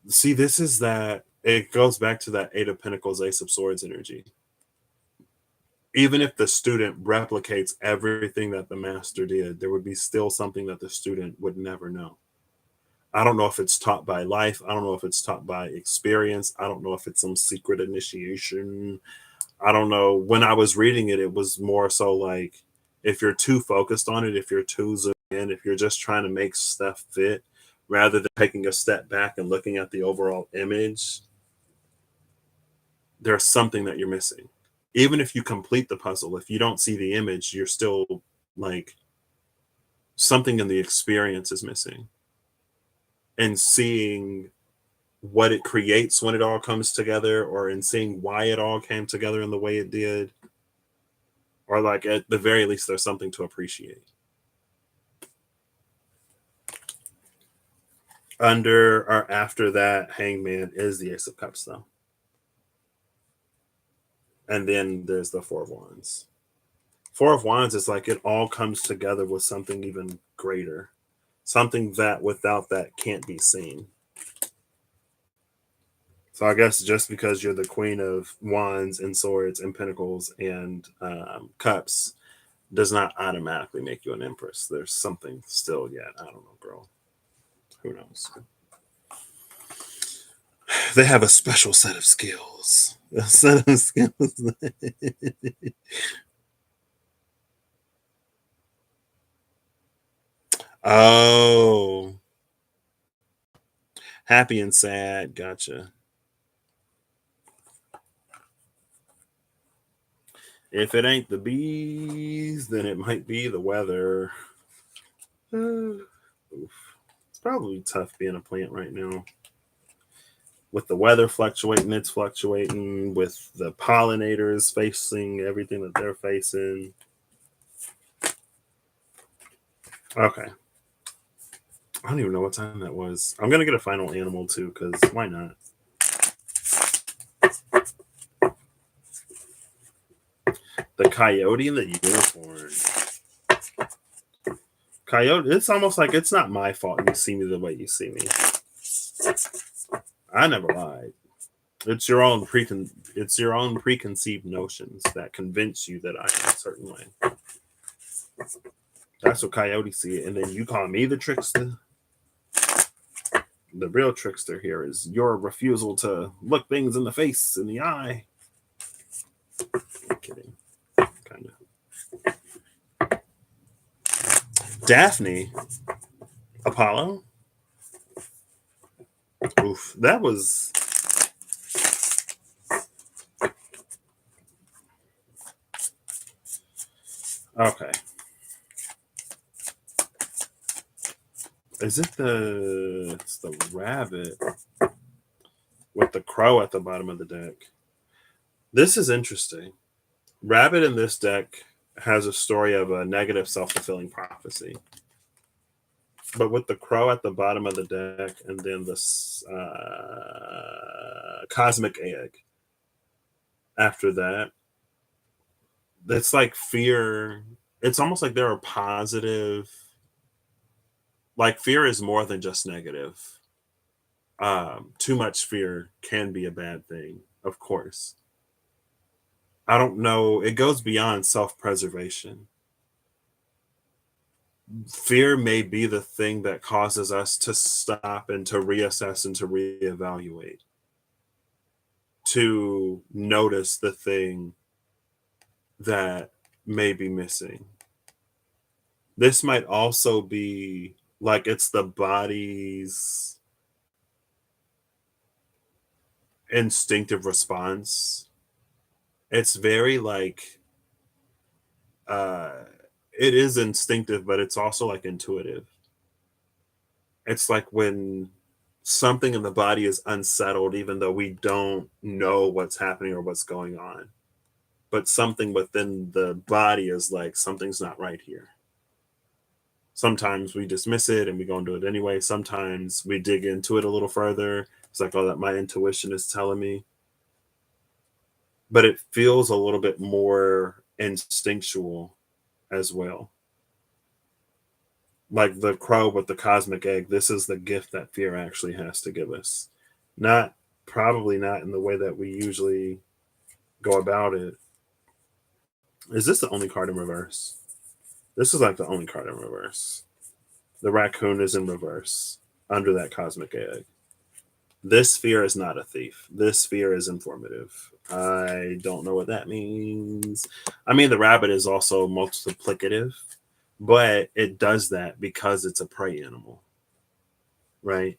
See, this is that it goes back to that Eight of Pentacles, Ace of Swords energy. Even if the student replicates everything that the master did, there would be still something that the student would never know. I don't know if it's taught by life. I don't know if it's taught by experience. I don't know if it's some secret initiation. I don't know. When I was reading it, it was more so like if you're too focused on it, if you're too zoomed in, if you're just trying to make stuff fit rather than taking a step back and looking at the overall image, there's something that you're missing. Even if you complete the puzzle, if you don't see the image, you're still like something in the experience is missing. And seeing what it creates when it all comes together, or in seeing why it all came together in the way it did, or like at the very least, there's something to appreciate. Under or after that, Hangman is the Ace of Cups, though. And then there's the Four of Wands. Four of Wands is like it all comes together with something even greater, something that without that can't be seen. So I guess just because you're the Queen of Wands and Swords and Pentacles and Cups does not automatically make you an Empress. There's something still yet. I don't know, girl. Who knows? They have a special set of skills. A set of skills. Oh, happy and sad. Gotcha. If it ain't the bees, then it might be the weather. Oof. It's probably tough being a plant right now. With the weather fluctuating, it's fluctuating. With the pollinators facing everything that they're facing. Okay. I don't even know what time that was. I'm gonna get a final animal too, because why not? The coyote in the unicorn. Coyote, it's almost like it's not my fault you see me the way you see me. I never lied. It's your own preconceived notions that convince you that I am a certain way. That's what coyotes see it, and then you call me the trickster. The real trickster here is your refusal to look things in the face, in the eye. I'm kidding. Kind of. Daphne. Apollo. Oof. That was. Okay. Is it the. It's the rabbit with the crow at the bottom of the deck. This is interesting. Rabbit in this deck has a story of a negative self fulfilling prophecy. But with the crow at the bottom of the deck and then this cosmic egg after that, it's like fear. It's almost like there are positive, like fear is more than just negative. Too much fear can be a bad thing, of course. I don't know. It goes beyond self preservation. Fear may be the thing that causes us to stop and to reassess and to reevaluate, to notice the thing that may be missing. This might also be like it's the body's instinctive response. It's very like uh it is instinctive, but it's also like intuitive. It's like when something in the body is unsettled, even though we don't know what's happening or what's going on. But something within the body is like, something's not right here. Sometimes we dismiss it and we go and do it anyway. Sometimes we dig into it a little further. It's like, oh, that my intuition is telling me. But it feels a little bit more instinctual as well. Like the crow with the cosmic egg, this is the gift that fear actually has to give us. Not Probably not in the way that we usually go about it. Is this the only card in reverse? This is like the only card in reverse. The raccoon is in reverse under that cosmic egg. This fear is not a thief. This fear is informative. I don't know what that means. I mean, the rabbit is also multiplicative, but it does that because it's a prey animal, right?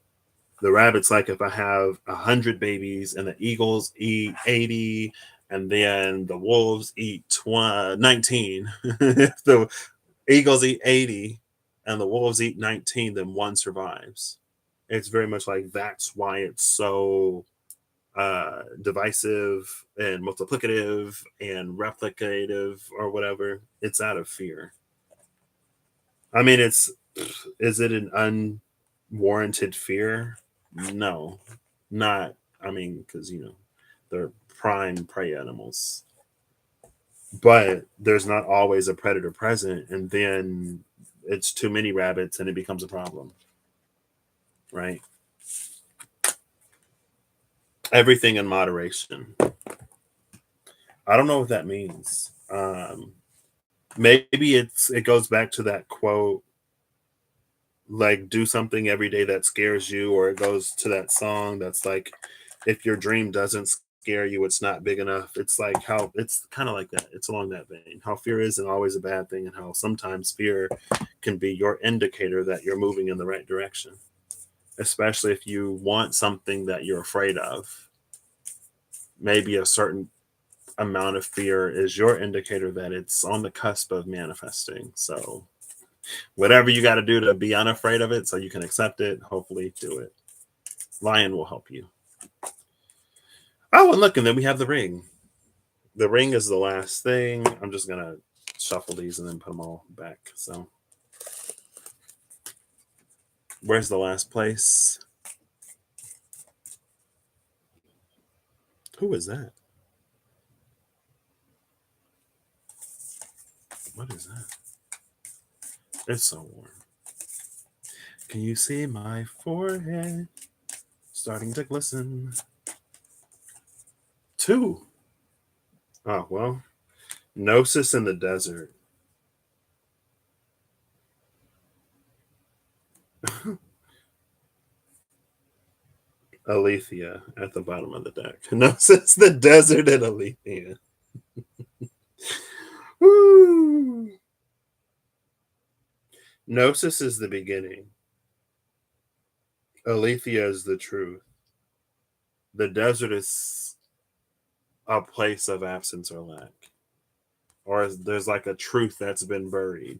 The rabbit's like, if I have 100 babies and the eagles eat 80 and then the wolves eat 19, if the eagles eat 80 and the wolves eat 19, then one survives. It's very much like that's why it's so divisive and multiplicative and replicative or whatever. It's out of fear. I mean, is it an unwarranted fear? No, not. I mean, because they're prime prey animals, but there's not always a predator present, and then it's too many rabbits, and it becomes a problem, right? Everything in moderation. I don't know what that means. Maybe it goes back to that quote, like do something every day that scares you, or it goes to that song that's like, if your dream doesn't scare you, it's not big enough. It's like how it's kind of like that. It's along that vein. How fear isn't always a bad thing, and how sometimes fear can be your indicator that you're moving in the right direction, especially if you want something that you're afraid of. Maybe a certain amount of fear is your indicator that it's on the cusp of manifesting. So whatever you got to do to be unafraid of it so you can accept it, hopefully do it. Lion will help you. Oh, and look, and then we have the ring. The ring is the last thing. I'm just going to shuffle these and then put them all back. So where's the last place? Who is that? What is that? It's so warm. Can you see my forehead starting to glisten? 2. Oh, well. Gnosis in the desert. Alethea at the bottom of the deck. Gnosis, the desert, and Alethea. Woo! Gnosis is the beginning. Alethea is the truth. The desert is a place of absence or lack. Or there's like a truth that's been buried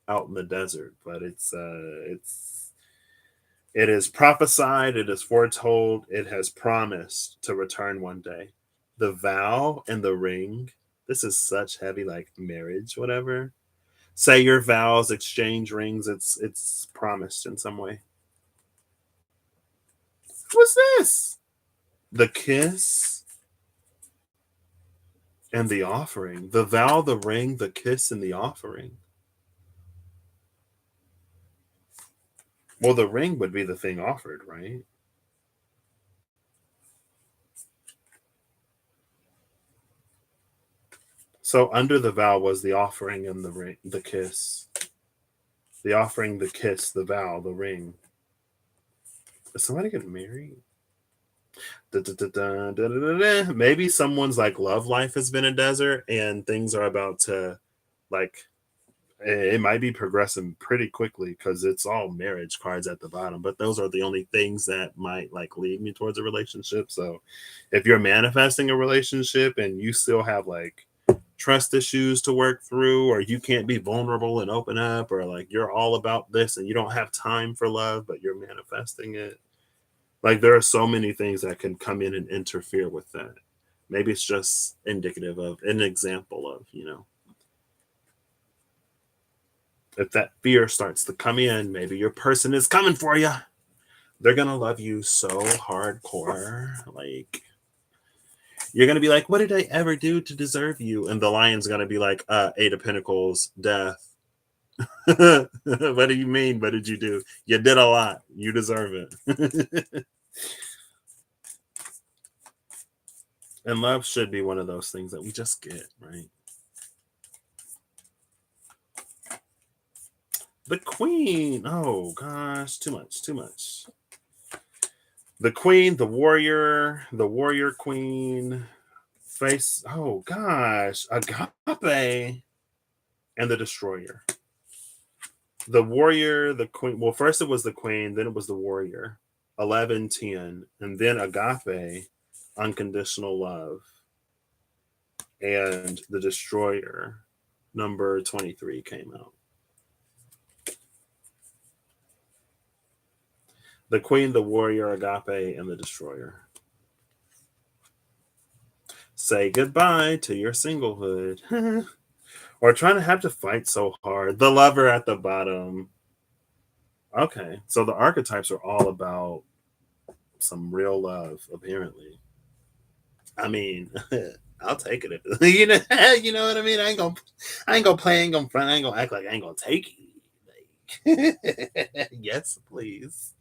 out in the desert, but it is prophesied, it is foretold, it has promised to return one day. The vow and the ring, this is such heavy like marriage, whatever. Say your vows, exchange rings, it's promised in some way. What's this? The kiss and the offering. The vow, the ring, the kiss, and the offering. Well, the ring would be the thing offered, right? So under the vow was the offering and the ring, the kiss. The offering, the kiss, the vow, the ring. Is somebody getting married? Da, da, da, da, da, da, da, da. Maybe someone's like love life has been a desert and things are about to like it might be progressing pretty quickly because it's all marriage cards at the bottom, but those are the only things that might like lead me towards a relationship. So if you're manifesting a relationship and you still have like trust issues to work through, or you can't be vulnerable and open up, or like you're all about this and you don't have time for love but you're manifesting it, like there are so many things that can come in and interfere with that. Maybe it's just indicative of an example of, if that fear starts to come in, maybe your person is coming for you. They're gonna love you so hardcore. Like you're gonna be like, what did I ever do to deserve you? And the lion's gonna be like, Eight of Pentacles, death. What do you mean? What did you do? You did a lot. You deserve it. And love should be one of those things that we just get, right? The queen. Oh gosh, too much, too much. The queen, the warrior queen, face. Oh gosh, agape, and the destroyer. The warrior, the queen. Well, first it was the queen, then it was the warrior. 11, 10, and then agape, unconditional love, and the destroyer. Number 23 came out. The queen, the warrior, agape, and the destroyer. Say goodbye to your singlehood. Or trying to have to fight so hard. The lover at the bottom. Okay, so the archetypes are all about some real love, apparently. I mean, I'll take it. You know what I mean. I ain't gonna play. I ain't gonna front. I ain't gonna act like I ain't gonna take it. Like, yes, please.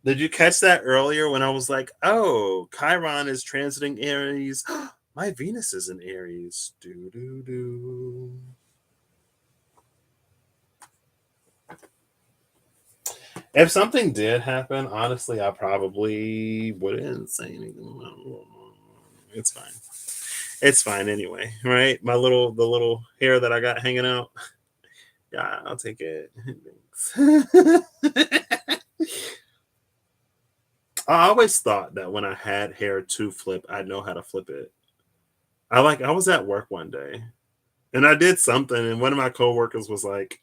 Did you catch that earlier when I was like, "Oh, Chiron is transiting Aries. My Venus is in Aries." Do do do. If something did happen, honestly, I probably wouldn't say anything. It's fine. It's fine anyway, right? The little hair that I got hanging out. Yeah, I'll take it. Thanks. I always thought that when I had hair to flip, I'd know how to flip it. I was at work one day and I did something, and one of my coworkers was like,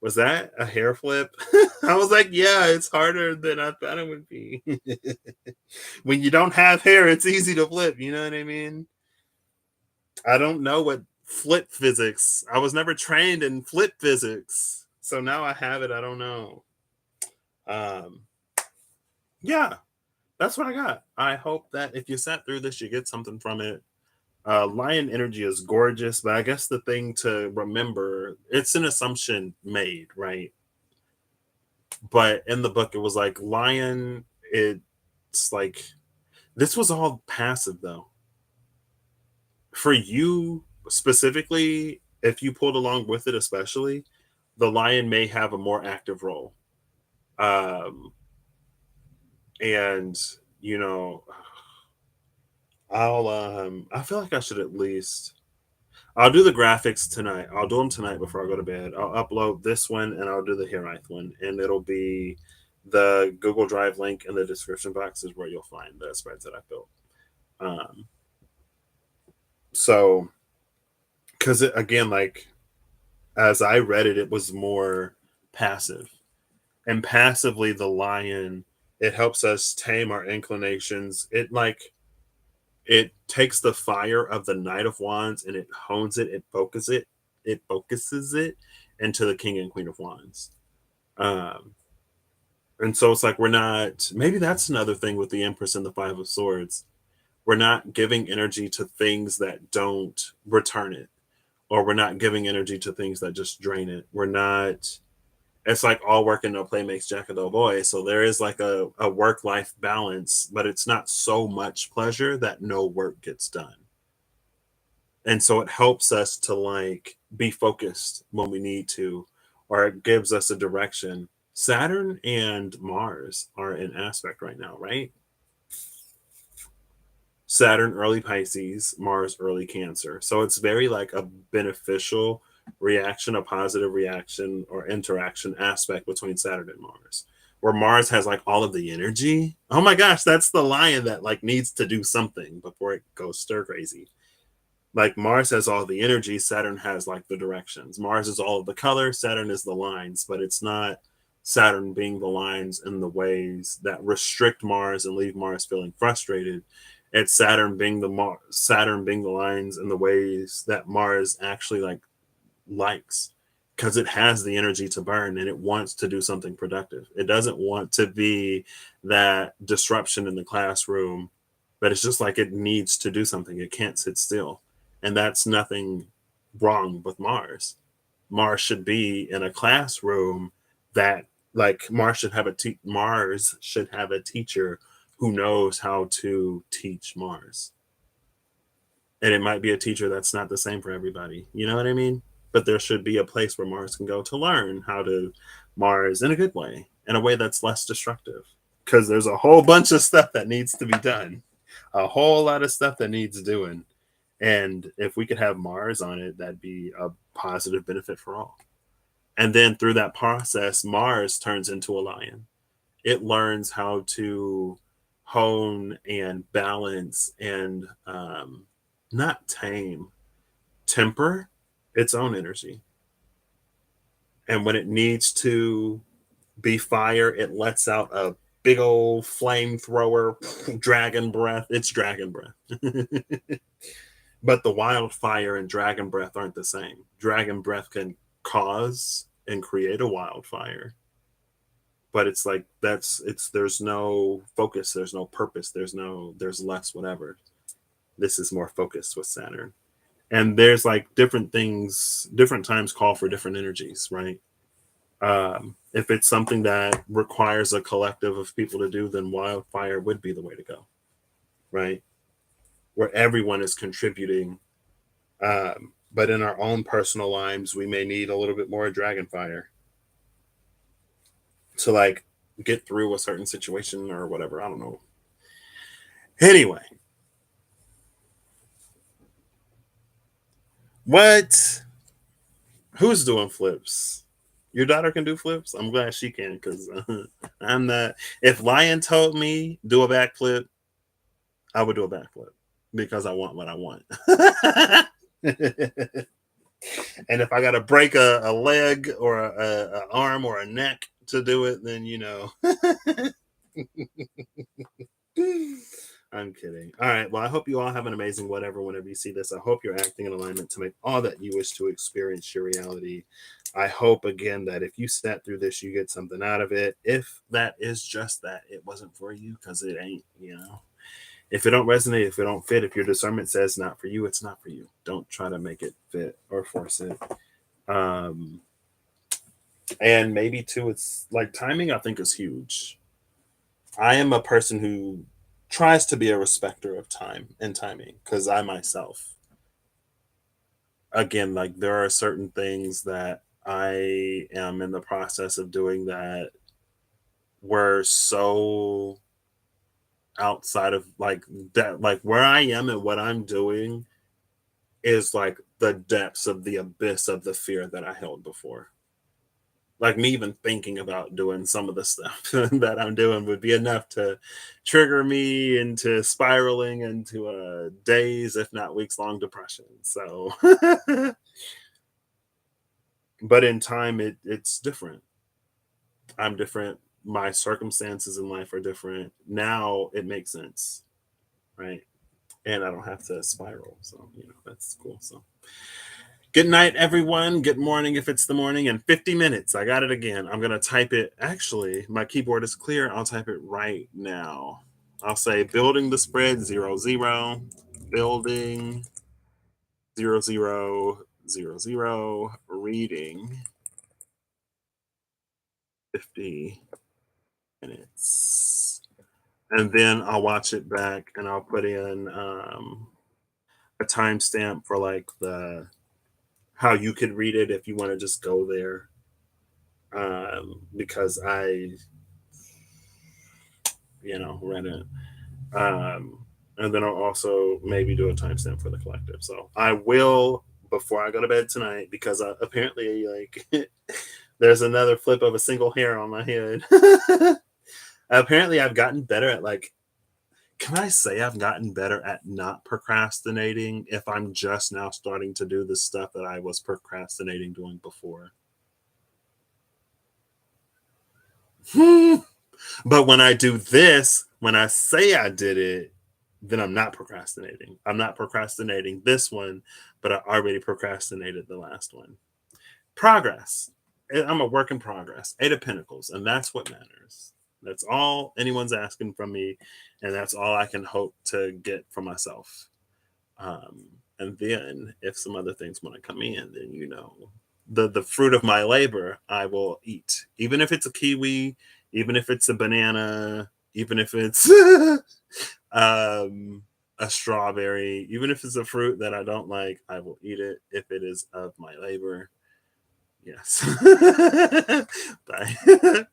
"Was that a hair flip?" I was like, "Yeah, it's harder than I thought it would be." When you don't have hair, it's easy to flip. You know what I mean? I don't know what flip physics. I was never trained in flip physics, so now I have it. I don't know. Um, yeah, that's what I got. I hope that if you sat through this, you get something from it. Lion energy is gorgeous, but I guess the thing to remember, it's an assumption made, right? But in the book, it was like lion. It's like this was all passive though. For you specifically, if you pulled along with it, especially, the lion may have a more active role. Um, and you know, I feel like I should at least I'll do the graphics tonight. I'll do them tonight before I go to bed. I'll upload this one and I'll do the Herith one, and it'll be the Google Drive link in the description box is where you'll find the spreads that I built. Um, so, because again, like as I read it, it was more passive, and passively, the lion it helps us tame our inclinations. It takes the fire of the Knight of Wands and it hones it, it focuses it into the King and Queen of Wands. Um, and so it's like we're not. Maybe that's another thing with the Empress and the Five of Swords. We're not giving energy to things that don't return it, or we're not giving energy to things that just drain it. We're not. It's like all work and no play makes Jack a dull boy. So there is like a work life balance, but it's not so much pleasure that no work gets done. And so it helps us to like be focused when we need to, or it gives us a direction. Saturn and Mars are in aspect right now, right? Saturn early Pisces, Mars early Cancer. So it's very like a beneficial reaction, a positive reaction or interaction aspect between Saturn and Mars. Where Mars has like all of the energy. Oh my gosh, that's the lion that like needs to do something before it goes stir crazy. Like Mars has all the energy, Saturn has like the directions. Mars is all of the color, Saturn is the lines, but it's not Saturn being the lines in the ways that restrict Mars and leave Mars feeling frustrated. It's Saturn being the lines in the ways that Mars actually like likes, because it has the energy to burn and it wants to do something productive. It doesn't want to be that disruption in the classroom, but it's just like it needs to do something. It can't sit still. And that's nothing wrong with Mars. Mars should be in a classroom that like Mars should have a teacher who knows how to teach Mars. And it might be a teacher that's not the same for everybody. You know what I mean? But there should be a place where Mars can go to learn how to Mars in a good way, in a way that's less destructive. Because there's a whole bunch of stuff that needs to be done, a whole lot of stuff that needs doing. And if we could have Mars on it, that'd be a positive benefit for all. And then through that process, Mars turns into a lion. It learns how to hone and balance and not tame, temper its own energy. And when it needs to be fire, it lets out a big old flamethrower, dragon breath. It's dragon breath. But the wildfire and dragon breath aren't the same. Dragon breath can cause and create a wildfire, but it's like there's no focus, there's no purpose, there's less whatever. This is more focused with Saturn. And there's like different things, different times call for different energies, right? If it's something that requires a collective of people to do, then wildfire would be the way to go, right? Where everyone is contributing. But in our own personal lives, we may need a little bit more dragonfire to like get through a certain situation or whatever. I don't know. Anyway, what? Who's doing flips? Your daughter can do flips. I'm glad she can because I'm not. If Lion told me do a backflip, I would do a backflip because I want what I want. And if I got to break a leg or a arm or a neck to do it, then you know. I'm kidding. All right. Well, I hope you all have an amazing whatever whenever you see this. I hope you're acting in alignment to make all that you wish to experience your reality. I hope again that if you sat through this, you get something out of it. If that is just that, it wasn't for you because it ain't, you know. If it don't resonate, if it don't fit, if your discernment says not for you, it's not for you. Don't try to make it fit or force it. Um, and maybe too, it's like timing, I think is huge. I am a person who tries to be a respecter of time and timing because I myself, again, like there are certain things that I am in the process of doing that were so outside of like that, like where I am and what I'm doing is like the depths of the abyss of the fear that I held before. Like me even thinking about doing some of the stuff that I'm doing would be enough to trigger me into spiraling into a days, if not weeks long depression. So, but in time, it's different. I'm different. My circumstances in life are different. Now it makes sense, right? And I don't have to spiral. So, you know, that's cool. So, good night, everyone. Good morning if it's the morning. In 50 minutes, I got it again. I'm going to type it. Actually, my keyboard is clear. I'll type it right now. I'll say building the spread 00, building 0000, reading 50 minutes. And then I'll watch it back and I'll put in a timestamp for like the how you could read it if you want to just go there. because I, read it. And then I'll also maybe do a timestamp for the collective. So I will before I go to bed tonight because apparently, like, there's another flip of a single hair on my head. Apparently, I've gotten better at, like, can I say I've gotten better at not procrastinating if I'm just now starting to do the stuff that I was procrastinating doing before? But when I do this, when I say I did it, then I'm not procrastinating. I'm not procrastinating this one, but I already procrastinated the last one. Progress. I'm a work in progress. Eight of Pentacles, and that's what matters. That's all anyone's asking from me, and that's all I can hope to get for myself. Um, and then if some other things want to come in, then the fruit of my labor I will eat, even if it's a kiwi, even if it's a banana, even if it's a strawberry, even if it's a fruit that I don't like, I will eat it if it is of my labor. Yes. Bye.